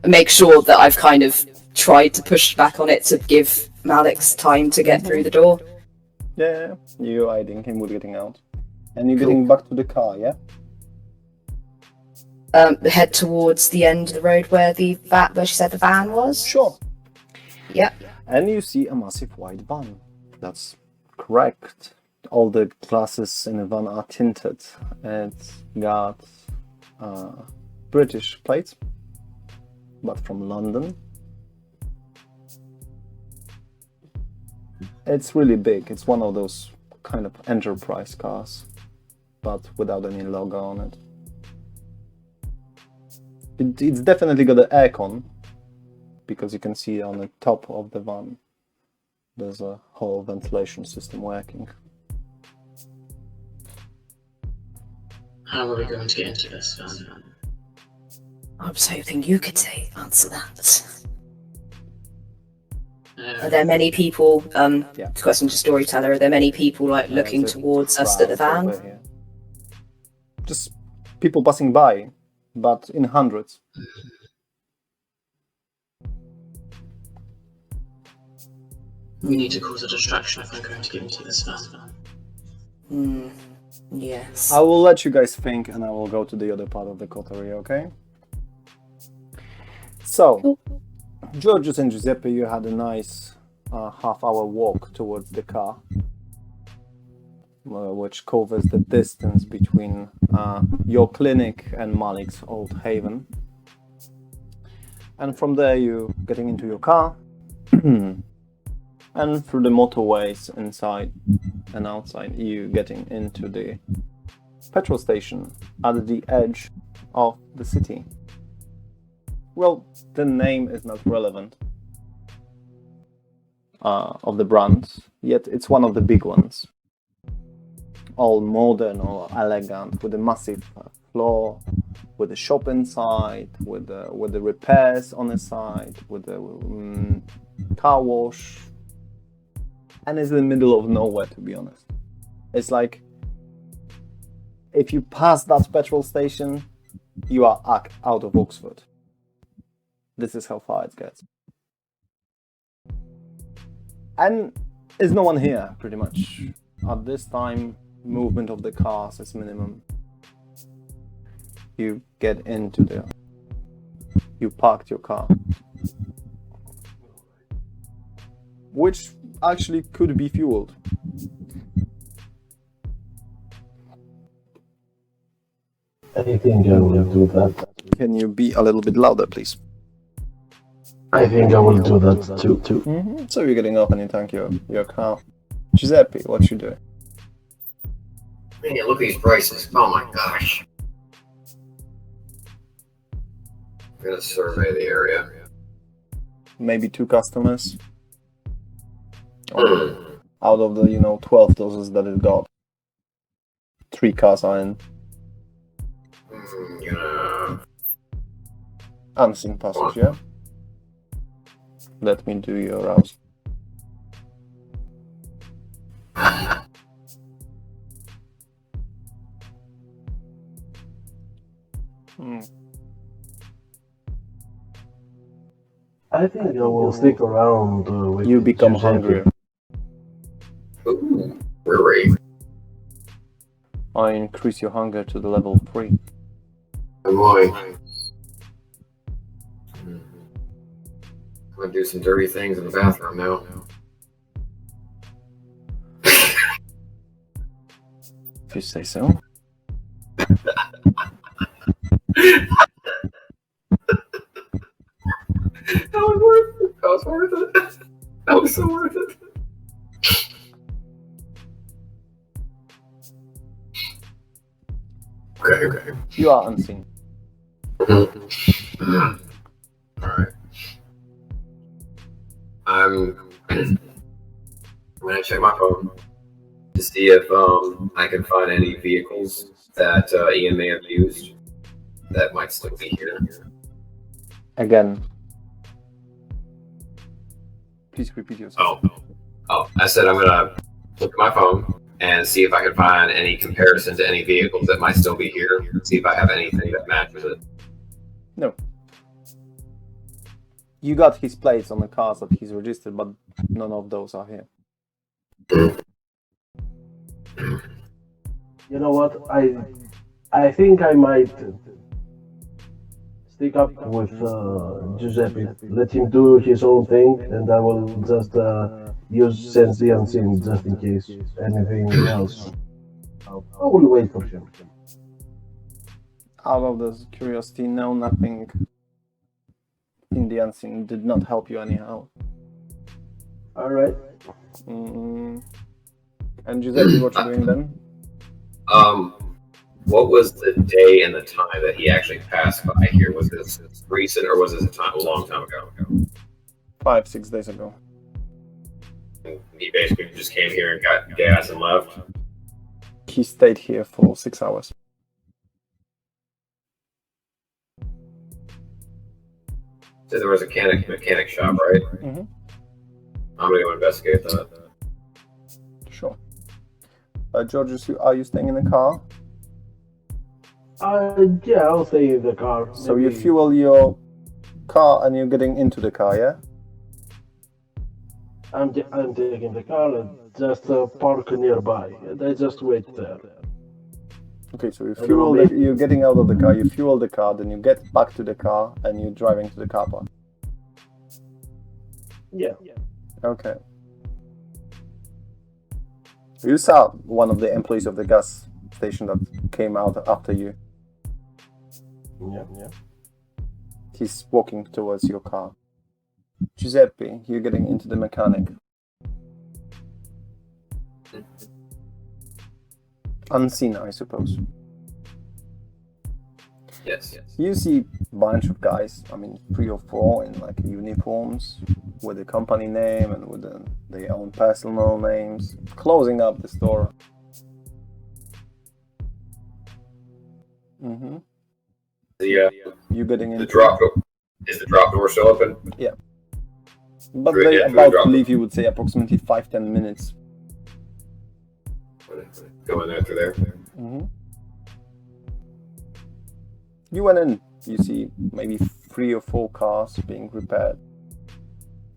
make sure that I've kind of tried to push back on it to give Malik's time to get through the door. Yeah, you're hiding him with getting out. And you're Cool. getting back to the car, yeah? Head towards the end of the road where where she said the van was. Sure. Yep. And you see a massive white van. That's correct. All the glasses in the van are tinted. It's got British plates, but from London. It's really big. It's one of those kind of enterprise cars, but without any logo on it. It's definitely got an aircon, because you can see on the top of the van there's a whole ventilation system working. How are we going to get into this van? I was hoping you could answer that. Are there many people? Yeah. Question to storyteller. Are there many people like looking There's a towards us at the crowd van? over here. Just people passing by, but in hundreds. We need to cause a distraction if I'm going to get into this van. Yes. I will let you guys think, and I will go to the other part of the coterie, okay? So, Giorgio and Giuseppe, you had a nice half-hour walk towards the car, which covers the distance between your clinic and Malik's old haven. And from there, you getting into your car, and through the motorways inside and outside, you getting into the petrol station at the edge of the city. Well, the name is not relevant of the brand, yet it's one of the big ones. All modern, all elegant, with a massive floor, with a shop inside, with the repairs on the side, with the car wash, and it's in the middle of nowhere, to be honest. It's like, if you pass that petrol station, you are out of Oxford. This is how far it gets. And there's no one here, pretty much. At this time, movement of the cars is minimum. You get into you parked your car. Which actually could be fueled. I think I will do that. Can you be a little bit louder, please? I think I will do that too. So you're getting up and you tank your car. Giuseppe, what you doing? Man, look at these prices. Oh my gosh. I'm gonna survey the area. Maybe 2 customers. Or out of the 12 doses that it got, 3 cars are in. Unseen passage, yeah? Let me do your rouse. I think I will stick around with You become Giuseppe. hungrier. Ooh, really? I increase your hunger to the level 3. I'm going. I'm gonna do some dirty things in the bathroom now. If you say so. That was worth it. That was worth it. That was so worth it. Okay. You are unseen. Alright. I'm gonna check my phone to see if I can find any vehicles that Ian may have used that might still be here. Again. Please repeat yourself. Oh, I said I'm gonna look at my phone and see if I can find any comparison to any vehicles that might still be here. See if I have anything that matches it. No. You got his plates on the cars that he's registered, but none of those are here. You know what? I think I might stick up with Giuseppe. Let him do his own thing, and I will just use Sense the Unseen just in case anything else. I will wait for him. Out of this curiosity, no, nothing in the unseen did not help you anyhow. Alright. And Giuseppe, what you doing then? What was the day and the time that he actually passed by here? Was this recent or was this a long time ago? 5-6 days ago. And he basically just came here and got gas and left. He stayed here for 6 hours. So there was a mechanic shop, right? Mm-hmm. I'm gonna go investigate that. Sure. Giorgio, are you staying in the car? Yeah, I'll stay in the car. So you fuel your car and you're getting into the car, yeah? I'm taking the car and just park nearby. And I just wait there. Okay, so you're getting out of the car, you fuel the car, then you get back to the car, and you're driving to the car park. Yeah. Okay. You saw one of the employees of the gas station that came out after you. Yeah. He's walking towards your car. Giuseppe, you're getting into the mechanic. Unseen, I suppose. Yes. You see a bunch of guys, 3 or 4 in like uniforms with a company name and with their own personal names, closing up the store. Mm-hmm. You getting into The drop door. Is the drop door still open? Yeah. But Through they're the about drop to door. leave, you would say approximately 5-10 minutes. Go in there through there. Mm-hmm. You went in, you see maybe 3 or 4 cars being repaired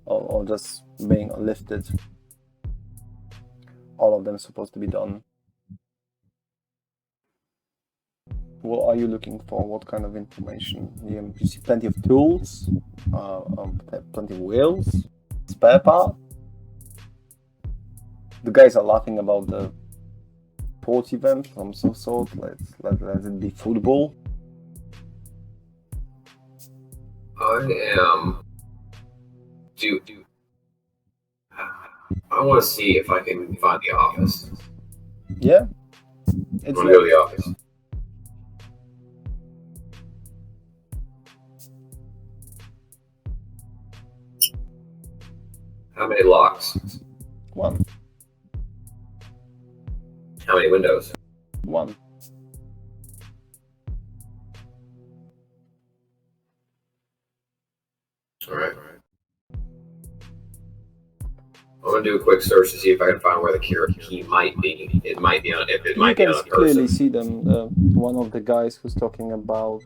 or just being lifted. All of them supposed to be done. What are you looking for? What kind of information? You see plenty of tools, plenty of wheels, spare parts. The guys are laughing about the sport event from some sort. Let it be football. I want to see if I can find the office. Yeah, I it's want to go to the office. How many locks? 1. How many windows? 1. All right. I'm gonna do a quick search to see if I can find where the key might be. It might be on. If it You might be can on a clearly person. see them. One of the guys who's talking about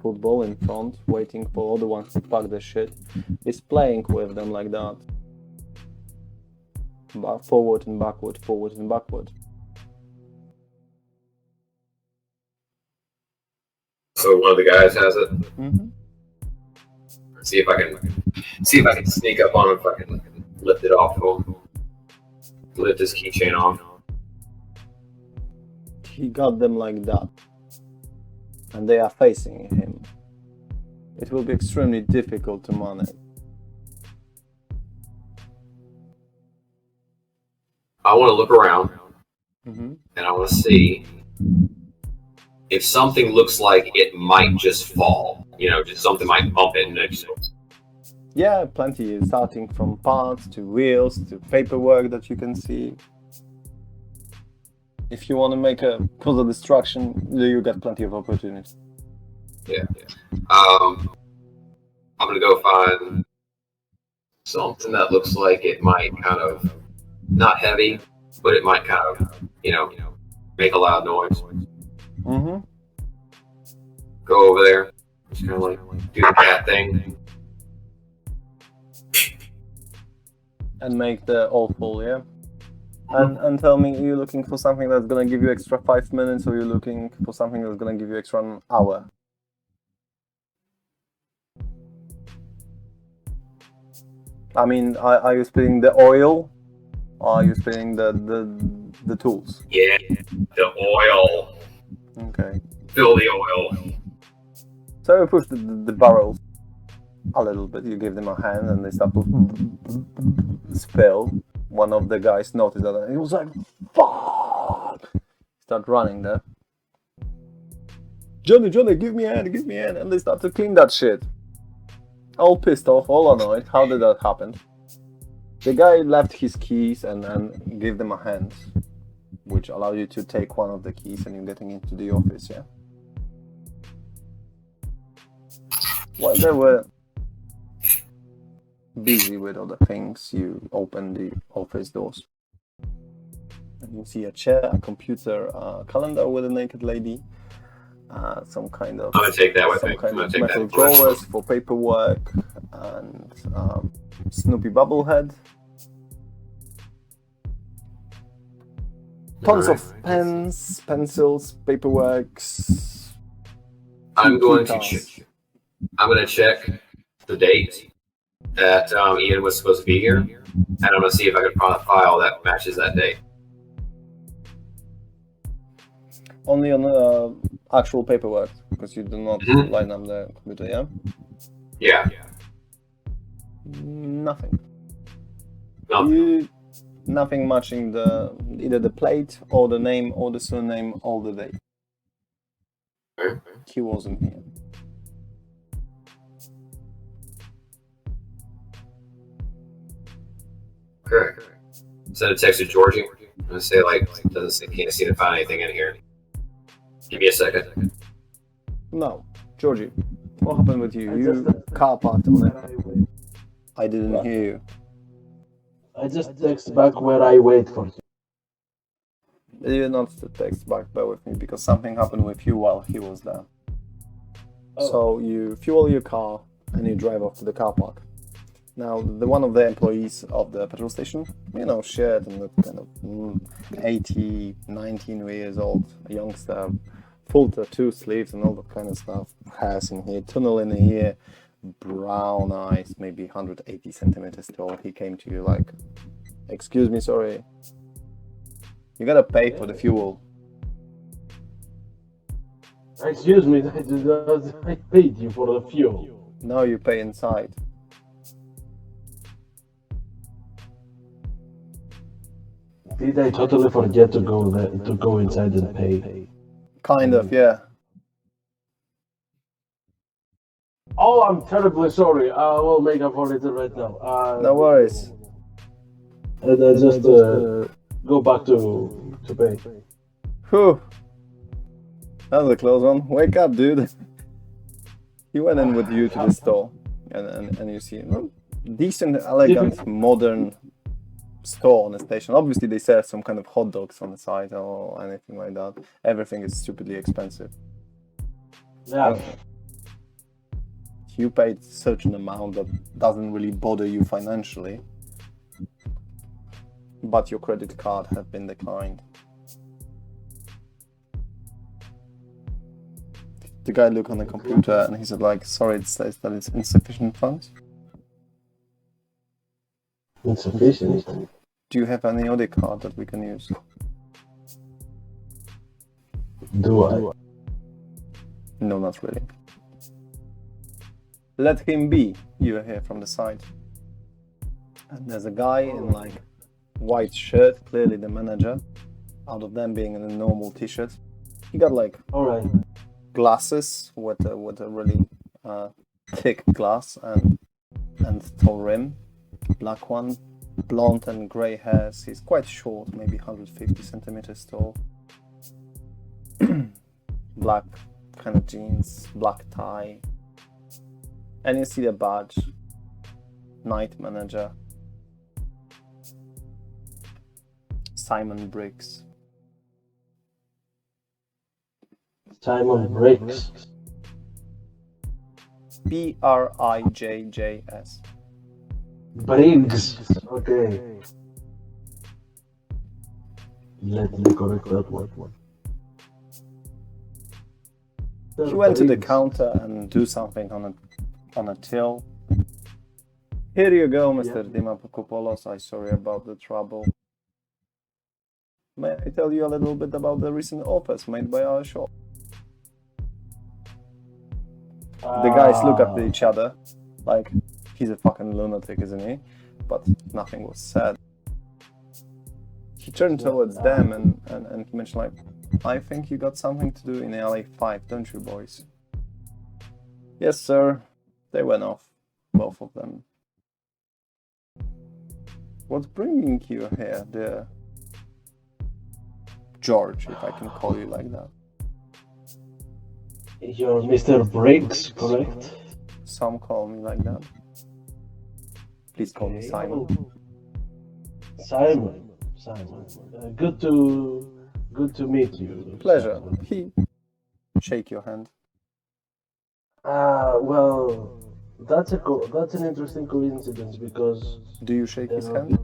football in front, waiting for all the ones to pack the shit, is playing with them like that. Forward and backward, forward and backward. So one of the guys has it. Mm-hmm. See if I can sneak up on him. If I can lift it off of him. Lift his keychain off. He got them like that. And they are facing him. It will be extremely difficult to manage. I want to look around Mm-hmm. and I want to see if something looks like it might just fall. Just something might bump it next to it. Yeah, plenty, starting from parts to wheels to paperwork that you can see. If you want to make a cause of destruction, you got plenty of opportunities. Yeah. I'm gonna go find something that looks like it might kind of not heavy, but it might kind of make a loud noise. Mm-hmm. Go over there, just kind of like do the cat thing. And make the awful, yeah? And tell me, are you looking for something that's gonna give you extra 5 minutes, or you're looking for something that's gonna give you extra an hour? Are you spilling the oil, or are you spilling the tools? Yeah, the oil. Okay. Fill the oil. So you push the barrels a little bit, you give them a hand, and they start to spill. One of the guys noticed that, and he was like, fuck! Start running there. Johnny, give me a hand, and they start to clean that shit. All pissed off, all annoyed. How did that happen? The guy left his keys and gave them a hand, which allowed you to take one of the keys, and you're getting into the office, yeah? While they were busy with other things, you open the office doors. And you see a chair, a computer, a calendar with a naked lady, some kind of I'm gonna take that with me. some kind I'm of gonna take metal that with me. drawers for paperwork, and Snoopy bobblehead. Tons Alright. of pens, pencils, paperworks. I'm going to check. I'm gonna check the date that Ian was supposed to be here, and I'm gonna see if I can find a file that matches that date. Only on actual paperwork, because you do not Mhm. line up the computer, yeah? Yeah. Nothing. No. Nothing matching either the plate or the name or the surname or the date. Okay. He wasn't here. Okay. Send a text to Georgie. I'm gonna say can't seem to find anything in here. Give me a second. No, Georgie, what happened with you? You car parked on it. I didn't hear you. I just text back where I wait for you. You did not text back with me because something happened with you while he was there. So you fuel your car and you drive off to the car park. Now, one of the employees of the petrol station, shared and that kind of 80, 19 years old youngster, full tattoo sleeves and all that kind of stuff, has in here, tunnel in here, brown eyes, maybe 180 centimeters tall. He came to you like, excuse me, sorry, you gotta pay for the fuel. Excuse me, I paid you for the fuel. Now you pay inside. Did I totally forget to go inside and pay? Kind of, yeah. Oh, I'm terribly sorry. I will make up for it right now. No worries. And I just go back to pay. Whew. That was a close one. Wake up, dude. He went in with you to the store, and you see decent, elegant, modern store on the station. Obviously, they sell some kind of hot dogs on the side or anything like that. Everything is stupidly expensive. Yeah. You paid such an amount that doesn't really bother you financially, but your credit card has been declined. The guy looked on the computer and he said, like, sorry, it says that it's insufficient funds. Insufficient. Do you have any other card that we can use? Do I? No, not really. Let him be, you hear from the side. And there's a guy in like white shirt, clearly the manager, out of them being in a normal t-shirt. He got like Alright. glasses with a really thick glass and tall rim, black one, blonde and grey hairs. He's quite short, maybe 150 centimeters tall. Black kind of jeans, black tie. And you see the badge, night manager, Simon Briggs. Simon Briggs. Brijjs. Briggs. Okay. Let me correct that one. He went to the counter and do something on a till. Here you go, Mr. Dimapokopoulos. I'm sorry about the trouble. May I tell you a little bit about the recent offers made by our shop? The guys look at each other like he's a fucking lunatic, isn't he? But nothing was said. He turned towards them and he mentioned like, I think you got something to do in LA5, don't you boys? Yes, sir. They went off, both of them. What's bringing you here, dear George, if I can call you like that? You're Mr. Briggs, correct? Some call me like that. Please call me Simon. Simon. Good to meet you. Pleasure. Simon. He shake your hand. Well, that's an interesting coincidence because Do you shake his there are hand?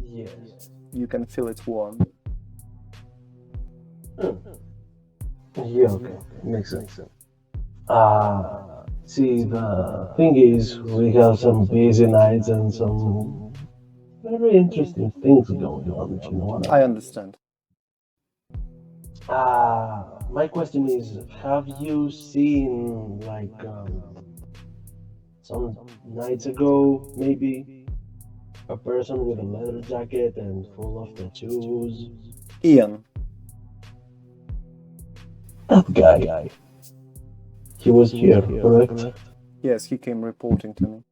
Yes. You can feel it warm. Yeah, okay. Makes sense. See, the thing is, we have some busy nights and some very interesting things going on, if you know what I I mean. understand. My question is, have you seen, like, some nights ago, maybe, a person with a leather jacket and full of tattoos? Ian, That guy. He was here, correct? yes, he came reporting to me.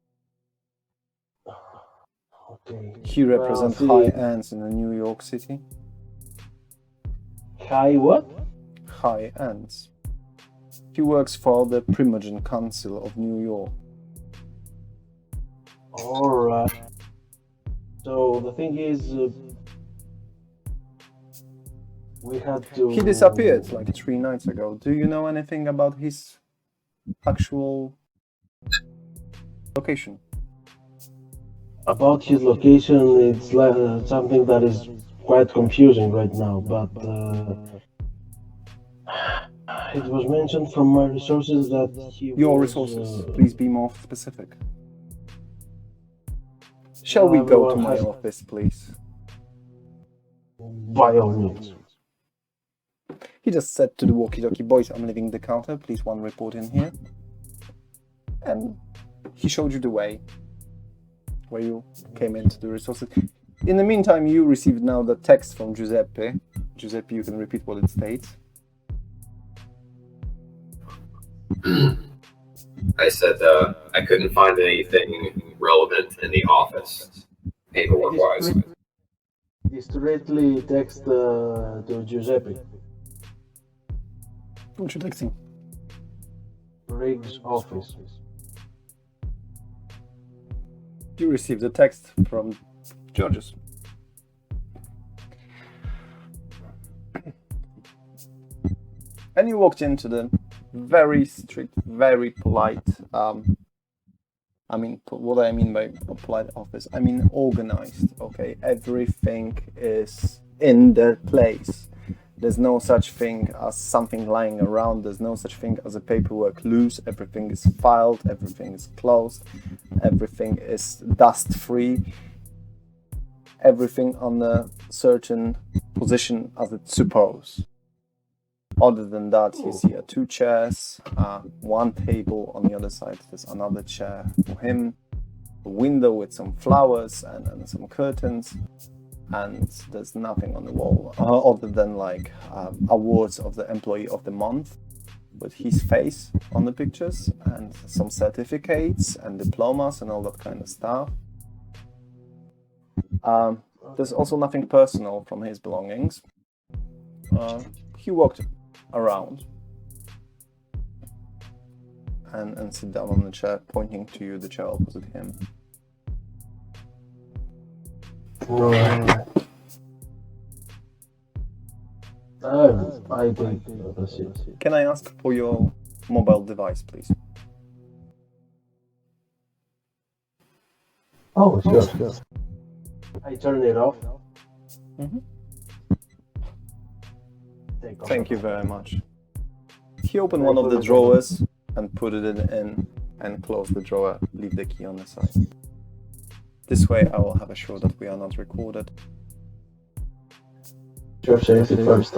Okay. He represents see, high ends in New York City. High what? High ends. He works for the Primogen Council of New York. Alright. So the thing is, we had to. He disappeared like 3 nights ago. Do you know anything about his actual location? About his location, it's like something that is quite confusing right now, but it was mentioned from my resources that he Your was, resources. Please be more specific. Shall we go to my office, please? By all means. He just said to the walkie-talkie, boys, I'm leaving the counter. Please one report in here. And he showed you the way where you came into the resources. In the meantime, you received now the text from Giuseppe. Giuseppe, you can repeat what it states. I said I couldn't find anything relevant in the office, paperwork-wise. This directly text to Giuseppe. What you texting? Riggs' office. You received a text from Giorgio. And you walked into the very strict, very polite, what I mean by a polite office, I mean organized, okay? Everything is in their place. There's no such thing as something lying around. There's no such thing as a paperwork loose. Everything is filed. Everything is closed. Everything is dust-free. Everything on a certain position as it's supposed. Other than that, you see 2 chairs, 1 table. On the other side, there's another chair for him. A window with some flowers and some curtains. And there's nothing on the wall other than like awards of the employee of the month with his face on the pictures and some certificates and diplomas and all that kind of stuff. There's also nothing personal from his belongings. He walked around and sit down on the chair, pointing to you, the chair opposite him. I think that's it. Can I ask for your mobile device, please? Oh, sure. I turn it off. Thank you very much. He opened one of the drawers and put it in and closed the drawer, leave the key on the side. This way I will have assured that we are not recorded. Sure, safety first.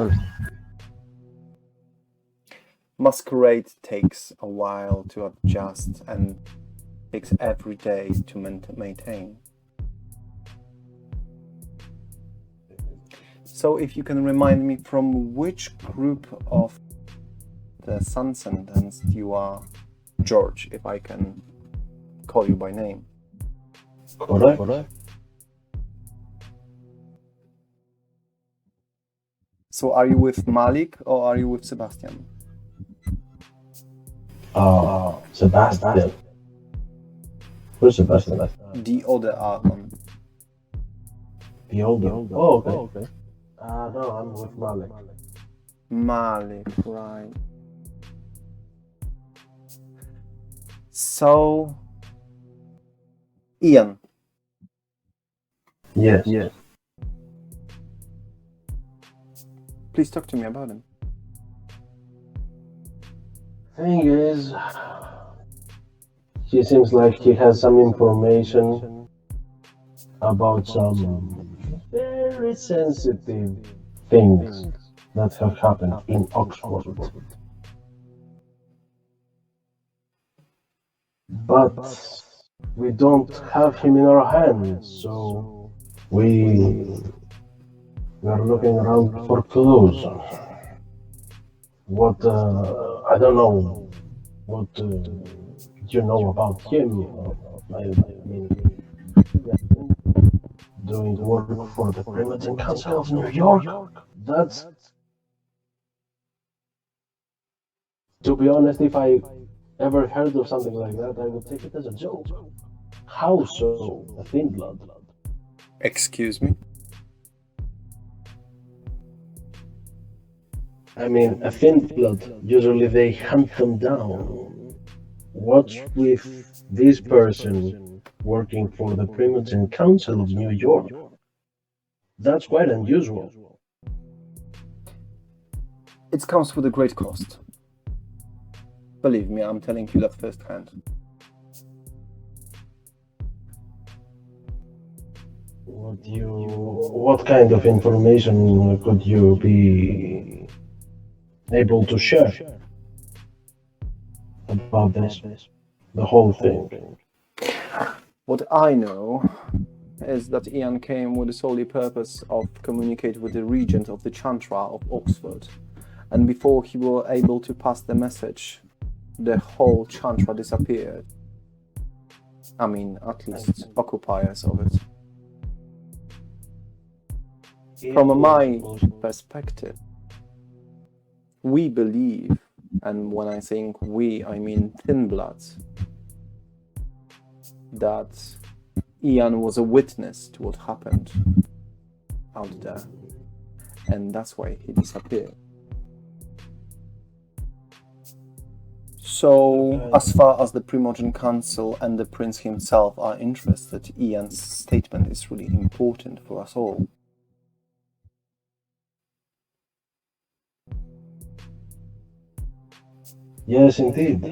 Masquerade takes a while to adjust and takes every day to maintain. So if you can remind me from which group of the Sun-Sentence you are, George, if I can call you by name. Correct. So are you with Malik or are you with Sebastian? Sebastian. Who's Sebastian? The other Archon. The older. Oh, okay. No, I'm with Malik. Malik, right. So, Ian. Yes. Please talk to me about him. Thing is, he seems like he has some information about some very sensitive things that have happened in Oxford. But we don't have him in our hands, so we are looking around for clues. What, I don't know, what you know about him. I mean, doing work for the Primitive Council of New York. That's, to be honest, if I ever heard of something like that, I would take it as a joke. How so? A thin blood? Excuse me? I mean, a thin blood, usually they hunt them down. What's with this person working for the Primitive Council of New York? That's quite unusual. It comes with a great cost. Believe me, I'm telling you that firsthand. What kind of information could you be able to share about this, the whole thing? What I know is that Ian came with the solely purpose of communicate with the regent of the Chantra of Oxford, and before he were able to pass the message, the whole Chantra disappeared. I mean, at least occupiers of it. From my perspective, we believe, and when I think we, I mean Thin Bloods, that Ian was a witness to what happened out there, and that's why he disappeared. So, as far as the Primogen Council and the Prince himself are interested, Ian's statement is really important for us all. Yes, indeed.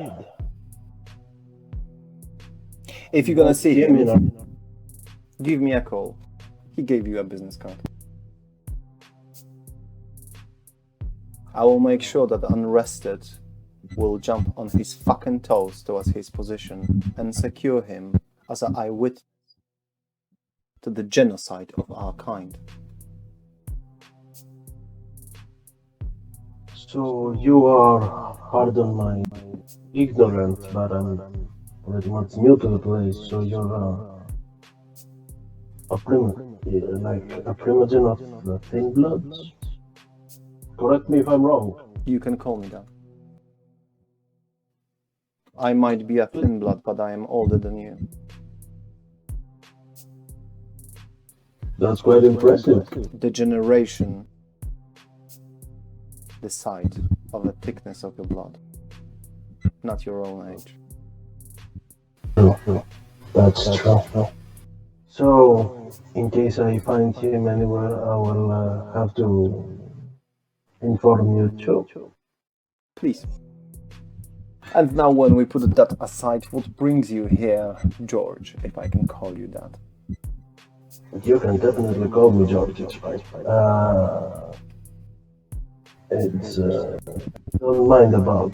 If you're gonna see him, give me a call. He gave you a business card. I will make sure that Unrested will jump on his fucking toes towards his position and secure him as an eyewitness to the genocide of our kind. So you are, pardon my ignorance, but I'm pretty much new to the place, so you're a primogen of the Thin Bloods? Correct me if I'm wrong. You can call me that. I might be a Thin Blood, but I am older than you. That's quite impressive. The generation decide of the thickness of your blood, not your own age. True. That's true. So, in case I find him anywhere, I will have to inform you too. Please. And now when we put that aside, what brings you here, George, if I can call you that? You can definitely call me Giorgio. Don't mind about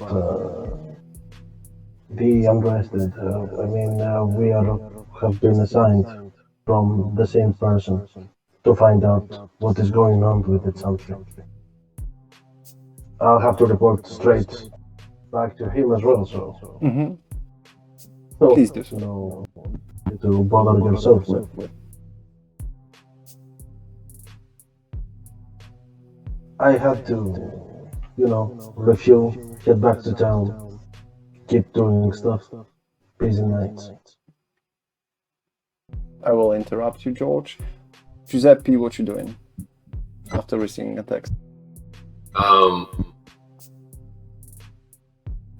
the Unrested. We have been assigned from the same person to find out what is going on with it something. I'll have to report straight back to him as well, so... Mm-hmm. No, Please do so. No need to bother yourself with. I had to, refuel, get back to town, keep doing stuff. Busy nights. I will interrupt you, George. Giuseppe, what you doing? After receiving a text.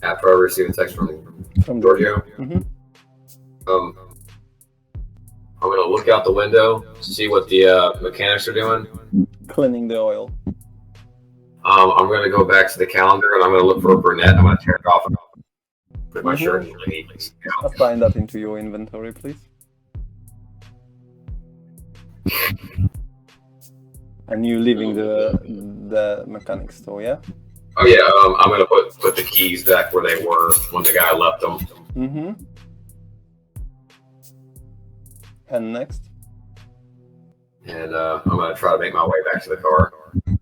After I receive a text from Giorgio, Mm-hmm. I'm gonna look out the window, see what the mechanics are doing. Cleaning the oil. I'm gonna go back to the calendar and I'm gonna look for a brunette. I'm gonna tear it off and put my shirt underneath. Assign that into your inventory, please. And you leaving the mechanic store, yeah? Oh yeah, I'm gonna put the keys back where they were when the guy left them. Mm-hmm. And next? And I'm gonna try to make my way back to the car.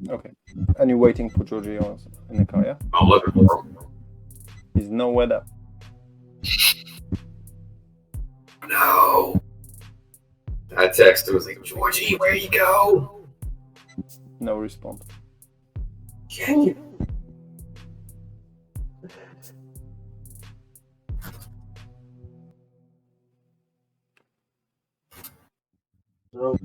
Okay. And you're waiting for Giorgio in the car, yeah? I'm looking for him. He's nowhere there. No. I texted him, I was like, Georgie, where you go? No response. Can you? So,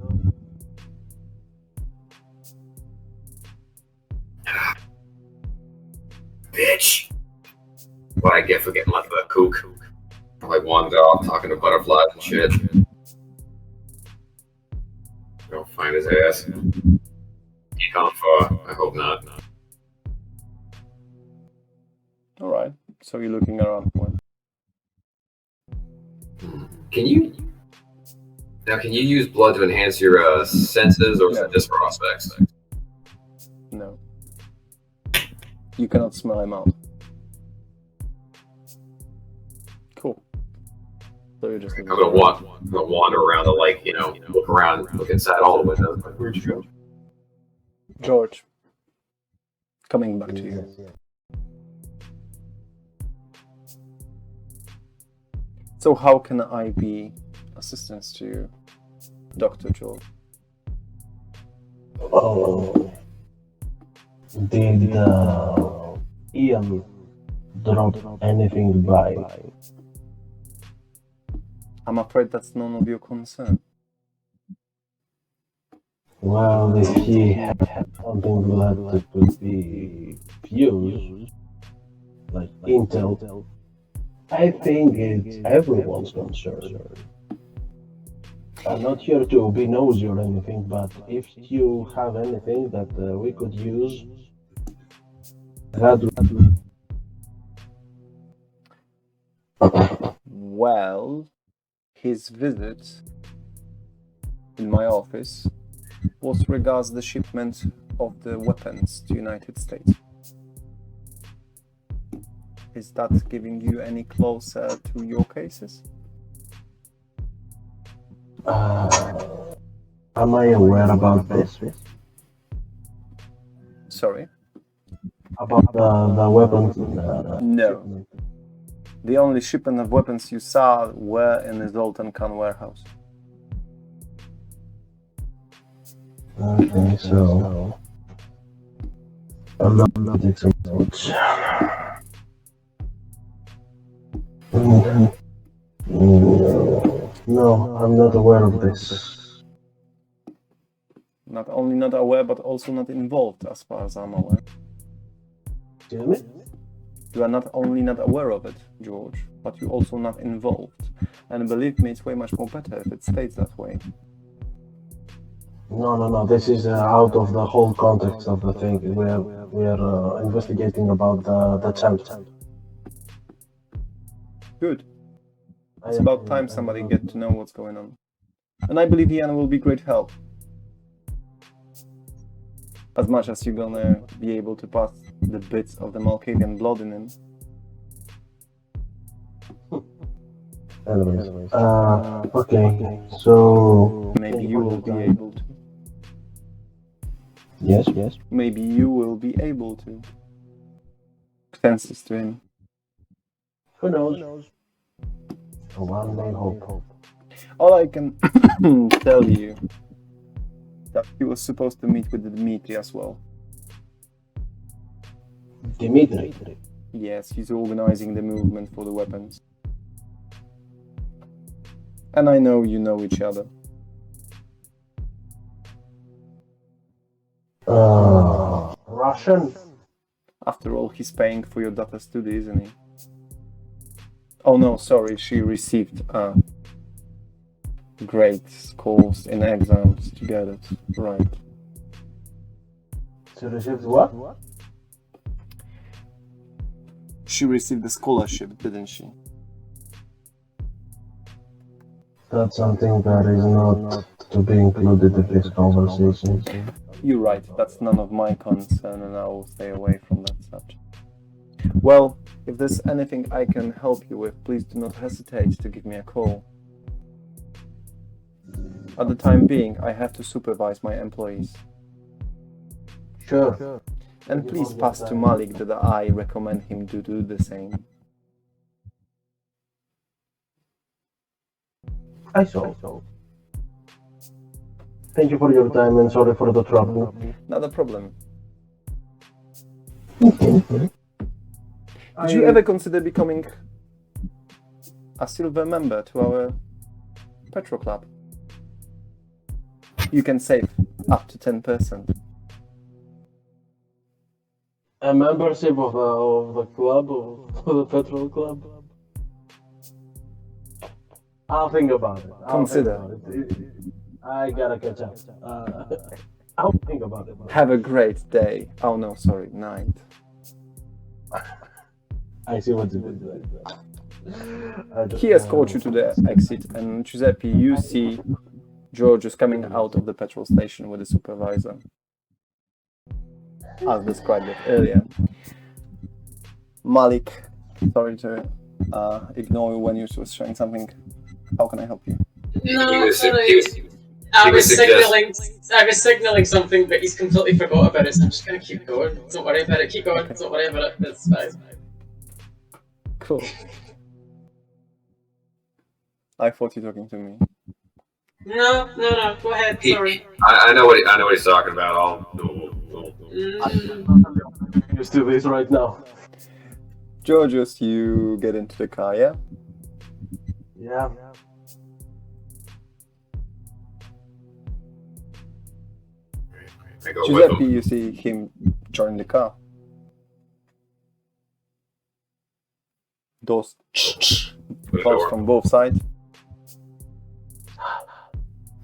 Bitch. What I get for getting left with a kook. I like wandered off talking to butterflies and shit. Don't find his ass. He gone far. I hope not. Alright. So you're looking around for him. Can you use blood to enhance your senses, or is it just for prospects? No. You cannot smell him out. Cool. So you're just I'm gonna wander around the lake, look around, look inside all the windows. Like, where'd you go? George. Coming back to you. So how can I be assistance to you, Dr. George? oh, did Ian drop anything by? I'm afraid that's none of your concern. Well, if he had something that could be fused, like intel, I think it's everyone's concern. I'm not here to be nosy or anything, but if you have anything that we could use, that would... Well, his visit in my office was regards the shipment of the weapons to United States. Is that giving you any closer to your cases? Am I aware about this? Sorry? About the weapons? No. The only shipment of weapons you saw were in the Zoltan Khan warehouse. Okay, so I'm not take some notes. No, I'm not aware of this. Not only not aware, but also not involved, as far as I'm aware. Excuse me? You are not only not aware of it, George, but you're also not involved. And believe me, it's way much more better if it stays that way. No. This is out of the whole context of the thing. We are investigating about the tent. Good. It's about time somebody get to know what's going on. And I believe Ian will be great help. As much as you're gonna be able to pass the bits of the Malkavian blood in him. Anyways, okay, so... Maybe you will be able to. Yes. Maybe you will be able to. Senses to him. Who knows? One may hope. All I can tell you that he was supposed to meet with Dmitri as well. Dimitri? Yes, he's organizing the movement for the weapons. And I know you know each other. Russian? After all, he's paying for your data study, isn't he? Oh no, sorry, she received great scores in exams to get it. Right. She received what? She received a scholarship, didn't she? That's something that is not to be included in this conversation. You're right, that's none of my concern, and I will stay away from that subject. Well, if there's anything I can help you with, please do not hesitate to give me a call. At the time being, I have to supervise my employees. Sure. And please pass to Malik that I recommend him to do the same. I saw. Thank you for your time and sorry for the trouble. Not a problem. Did you ever consider becoming a silver member to our petrol club? You can save up to 10%. A membership of the club, of the petrol club? I'll think about it. Consider. I gotta catch up. I'll think about it. Have a great day. Oh no, sorry, night. I see what you did. He escorts you to the exit, and Giuseppe, you see Giorgio coming out of the petrol station with the supervisor. As described it earlier. Malik, sorry to ignore you when you were sharing something. How can I help you? I was signaling something, but he's completely forgot about it, so I'm just gonna keep going. Don't worry about it, keep going, don't worry about it, it's fine. Cool. I thought you were talking to me. No, go ahead, sorry. I know what he's talking about. I'm used to this right now. Giorgio, you get into the car, yeah? Yeah. I go with Giuseppe, him. you see him join the car. Doors closed from both sides.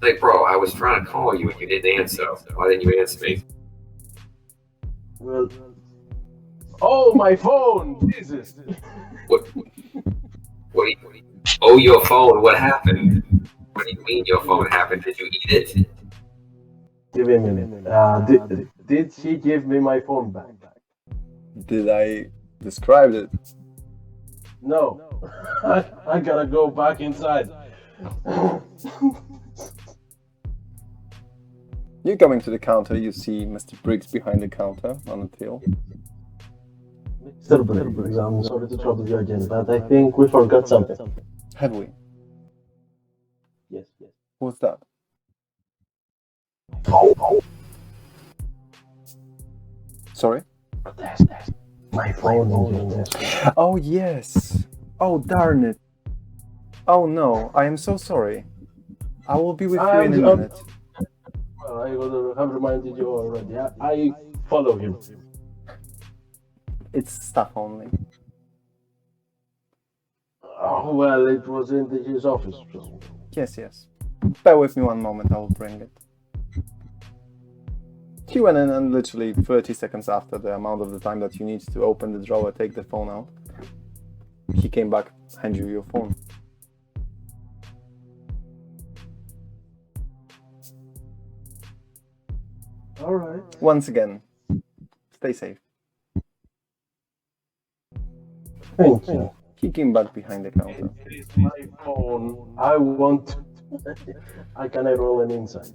Like, bro, I was trying to call you and you didn't answer. Why didn't you answer me? Well. Oh, my phone! Jesus! What do you, oh, your phone, what happened? What do you mean your phone happened? Did you eat it? Give me a minute. Did she give me my phone back? Did I describe it? No. I gotta go back inside. You're coming to the counter, you see Mr. Briggs behind the counter on the till. Mr. Briggs, I'm sorry to trouble you again, but I think we forgot something. Have we? Yes. What's that? Sorry? My phone is in this. Oh yes! Oh darn it! Oh no, I am so sorry. I will be with you in a minute. Well, I would have reminded you already. I follow him. It's stuff only. Oh, well, it was in his office. So. Yes. Bear with me one moment, I will bring it. He went in and literally 30 seconds after the amount of the time that you need to open the drawer, take the phone out, he came back, hand you your phone. Alright. Once again, stay safe. Thank you. He came back behind the counter. It is my phone. I want. Can I roll an insight?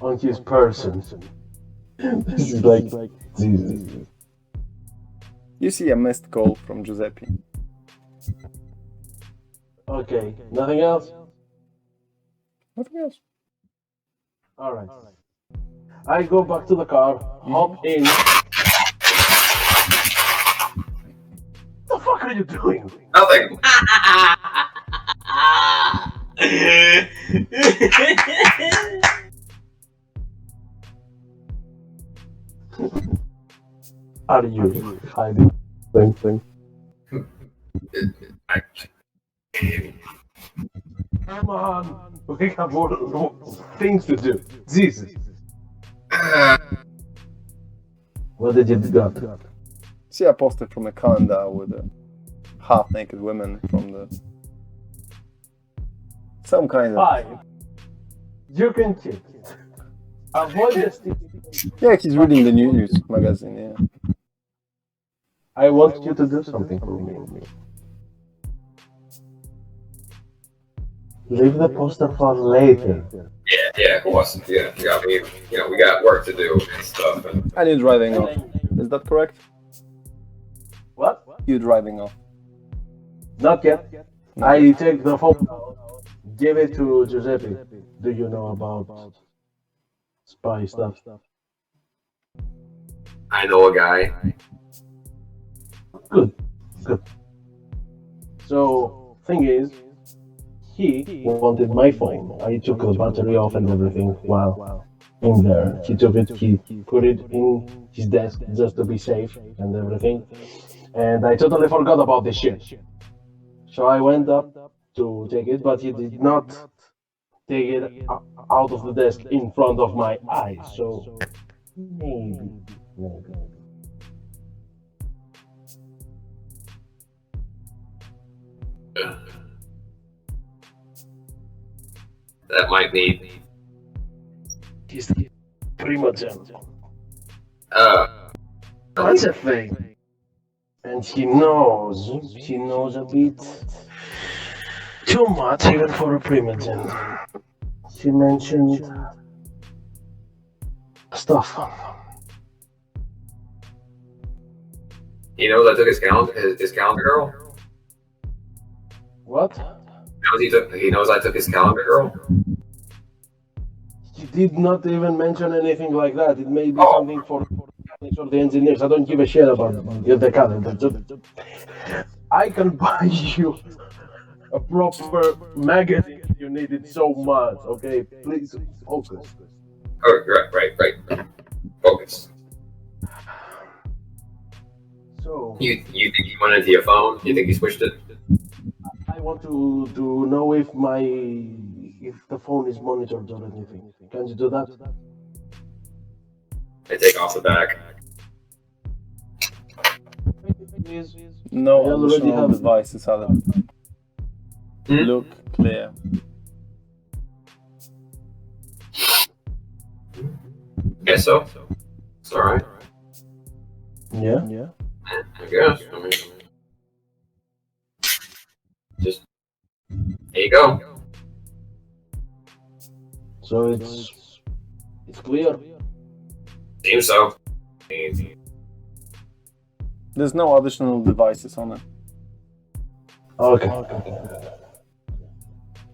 On his person. This is like Jesus. You see a missed call from Giuseppe. Okay, nothing else? Nothing else. Alright. I go back to the car, hop in. What the fuck are you doing? Nothing. Are you hiding something? Come on, we have more things to do. Jesus. What did you got? See a poster from a calendar with half-naked women from the... Some kind of... Fine. You can check it. Avoid the stick. Yeah, he's reading the news magazine, yeah. I want you to do something for me. Leave the poster for later. Yeah, of course. Yeah, we got work to do and stuff. And And you're driving off. Is that correct? What? You're driving off. Not yet. I take the phone. Give it to Giuseppe. Do you know about spy stuff? I know a guy. Good. So, thing is, he wanted my phone. I took the battery off and everything while in there. He took it, he put it in his desk just to be safe and everything. And I totally forgot about this shit. So I went up to take it, but he did not take it out of the desk in front of my eyes. So maybe. That might be. He's prima donna. That's a thing. And he knows a bit too much even for a prima donna. She mentioned stuff. He knows I took his calendar girl. What? He knows I took his calendar girl. He did not even mention anything like that. It may be something for the engineers. I don't give a shit about the calendar. I can buy you a proper magazine if you need it so much. Okay, please focus. Oh, right. Focus. So You think he went into your phone? You think he switched it? I want to know if the phone is monitored or anything. Can you do that? I take off the back. Please. No I already additional have- devices are Look clear. Guess so. It's alright. Yeah. I guess. I mean, just there you go. So it's clear. Seems so. There's no additional devices on it. Okay.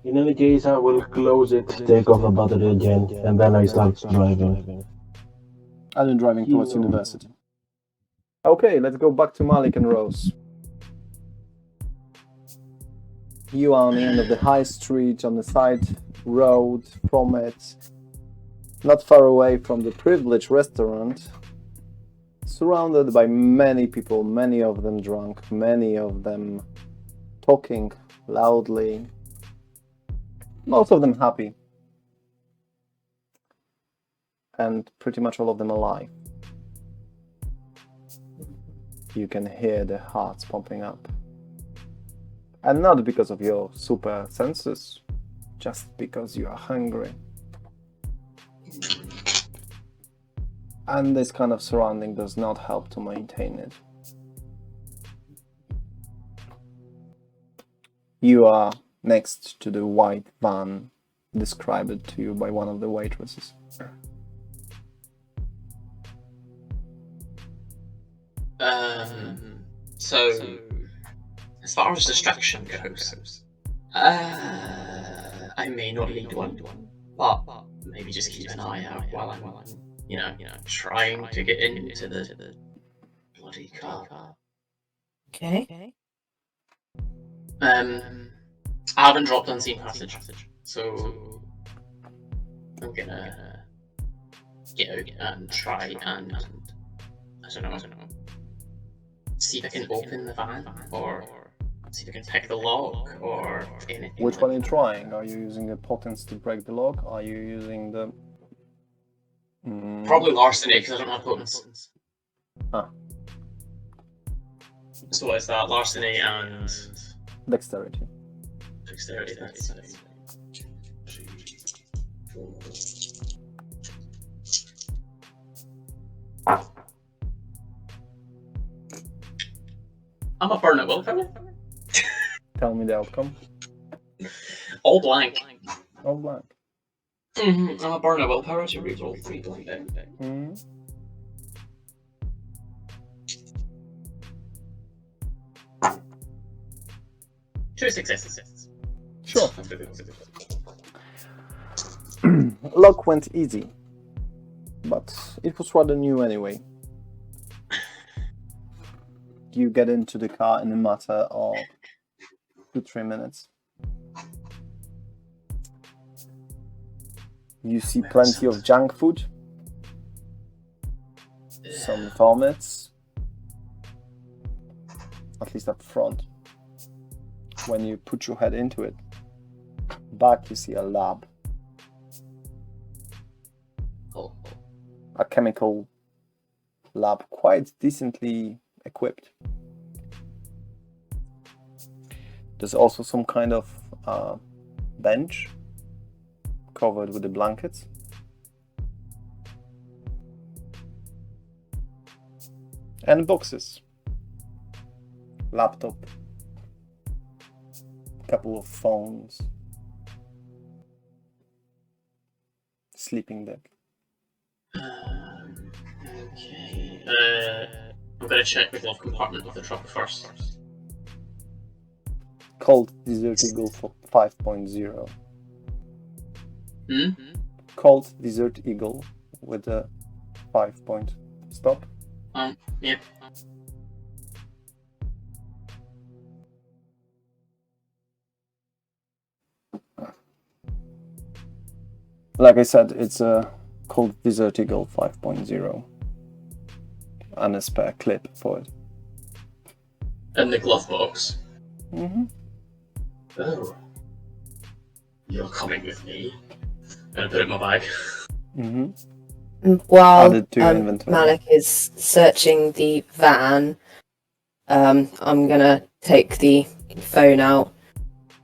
In any case, I will close it, take off the battery again, and then I start driving. And then driving towards university. Okay, let's go back to Malik and Rose. You are on the end of the high street, on the side road from it, not far away from the privileged restaurant, surrounded by many people, many of them drunk, many of them talking loudly, most of them happy, and pretty much all of them alive. You can hear their hearts pumping up. And not because of your super senses, just because you are hungry. And this kind of surrounding does not help to maintain it. You are next to the white van described to you by one of the waitresses. So as far as distraction goes, I may not lead one, but maybe just keep an eye out while I'm, trying to get into the bloody car. Okay. I haven't dropped unseen passage, so I'm gonna get out and try and I don't know, see if I can open the van or see if I can pick the lock or anything. Which one are you trying? Are you using the potence to break the lock? Are you using the Probably larceny, because I don't have potence. Ah. So what is that? Larceny and Dexterity. dexterity. That's 2, 3, 4. I'm a burn at willpower. Tell me the outcome. All blank. All blank. I'm a burn at willpower to reroll 3 blank die. Mm-hmm. 2 successes. Sure. Lock went easy, but it was rather new anyway. You get into the car in a matter of 2-3 minutes. You see plenty of junk food, some vomits, at least up front. When you put your head into it, back you see a lab. Oh. A chemical lab, quite decently equipped. There's also some kind of bench covered with the blankets. And boxes. Laptop. Couple of phones. Sleeping bag. Okay. I'm gonna check the glove compartment of the truck first. Cold Desert Eagle for 5.0. Hmm? Cold Desert Eagle with a 5-point stop. Yep. Like I said, it's a Cold Desert Eagle 5.0 and a spare clip for it. In the glove box. Mm-hmm. Oh. You're coming with me. I'm gonna put it in my bag. Mm-hmm. While Added to your inventory. Malik is searching the van, I'm gonna take the phone out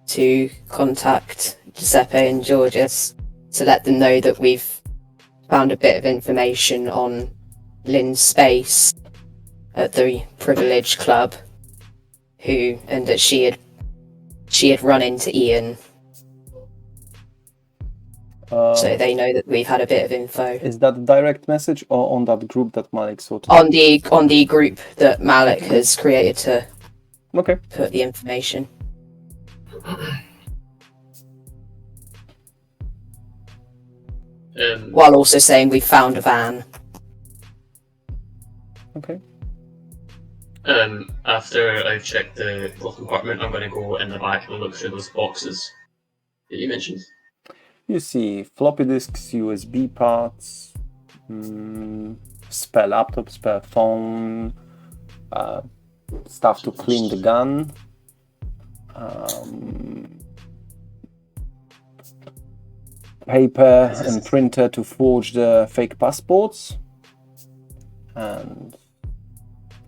to contact Giuseppe and Giorgio to let them know that we've found a bit of information on Lynn's space at the Privilege Club, and that she had run into Ian. So they know that we've had a bit of info. Is that a direct message or on that group that Malik sorted? On the group that Malik has created to Okay. put the information. While also saying we found a van. Okay. After I've checked the glove compartment, I'm gonna go in the back and look through those boxes that you mentioned. You see floppy disks, USB parts, spare laptop, spare phone, stuff to clean the gun, paper and printer to forge the fake passports, and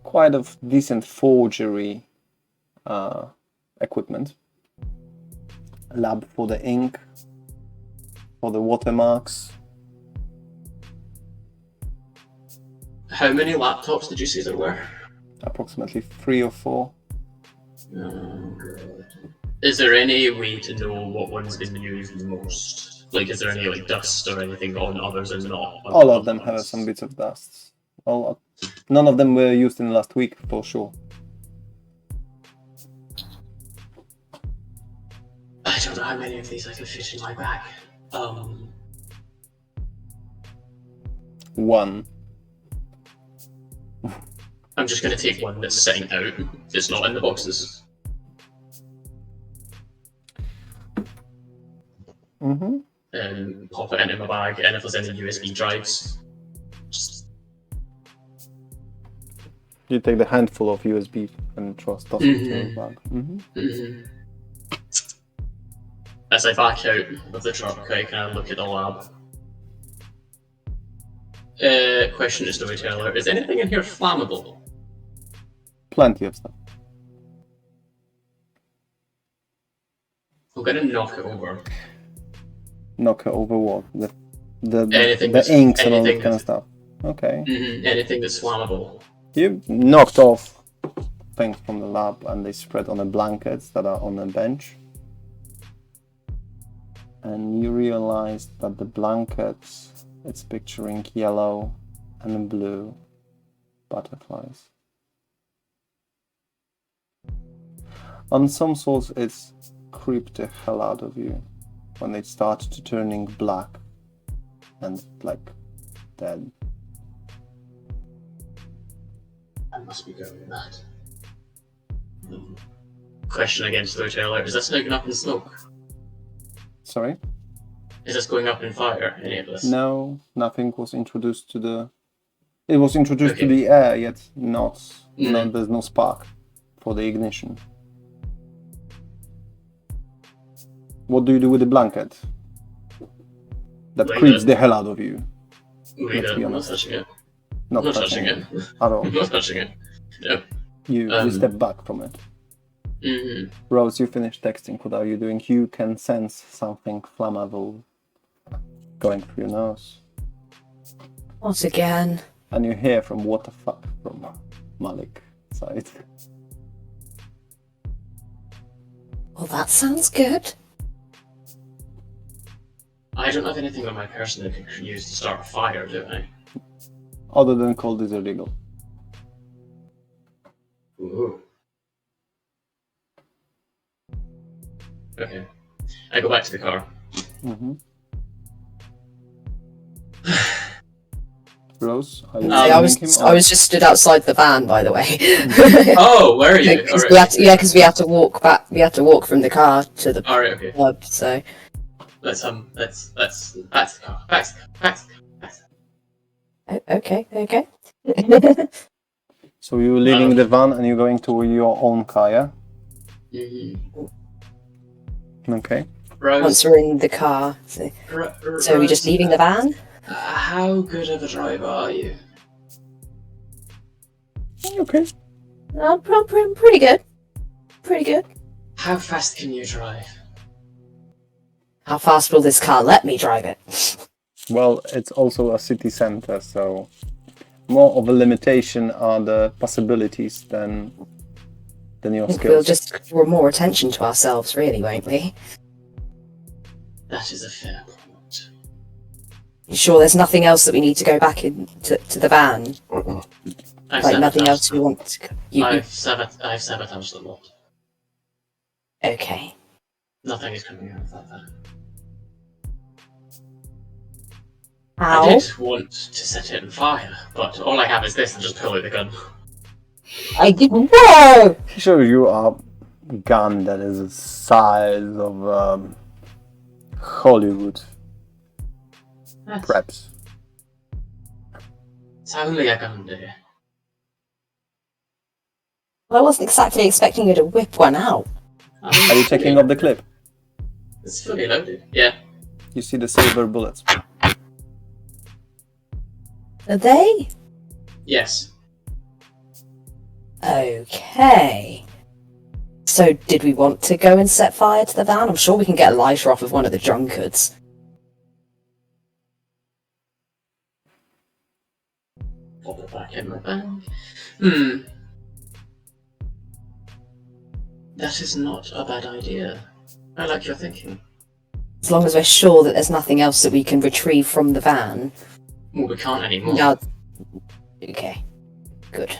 quite a decent forgery equipment. A lab for the ink, for the watermarks. How many laptops did you say there were? Approximately 3 or 4. Is there any way to know what one's been used most? Like, is there any like dust or anything on others and not? All of them have some bits of dust. None of them were used in the last week, for sure. I don't know how many of these I can fit in my bag. 1. I'm just gonna take one that's sitting out. It's not in the boxes. Mm-hmm. And pop it into my bag, and if there's any USB drives, just... You take the handful of USB and toss it into your bag. Mm-hmm. As I back out of the truck, I kind of look at the lab. Question to storyteller: is anything in here flammable? Plenty of stuff. I'm gonna knock it over. Knock it over what? Anything The that's- inks and all that anything kind of that's- stuff. Okay. Anything that's flammable. You knocked off things from the lab and they spread on the blankets that are on the bench. And you realize that the blankets, it's picturing yellow and blue butterflies. On some sorts, it's creeped the hell out of you when they start to turning black and like dead. I must be going mad. Question again, storyteller: is this going up in smoke? Sorry? Is this going up in fire? Any of this? No, nothing was introduced to the... It was introduced to Okay. the air, yet not... Mm. No, there's no spark for the ignition. What do you do with the blanket? That Leave creeps it. the hell out of you. Leave Let's it. be I'm not honest. touching it. Not Not touching touching it it. at all. I'm not touching it. No. You step back from it. Mm-hmm. Rose, you finished texting. What are you doing? You can sense something flammable going through your nose. What again? And you hear from what the fuck from Malik side. Well, that sounds good. I don't have anything on my person that can use to start a fire, do I? Other than cold is illegal. Ooh. Okay. I go back to the car. Mm-hmm. Rose, are you I sending him? I was just stood outside the van, by the way. Oh, where are you? Because Alright. we have to walk back. We have to walk from the car to the Alright, okay. pub. So Let's back to the car. Back to the car. Back to the car. okay. So you're leaving the van and you're going to your own car, yeah? Mm-hmm. Okay. Rose, Once we're in the car, so are we just leaving the van? How good of a driver are you? Okay. Pretty good. Pretty good. How fast can you drive? How fast will this car let me drive it? Well, it's also a city center, so more of a limitation are the possibilities than your skills. We'll just draw more attention to ourselves, really, won't we? That is a fair point. You sure there's nothing else that we need to go back in to the van? I've Like nothing sabotaged else we them. want to... You, I've sabotaged them all. okay. Nothing is coming out of that van. How? I did want to set it on fire, but all I have is this and just pull out the gun. I did... Whoa! He shows you a gun that is the size of Hollywood, perhaps. It's only a gun, dear. I wasn't exactly expecting you to whip one out. Are you checking off the clip? It's fully loaded. Yeah. You see the silver bullets. Are they? Yes. Okay. So, did we want to go and set fire to the van? I'm sure we can get a lighter off of one of the drunkards. Pop it back in my bag. That is not a bad idea. I like your thinking. As long as we're sure that there's nothing else that we can retrieve from the van. Well, we can't anymore. No. Okay. Good.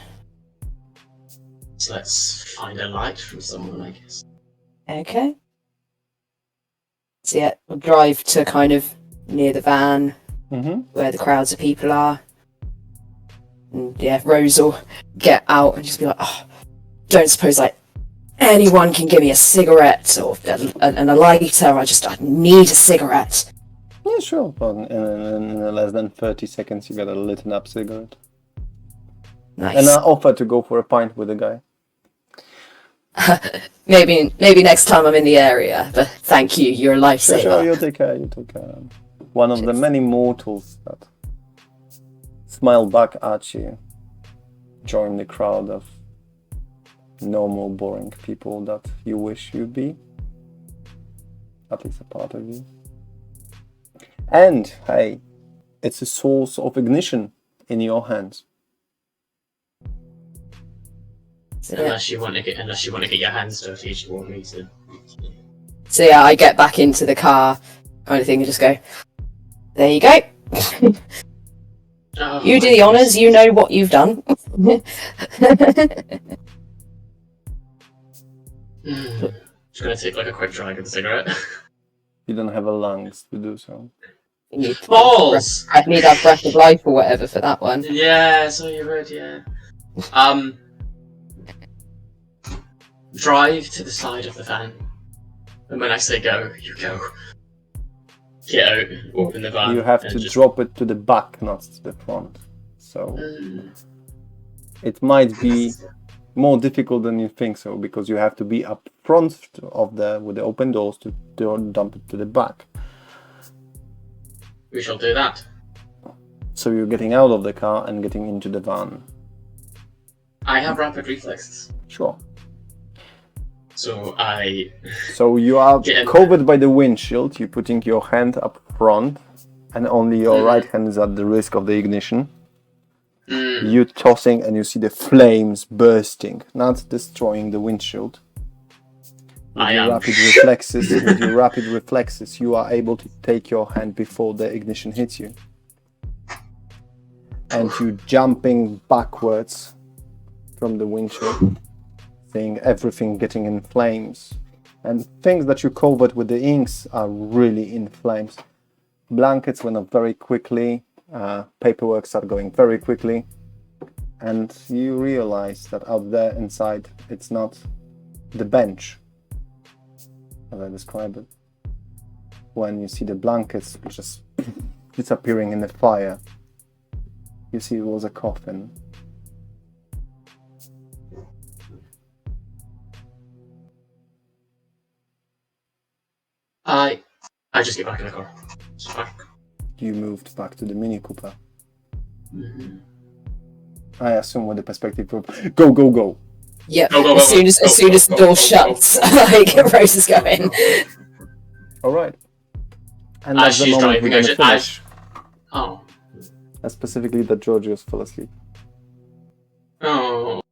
So let's find a light from someone, I guess. Okay. So yeah, we'll drive to kind of near the van, Mm-hmm. where the crowds of people are. And yeah, Rose will get out and just be like, oh, don't suppose like anyone can give me a cigarette or a lighter. I need a cigarette. Yeah, sure. But in less than 30 seconds, you get a lit up cigarette. Nice. And I offer to go for a pint with the guy. maybe next time I'm in the area. But thank you, you're a lifesaver. Sure, you take care. One of the many mortals that smile back at you. Join the crowd of normal, boring people that you wish you'd be. At least a part of you. And, hey, it's a source of ignition in your hands. Unless you want to get your hands dirty, you want me to. So yeah, I get back into the car, kind of thing, and just go, there you go. Oh, You do the honours, you know what you've done. Just gonna take like a quick drag of the cigarette. You don't have a lungs to do so. You need Balls! I need that breath of life or whatever for that one. Yeah, so you would, yeah. Drive to the side of the van. And when I say go, you go. Get out, open the van. You have and to just... drop it to the back, not to the front. So it might be more difficult than you think so, because you have to be up front of with the open doors to dump it to the back. We shall do that. So you're getting out of the car and getting into the van. I have rapid reflexes. Sure. So you are Get in. covered by the windshield. You're putting your hand up front, and only your right hand is at the risk of the ignition. You tossing, and you see the flames bursting, not destroying the windshield. With your rapid reflexes, you are able to take your hand before the ignition hits you. And you jumping backwards from the windshield, seeing everything getting in flames. And things that you covered with the inks are really in flames. Blankets went up very quickly, paperwork started going very quickly, and you realize that out there inside, it's not the bench, as I described it. When you see the blankets just disappearing in the fire, you see it was a coffin. I just get back in the car. It's fine. You moved back to the Mini Cooper. Mm-hmm. I assume with the perspective of go, go, go. Yep. Go, As soon as the door shuts, like Rose is going. All right. And As that's the she's moment we're driving, going to finish. Oh. Specifically that Giorgio fell asleep. Oh.